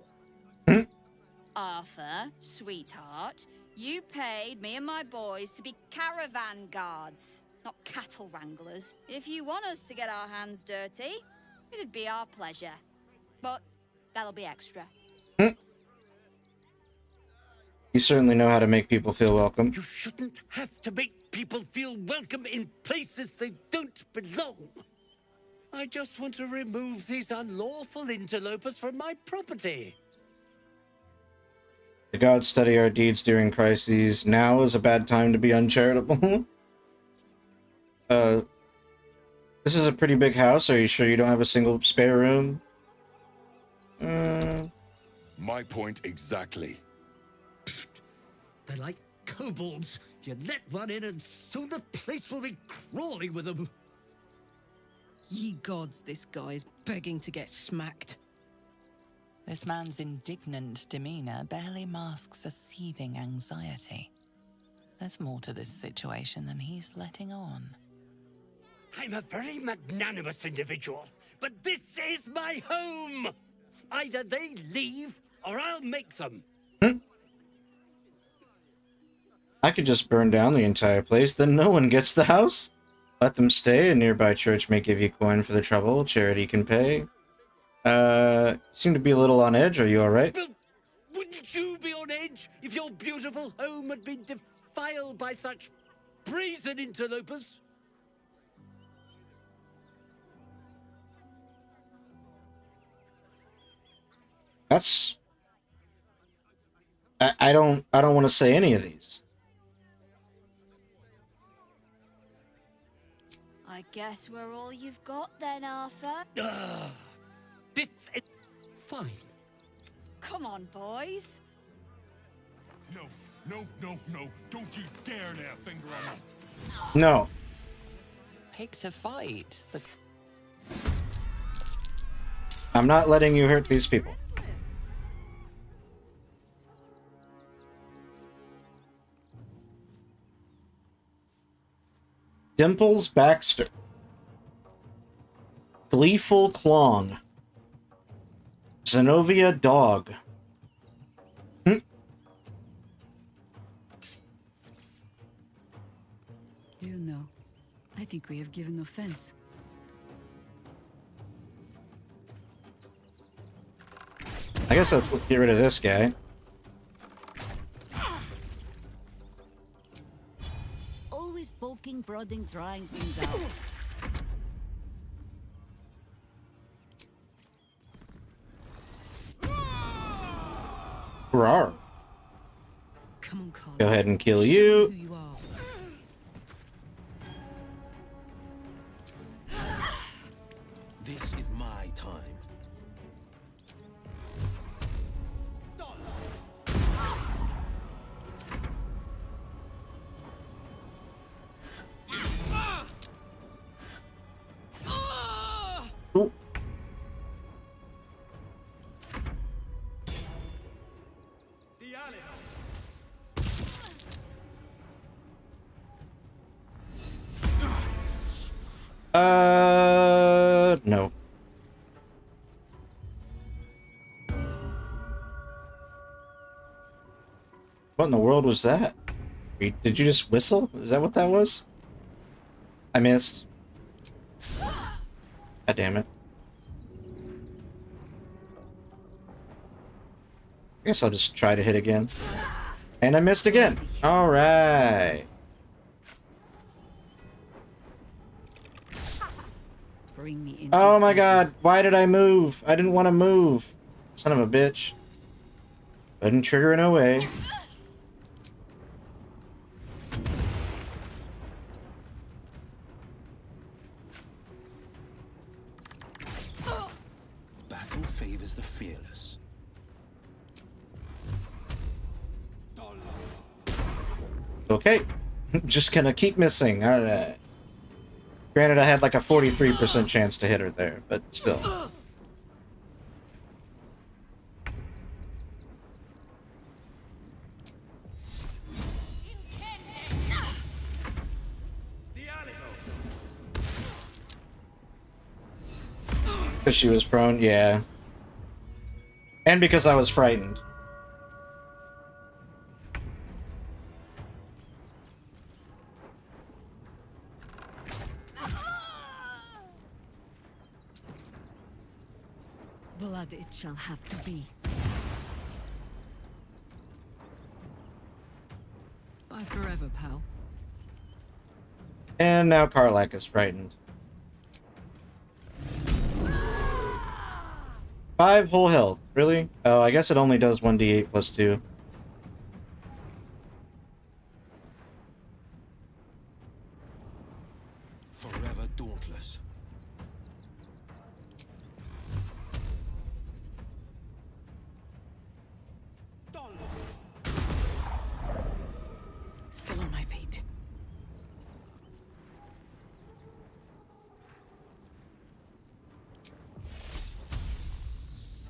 Arthur, sweetheart, you paid me and my boys to be caravan guards, not cattle wranglers. If you want us to get our hands dirty, it'd be our pleasure. But that'll be extra. You certainly know how to make people feel welcome. You shouldn't have to make people feel welcome in places they don't belong. I just want to remove these unlawful interlopers from my property. The gods study our deeds during crises. Now is a bad time to be uncharitable. This is a pretty big house. Are you sure you don't have a single spare room? My point exactly. They're like kobolds. You let one in and soon the place will be crawling with them. Ye gods, this guy's begging to get smacked. This man's indignant demeanor barely masks a seething anxiety. There's more to this situation than he's letting on. I'm a very magnanimous individual, but this is my home! Either they leave, or I'll make them. I could just burn down the entire place, then no one gets the house. Let them stay. A nearby church may give you coin for the trouble. Charity can pay. Seem to be a little on edge. Are you alright? Well, wouldn't you be on edge if your beautiful home had been defiled by such brazen interlopers? That's... I don't want to say any of these. I guess we're all you've got then, Arthur. This is... Fine. Come on, boys. No, no, no, no. Don't you dare lay a finger on me. No. Pick to fight. I'm not letting you hurt these people. Dimples Baxter. Gleeful Clong. Zenobia Dog. Do you know? I think we have given offense. I guess let's get rid of this guy. Always poking, prodding, trying things out. Rawr. Come on, Karlach. Go ahead and kill Show you. me who you are. This is my time. Ooh. No. What in the world was that? Did you just whistle? Is that what that was? I missed. God damn it. I guess I'll just try to hit again. And I missed again. Alright. Bring me in. Oh my god, why did I move? I didn't want to move. Son of a bitch. Couldn't trigger no way. Battle favors the fearless. Okay. Just gonna keep missing. Alright. Granted, I had like a 43% chance to hit her there, but still. Because she was prone, yeah. And because I was frightened. Blood it shall have to be. Bye forever, pal. And now Karlach is frightened. 5 whole health. Really? Oh, I guess it only does 1d8 plus 2. Forever dauntless. Still on my feet.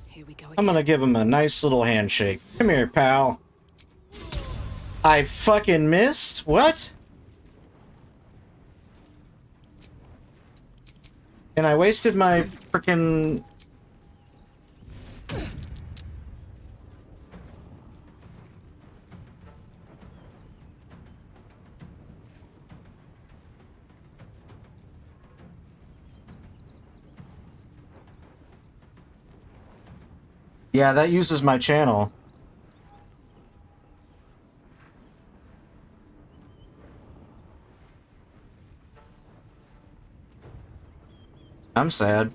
Here we go again. I'm gonna give him a nice little handshake. Come here, pal. I fucking missed? What? And I wasted my frickin'... Yeah, that uses my channel. I'm sad.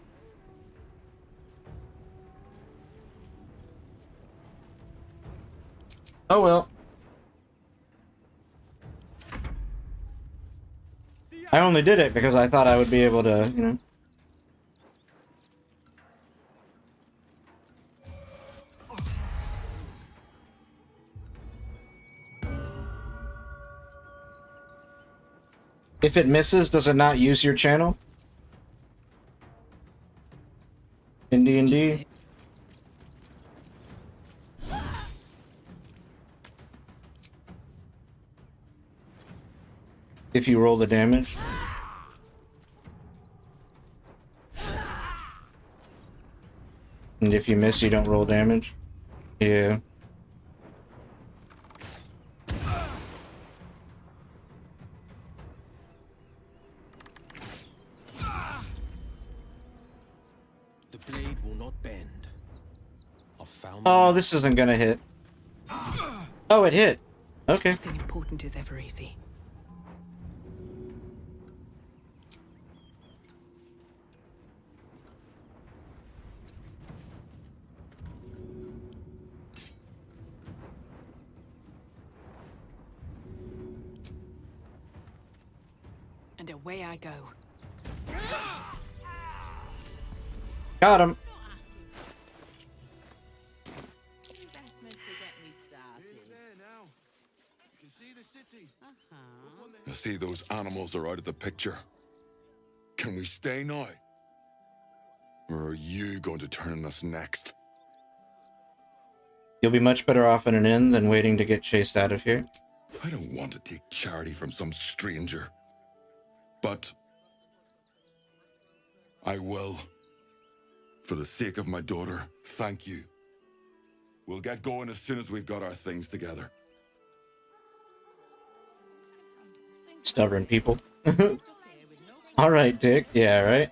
Oh well. I only did it because I thought I would be able to, you know. If it misses, does it not use your channel? In D&D? If you roll the damage? And if you miss, you don't roll damage? Yeah. The blade will not bend. I've found Oh, this isn't gonna hit. Oh, it hit. Okay. Nothing important is ever easy. And away I go. Got him. I see those animals are out of the picture. Can we stay now? Or are you going to turn us next? You'll be much better off in an inn than waiting to get chased out of here. I don't want to take charity from some stranger. But I will. For the sake of my daughter, thank you. We'll get going as soon as we've got our things together. Stubborn people. Alright, Dick. Yeah, right?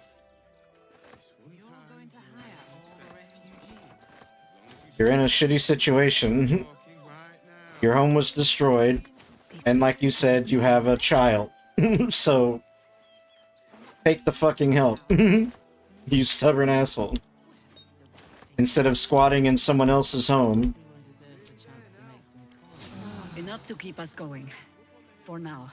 You're in a shitty situation. Your home was destroyed. And like you said, you have a child. So... take the fucking help. You stubborn asshole. Instead of squatting in someone else's home. Enough to keep us going. For now.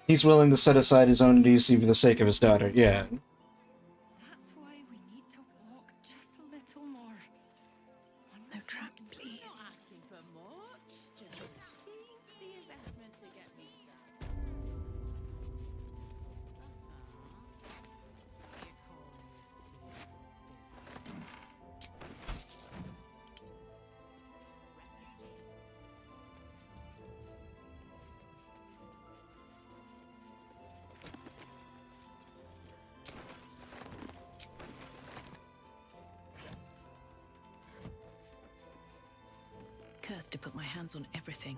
He's willing to set aside his own decency for the sake of his daughter. Yeah. That's why we need to walk just a little more. No traps, please. Not asking for much, just a teensy investment to get me first to put my hands on everything.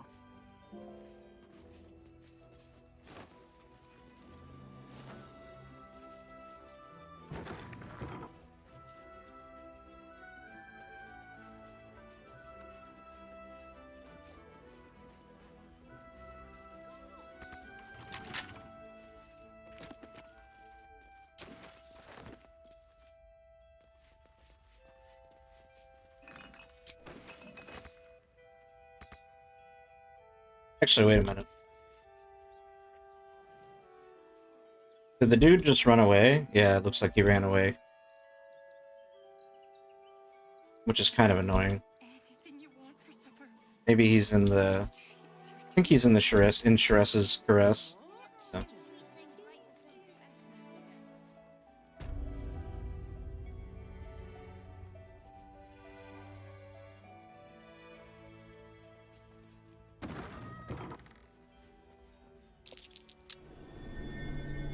Actually, wait a minute. Did the dude just run away? Yeah, it looks like he ran away. Which is kind of annoying. Maybe he's in the... I think he's in the Shress's caress. So.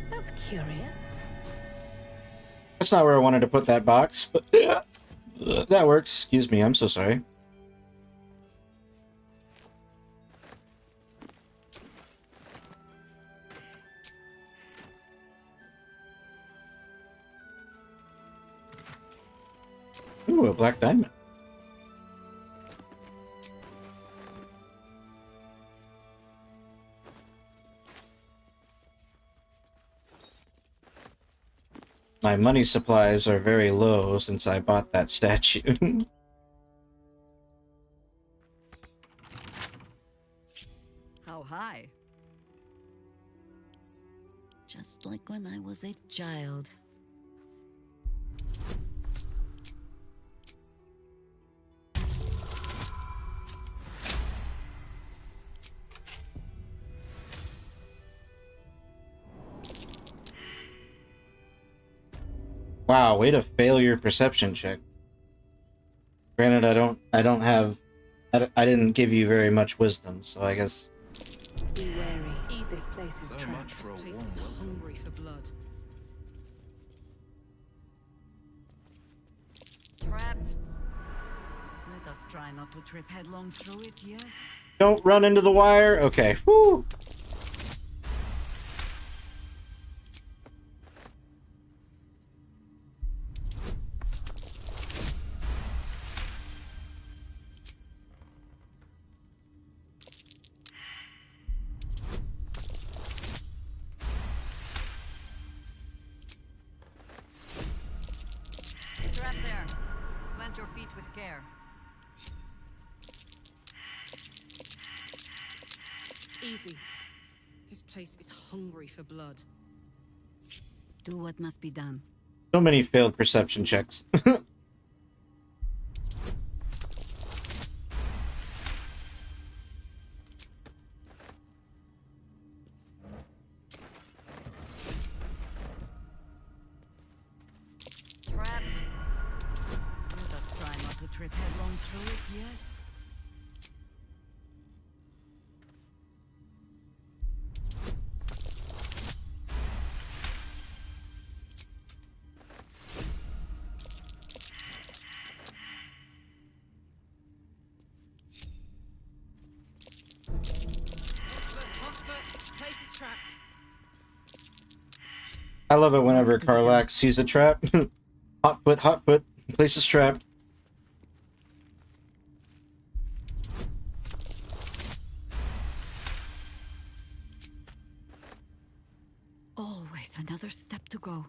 That's curious. That's not where I wanted to put that box, but yeah, that works. Excuse me, I'm so sorry. Ooh, a black diamond. My money supplies are very low since I bought that statue. How high? Just like when I was a child. Wow, way to fail your perception check. Granted, I don't have, I didn't give you very much wisdom, so I guess. Be wary. This place is trapped. This place is hungry for blood. Trap. Let us try not to trip headlong through it, yes? Don't run into the wire. Okay. Woo. Trap there. Plant your feet with care. Easy. This place is hungry for blood. Do what must be done. So many failed perception checks. Trap. Let us try not to trip headlong through it, yes? Place is trapped. I love it whenever Karlach sees a trap. Hot foot, place is trapped. Always another step to go.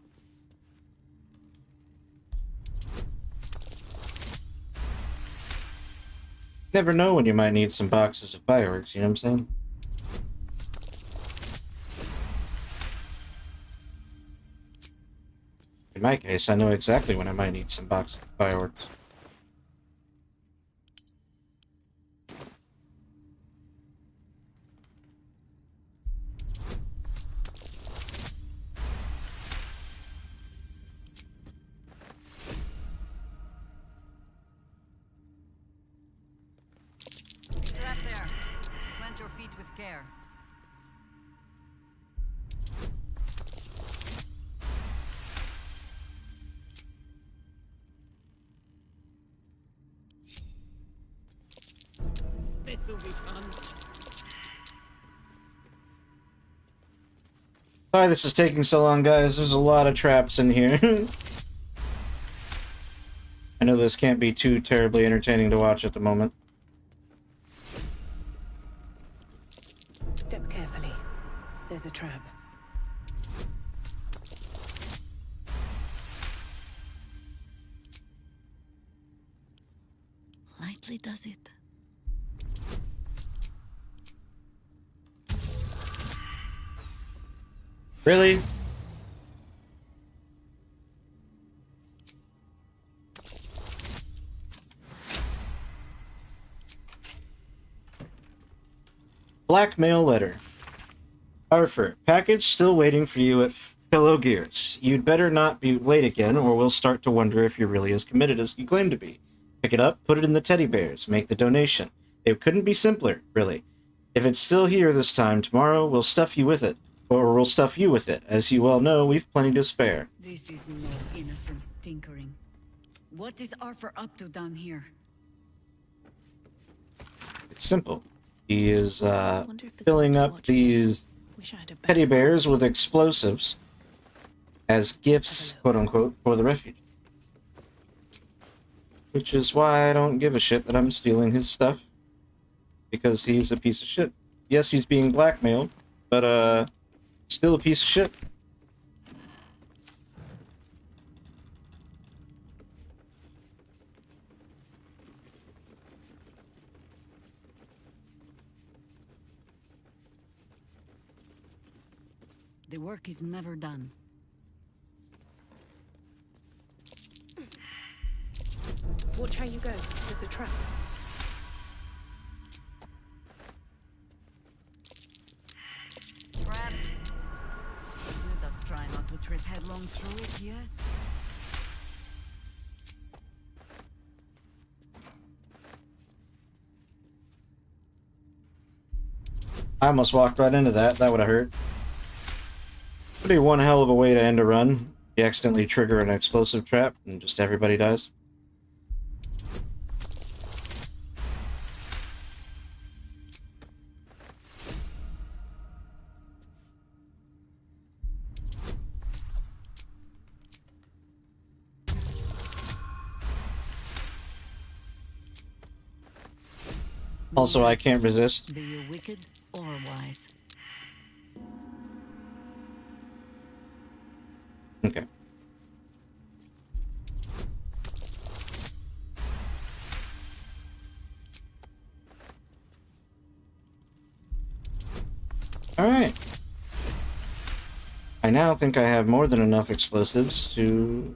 Never know when you might need some boxes of fireworks, you know what I'm saying? In my case, I know exactly when I might need some boxes of fireworks. Trap there. Plant your feet with care. Sorry this is taking so long, guys. There's a lot of traps in here. I know this can't be too terribly entertaining to watch at the moment. Step carefully. There's a trap. Lightly does it. Really? Blackmail letter. Arthur, package still waiting for you at Fellow Gears. You'd better not be late again, or we'll start to wonder if you're really as committed as you claim to be. Pick it up, put it in the teddy bears, make the donation. It couldn't be simpler, really. If it's still here this time, tomorrow we'll stuff you with it. Or we'll stuff you with it. As you well know, we've plenty to spare. This is no innocent tinkering. What is Arthur up to down here? It's simple. He is filling up these teddy bears with explosives as gifts, quote-unquote, for the refuge. Which is why I don't give a shit that I'm stealing his stuff. Because he's a piece of shit. Yes, he's being blackmailed, but, still a piece of shit. The work is never done. Watch how you go. There's a trap. Trap. Let us try not to trip headlong through it, yes? I almost walked right into that. That would have hurt. Would be one hell of a way to end a run. You accidentally trigger an explosive trap and just everybody dies. Also, I can't resist. Be you wicked or wise. Okay. Alright. I now think I have more than enough explosives to...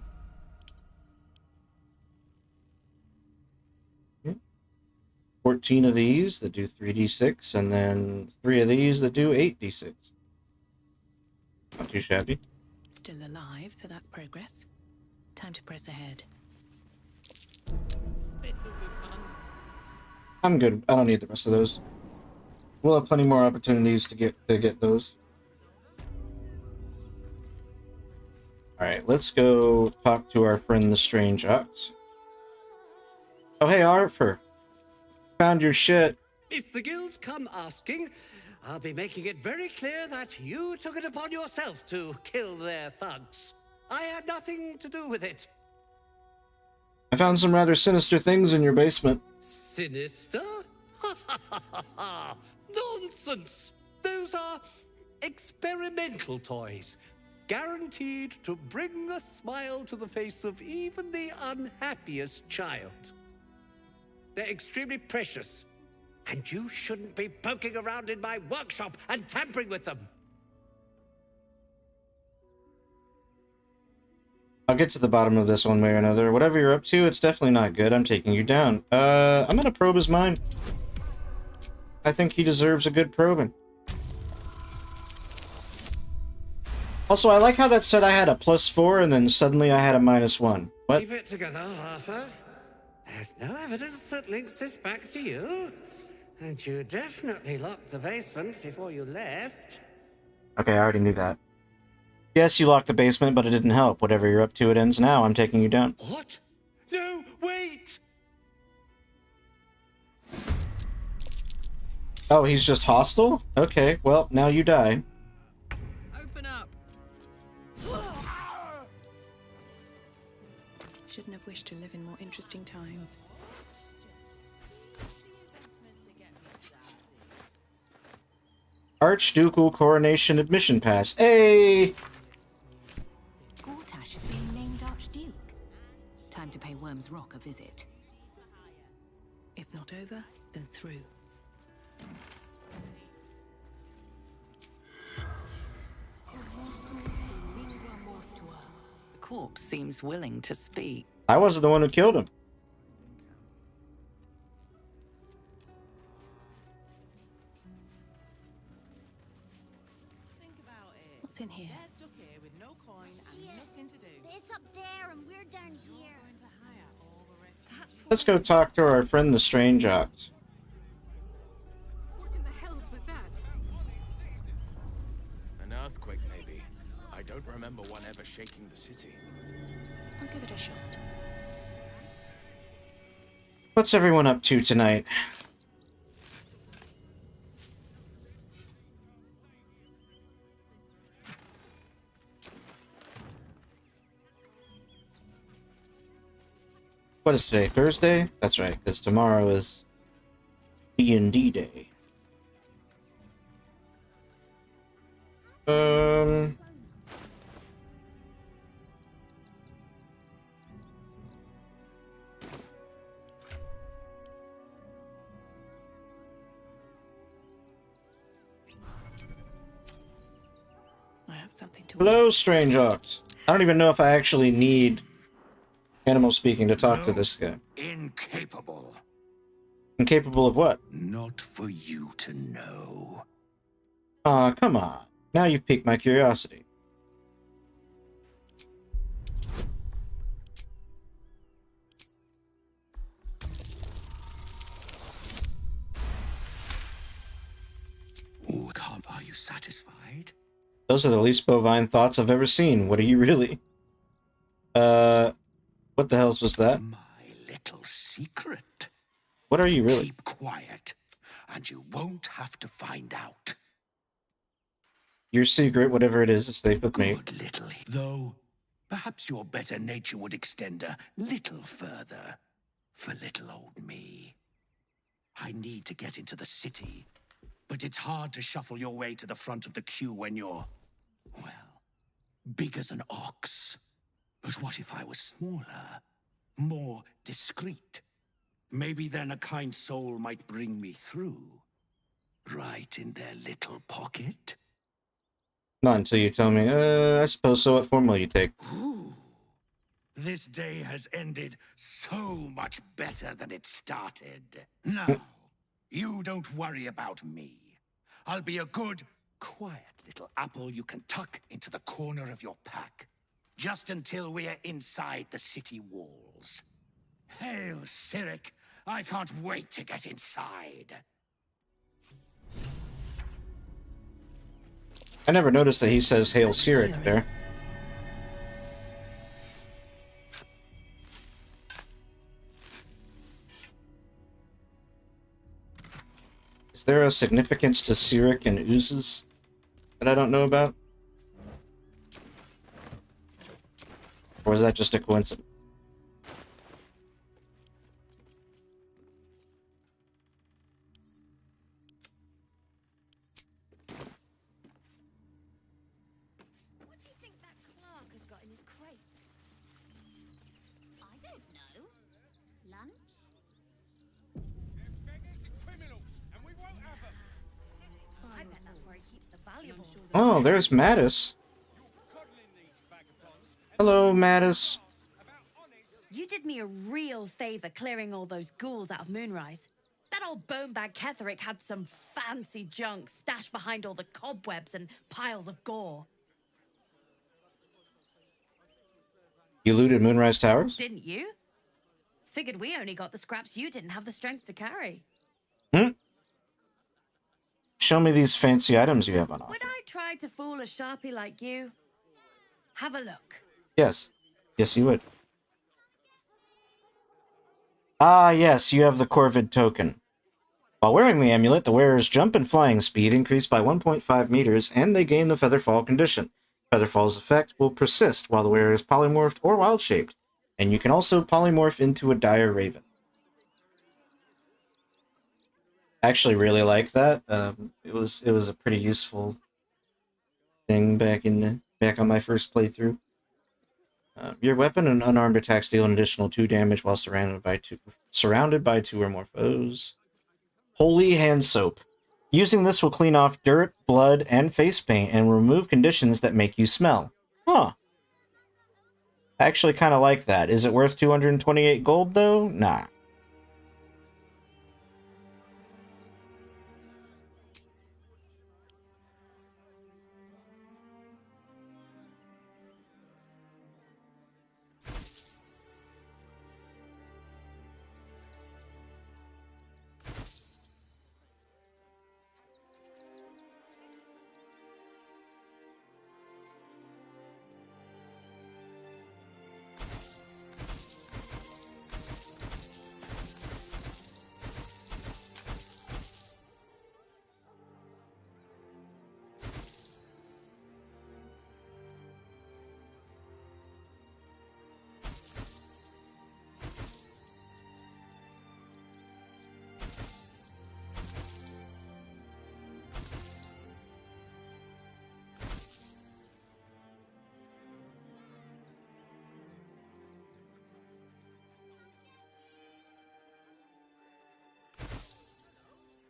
14 of these that do 3d6, and then 3 of these that do 8d6. Not too shabby. Still alive, so that's progress. Time to press ahead. This'll be fun. I'm good. I don't need the rest of those. We'll have plenty more opportunities to get those. Alright, let's go talk to our friend the Strange Ox. Oh hey Arthur. Found your shit. If the guild come asking, I'll be making it very clear that you took it upon yourself to kill their thugs. I had nothing to do with it. I found some rather sinister things in your basement. Sinister? Nonsense! Those are experimental toys, guaranteed to bring a smile to the face of even the unhappiest child. They're extremely precious, and you shouldn't be poking around in my workshop and tampering with them. I'll get to the bottom of this one way or another. Whatever you're up to, it's definitely not good. I'm taking you down. I'm gonna probe his mind. I think he deserves a good probing. Also, I like how that said I had a +4 and then suddenly I had a -1. What? Keep it together, Arthur. There's no evidence that links this back to you. And you definitely locked the basement before you left. Okay, I already knew that. Yes, you locked the basement, but it didn't help. Whatever you're up to, it ends now. I'm taking you down. What? No, wait! Oh, he's just hostile? Okay, well, now you die. Open up. wish to live in more interesting times. Archducal coronation admission pass. Hey! Gortash is being named Archduke. Time to pay Worm's Rock a visit. If not over, then through. The corpse seems willing to speak. I wasn't the one who killed him. What's in here? It's up there and we're down here. Let's go talk to our friend the Strange Ox. What in the hells was that? An earthquake, maybe. I don't remember one ever shaking the city. I'll give it a shot. What's everyone up to tonight? What is today? Thursday? That's right, because tomorrow is D&D Day. I have something to. Hello, Strange Ox. I don't even know if I actually need animal speaking to talk to this guy. Incapable. Incapable of what? Not for you to know. Aw, come on. Now you've piqued my curiosity. Oh, are you satisfied? Those are the least bovine thoughts I've ever seen. What are you really? What the hell was that? My little secret. What are you really? Keep quiet, and you won't have to find out. Your secret, whatever it is safe with me. Good little. Though, perhaps your better nature would extend a little further for little old me. I need to get into the city, but it's hard to shuffle your way to the front of the queue when you're, well, big as an ox. But what if I was smaller, more discreet? Maybe then a kind soul might bring me through. Right in their little pocket. Not until you tell me, I suppose so. What form will you take? Ooh. This day has ended so much better than it started. Now, you don't worry about me. I'll be a good, quiet little apple you can tuck into the corner of your pack. Just until we are inside the city walls. Hail, Cyric! I can't wait to get inside. I never noticed that he says Hail Cyric there. Is there a significance to Cyric and oozes that I don't know about? Or is that just a coincidence? What do you think that Karlach has got in his crate? I don't know. Lunch? I bet that's where he keeps the valuables. Oh, there's Mattis. Hello, Mattis. You did me a real favor clearing all those ghouls out of Moonrise. That old bonebag Ketherick had some fancy junk stashed behind all the cobwebs and piles of gore. You looted Moonrise Towers? Didn't you? Figured we only got the scraps you didn't have the strength to carry. Show me these fancy items you have on offer. Would I try to fool a sharpie like you? Have a look. Yes. Yes, you would. Ah, yes, you have the Corvid token. While wearing the amulet, the wearer's jump and flying speed increase by 1.5 meters, and they gain the Featherfall condition. Featherfall's effect will persist while the wearer is polymorphed or wild-shaped. And you can also polymorph into a dire raven. I actually really like that. It was a pretty useful thing back on my first playthrough. Your weapon and unarmed attacks deal an additional 2 damage while surrounded by two or more foes. Holy hand soap. Using this will clean off dirt, blood, and face paint and remove conditions that make you smell. Huh. I actually kind of like that. Is it worth 228 gold though? Nah.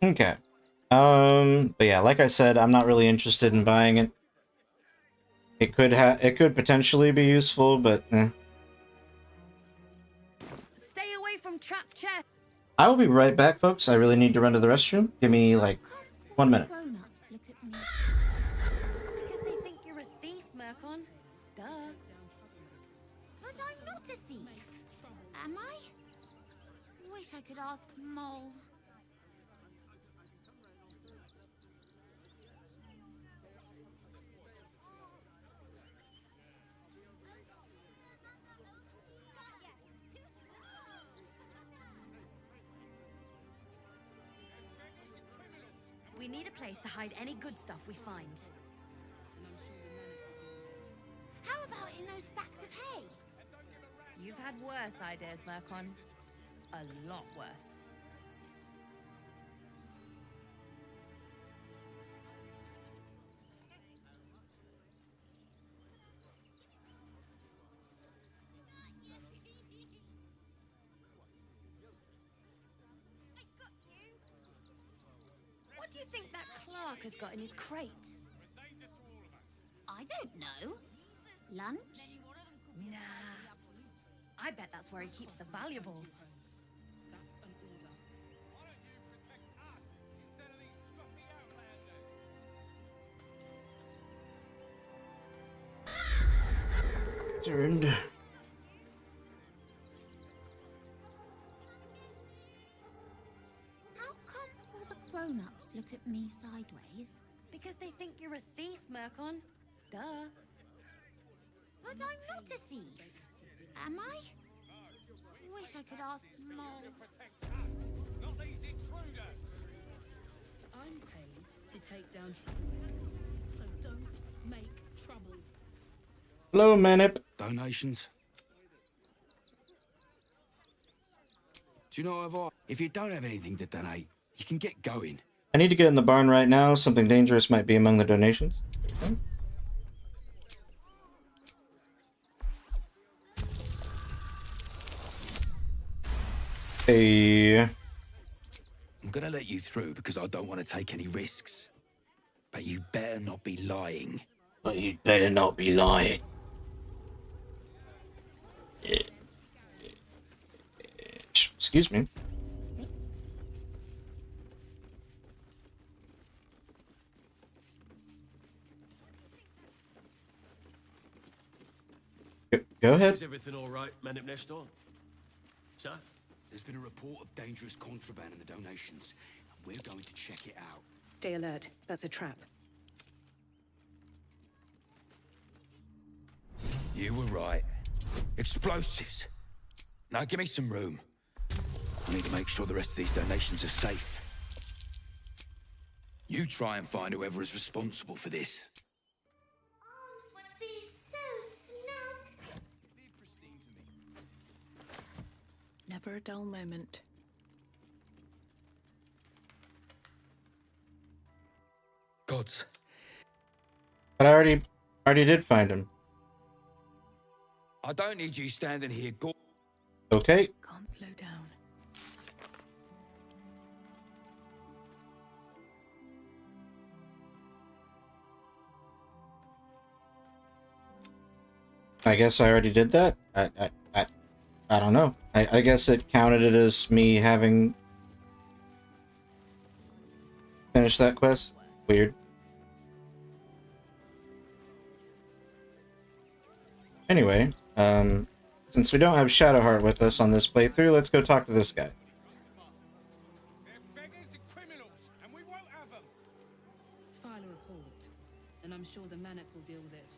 Okay. But yeah, like I said, I'm not really interested in buying it. It could potentially be useful, but Stay away from trap chest. I will be right back, folks. I really need to run to the restroom. Give me like 1 minute. Grown-ups look at me. Because they think you're a thief, Murkon. Duh. But I'm not a thief. Am I? Wish I could ask Mole. We need a place to hide any good stuff we find. How about in those stacks of hay? You've had worse ideas, Murkon. A lot worse. What do you think that Karlach has got in his crate? I don't know. Lunch? Nah. I bet that's where he keeps the valuables. Turned. How come all the grown-ups look at me sideways? Because they think you're a thief, Murkon. Duh. But I'm not a thief. Am I? Wish I could ask Mole. Not these intruders! I'm paid to take down troublemakers, so don't make trouble. Hello, Manip. Donations. Do you know if you don't have anything to donate, you can get going. I need to get in the barn right now. Something dangerous might be among the donations. Okay. Hey. I'm gonna let you through because I don't want to take any risks. But you better not be lying. But you better not be lying. Excuse me. Go ahead. Is everything all right, Manip Nestor? Sir? There's been a report of dangerous contraband in the donations, and we're going to check it out. Stay alert. That's a trap. You were right. Explosives. Now give me some room. I need to make sure the rest of these donations are safe. You try and find whoever is responsible for this. Would be so snug. Never a dull moment. Gods. But I already did find him. I don't need you standing here. Okay. Can't slow down. I guess I already did that. I don't know. I guess it counted it as me having finished that quest. Weird. Anyway, since we don't have Shadowheart with us on this playthrough, let's go talk to this guy. File a report, and I'm sure the Manic will deal with it.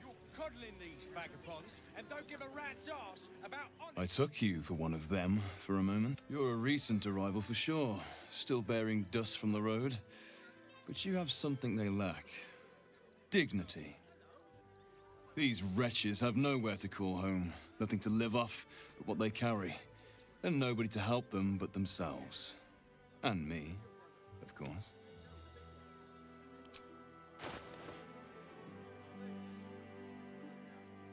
You're coddling these vagabonds and don't give a rat's ass about I took you for one of them for a moment. You're a recent arrival for sure, still bearing dust from the road. But you have something they lack. Dignity. These wretches have nowhere to call home, nothing to live off but what they carry, and nobody to help them but themselves. And me, of course.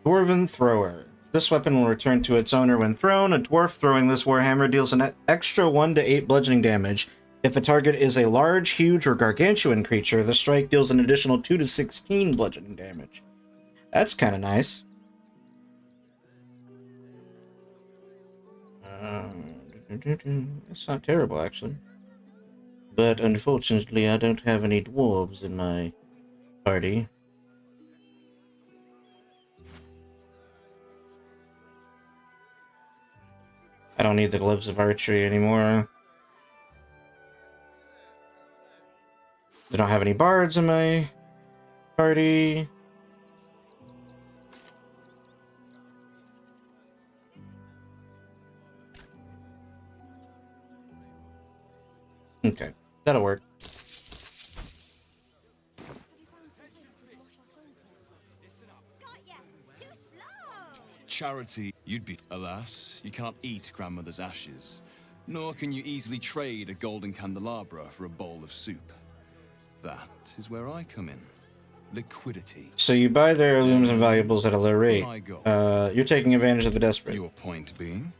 Dwarven Thrower. This weapon will return to its owner when thrown. A dwarf throwing this warhammer deals an extra 1 to 8 bludgeoning damage. If a target is a large, huge, or gargantuan creature, the strike deals an additional 2 to 16 bludgeoning damage. That's kind of nice. It's not terrible, actually. But unfortunately, I don't have any dwarves in my party. I don't need the gloves of archery anymore. I don't have any bards in my party. Okay, that'll work. Charity, you'd be. Alas, you can't eat grandmother's ashes, nor can you easily trade a golden candelabra for a bowl of soup. That is where I come in. Liquidity. So you buy their heirlooms and valuables at a low rate. You're taking advantage of the desperate. Your point being?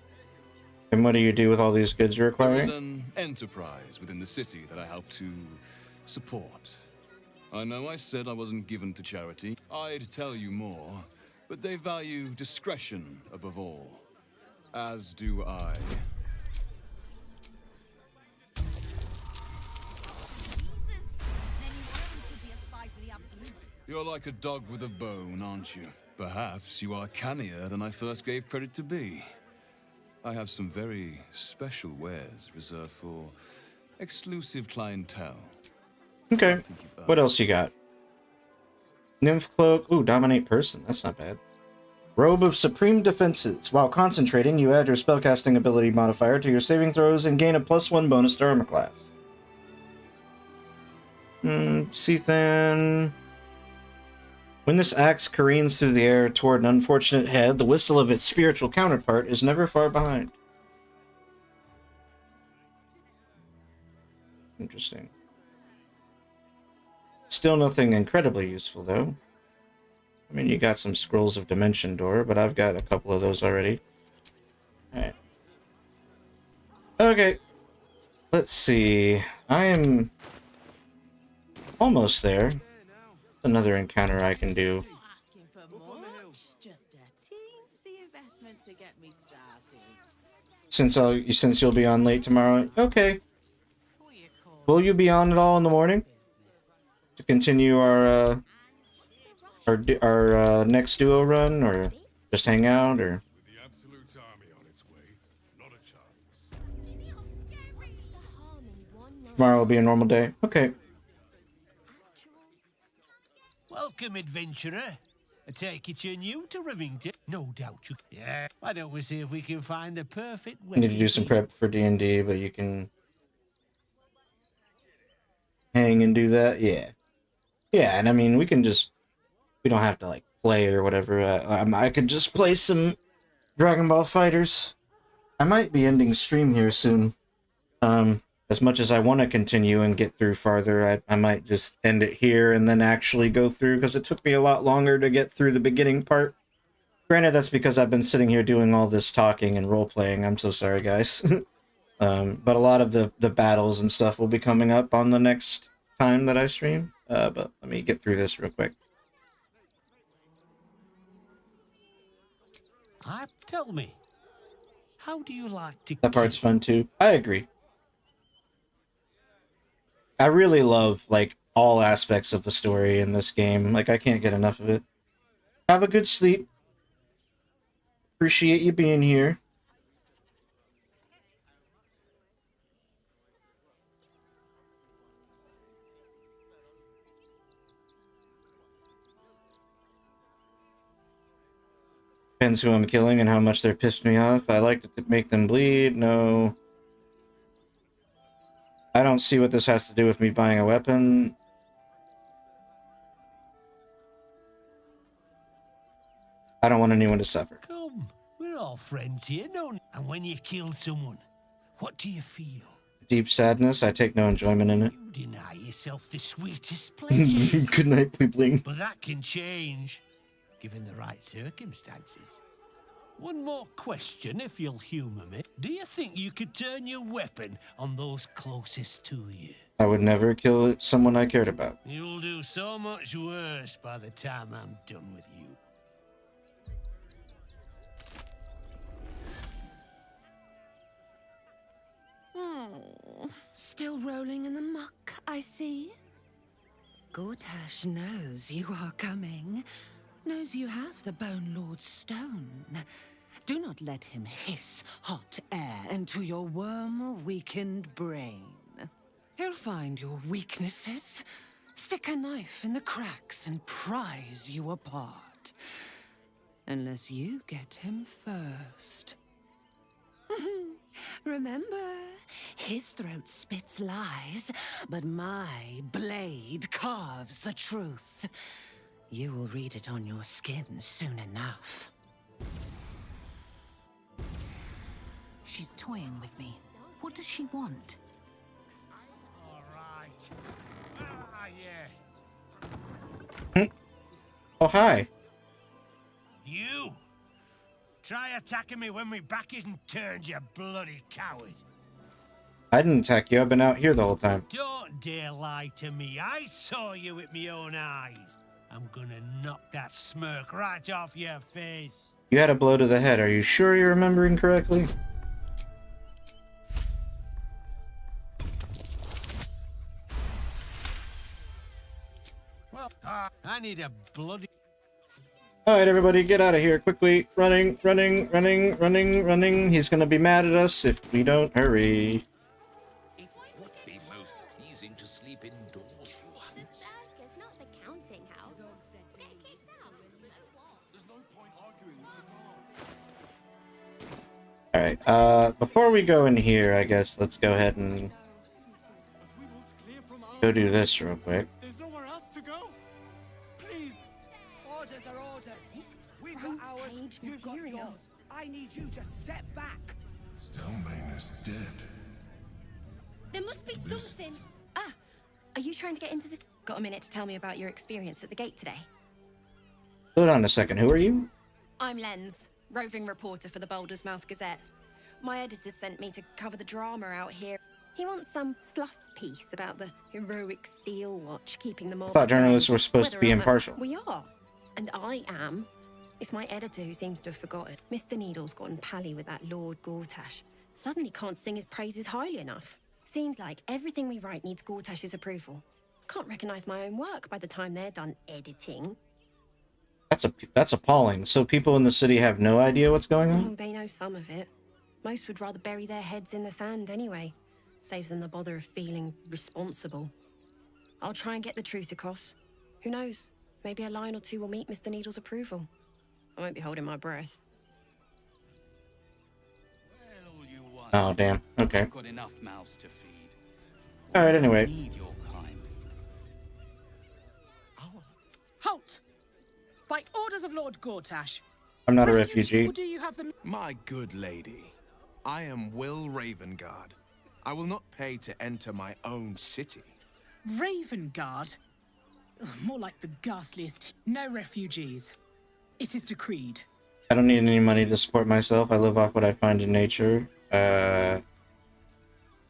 And what do you do with all these goods you're There is acquiring? an enterprise within the city that I help to support. I know I said I wasn't given to charity. I'd tell you more, but they value discretion above all. As do I. You're like a dog with a bone, aren't you? Perhaps you are cannier than I first gave credit to be. I have some very special wares reserved for exclusive clientele. Okay. What else you got? Nymph Cloak. Ooh, Dominate Person. That's not bad. Robe of Supreme Defenses. While concentrating, you add your spellcasting ability modifier to your saving throws and gain a +1 bonus to armor class. Sethan. When this axe careens through the air toward an unfortunate head, the whistle of its spiritual counterpart is never far behind. Interesting. Still nothing incredibly useful, though. I mean, you got some Scrolls of Dimension Door, but I've got a couple of those already. Alright. Okay. Let's see. I am almost there. Another encounter I can do. Just a teensy investment to get me started. Since you'll be on late tomorrow. Okay. Will you be on at all in the morning to continue our next duo run, or just hang out, or? Tomorrow will be a normal day. Okay. Welcome, adventurer. I take it you're new to Rivington. No doubt you. Yeah. Why don't we see if we can find the perfect I way? need to do some prep for D&D, but you can hang and do that. Yeah. Yeah, and I mean, we don't have to, like, play or whatever. I could just play some Dragon Ball Fighters. I might be ending stream here soon. As much as I want to continue and get through farther, I might just end it here and then actually go through, because it took me a lot longer to get through the beginning part. Granted, that's because I've been sitting here doing all this talking and role-playing. I'm so sorry, guys. But a lot of the battles and stuff will be coming up on the next time that I stream. But let me get through this real quick. Tell me, how do you like to That part's fun too. I agree. I really love, like, all aspects of the story in this game. Like, I can't get enough of it. Have a good sleep. Appreciate you being here. Depends who I'm killing and how much they're pissed me off. I like to make them bleed. No. I don't see what this has to do with me buying a weapon. I don't want anyone to suffer. Come, we're all friends here, no? And when you kill someone, what do you feel? Deep sadness. I take no enjoyment in it. You deny yourself the sweetest pleasures. Good night, Peebling. But that can change, given the right circumstances. One more question, if you'll humour me. Do you think you could turn your weapon on those closest to you? I would never kill someone I cared about. You'll do so much worse by the time I'm done with you. Still rolling in the muck, I see. Gortash knows you are coming. Knows you have the Bone Lord's stone. Do not let him hiss hot air into your worm-weakened brain. He'll find your weaknesses, stick a knife in the cracks and prise you apart. Unless you get him first. Remember, his throat spits lies, but my blade carves the truth. You will read it on your skin soon enough. She's toying with me. What does she want? All right. Ah, yeah. Oh, hi. You! Try attacking me when my back isn't turned, you bloody coward. I didn't attack you. I've been out here the whole time. Don't dare lie to me. I saw you with my own eyes. I'm gonna knock that smirk right off your face. You had a blow to the head. Are you sure you're remembering correctly? Well, I need a bloody... Alright, everybody, get out of here quickly. Running, running, running, running, running. He's gonna be mad at us if we don't hurry. It would be most pleasing to sleep indoors once. It's not the counting house. Get kicked out. There's no point arguing with the guard. Alright, before we go in here, I guess let's go ahead and go do this real quick. There's nowhere else to go. Please. Orders are orders. We've got ours. You've got yours. I need you to step back. Stelmane is dead. There must be something. Ah, are you trying to get into this? Got a minute to tell me about your experience at the gate today? Hold on a second. Who are you? I'm Lens, roving reporter for the Boulder's Mouth Gazette. My editor sent me to cover the drama out here. He wants some fluff piece about the heroic steel watch keeping them all. I thought journalists were supposed to be impartial. We are, and I am. It's my editor who seems to have forgotten. Mr. Needle's gotten pally with that Lord Gortash. Suddenly can't sing his praises highly enough. Seems like everything we write needs Gortash's approval. Can't recognize my own work by the time they're done editing. That's appalling. So people in the city have no idea what's going on? Oh, they know some of it. Most would rather bury their heads in the sand anyway. Saves them the bother of feeling responsible. I'll try and get the truth across. Who knows? Maybe a line or two will meet Mr. Needle's approval. I won't be holding my breath. Oh, damn. Okay. I've got enough mouths to feed. Alright, anyway. Need your kind. Halt! By orders of Lord Gortash. I'm not a Refuge, refugee. or do you have the... My good lady, I am Will Ravengard. I will not pay to enter my own city. Ravengard? Ugh, more like the ghastliest. No refugees. It is decreed. I don't need any money to support myself. I live off what I find in nature. I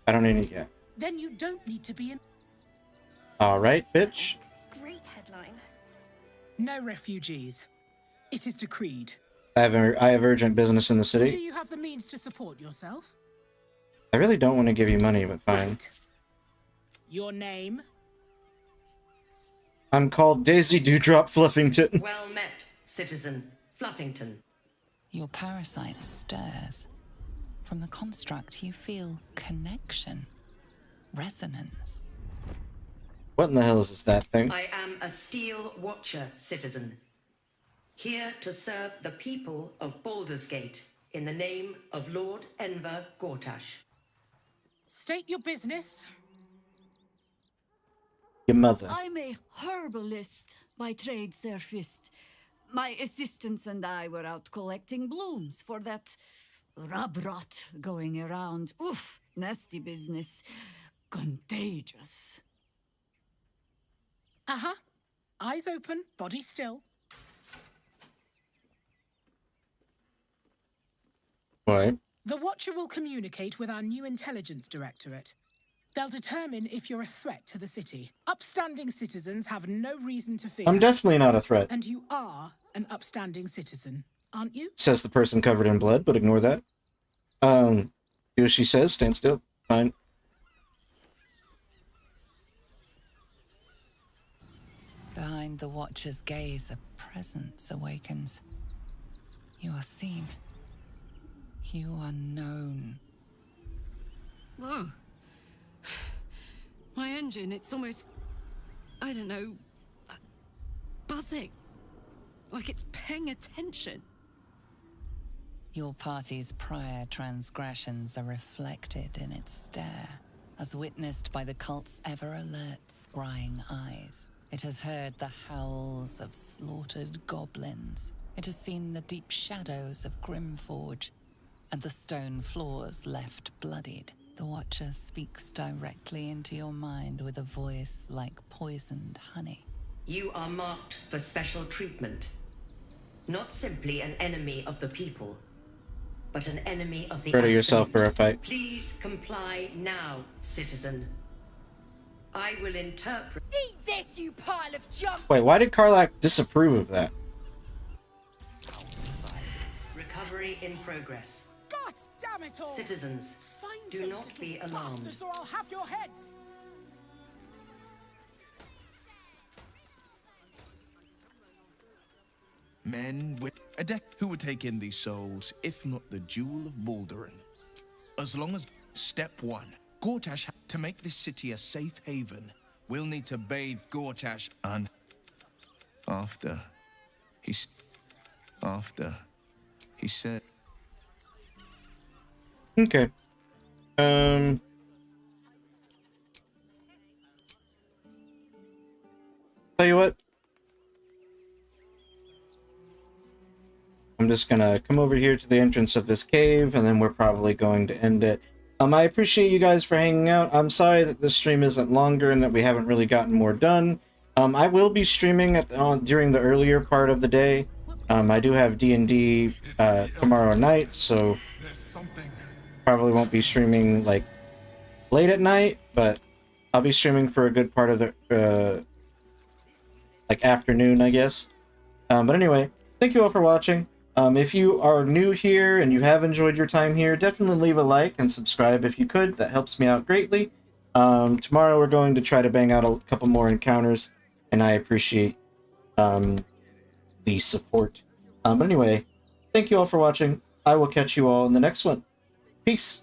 don't need it yet. Then you don't need to be in. Alright, bitch. Great headline. No refugees. It is decreed. I have urgent business in the Do city. you have the means to support yourself? I really don't want to give you money, but fine. Your name? I'm called Daisy Dewdrop Fluffington. Well met, citizen Fluffington. Your parasite stirs. From the construct, you feel connection, resonance. What in the hell is that thing? I am a Steel Watcher, citizen. Here to serve the people of Baldur's Gate in the name of Lord Enver Gortash. State your business. Your mother. I'm a herbalist by trade, Sir Fist. My assistants and I were out collecting blooms for that rub rot going around. Oof, nasty business. Contagious. Uh-huh. Eyes open, body still. What? The Watcher will communicate with our new intelligence directorate. They'll determine if you're a threat to the city. Upstanding citizens have no reason to fear. I'm definitely not a threat. And you are an upstanding citizen, aren't you? Says the person covered in blood, but ignore that. Do as she says, stand still. Fine. Behind the Watcher's gaze, a presence awakens. You are seen. You are known. Whoa. My engine, it's almost, I don't know, buzzing. Like it's paying attention. Your party's prior transgressions are reflected in its stare, as witnessed by the cult's ever-alert, scrying eyes. It has heard the howls of slaughtered goblins. It has seen the deep shadows of Grimforge, and the stone floors left bloodied. The Watcher speaks directly into your mind with a voice like poisoned honey. You are marked for special treatment. Not simply an enemy of the people, but an enemy of the Ready yourself for a fight. Please comply now, citizen. I will interpret. Eat this, you pile of junk! Wait, why did Karlach disapprove of that? Recovery in progress. God damn it all! Citizens, do not be alarmed. Bastards, or I'll have your heads! Men with a deck who would take in these souls, if not the Jewel of Baldurin. As long as step one, Gortash, to make this city a safe haven, we'll need to bathe Gortash and after he said. Okay. Tell you what. I'm just gonna come over here to the entrance of this cave, and then we're probably going to end it. I appreciate you guys for hanging out. I'm sorry that this stream isn't longer and that we haven't really gotten more done. I will be streaming during the earlier part of the day. I do have D&D tomorrow night, so probably won't be streaming like late at night, but I'll be streaming for a good part of the like afternoon, I guess. But anyway, thank you all for watching. If you are new here and you have enjoyed your time here, definitely leave a like and subscribe if you could. That helps me out greatly. Tomorrow we're going to try to bang out a couple more encounters, and I appreciate the support. But anyway, thank you all for watching. I will catch you all in the next one. Peace.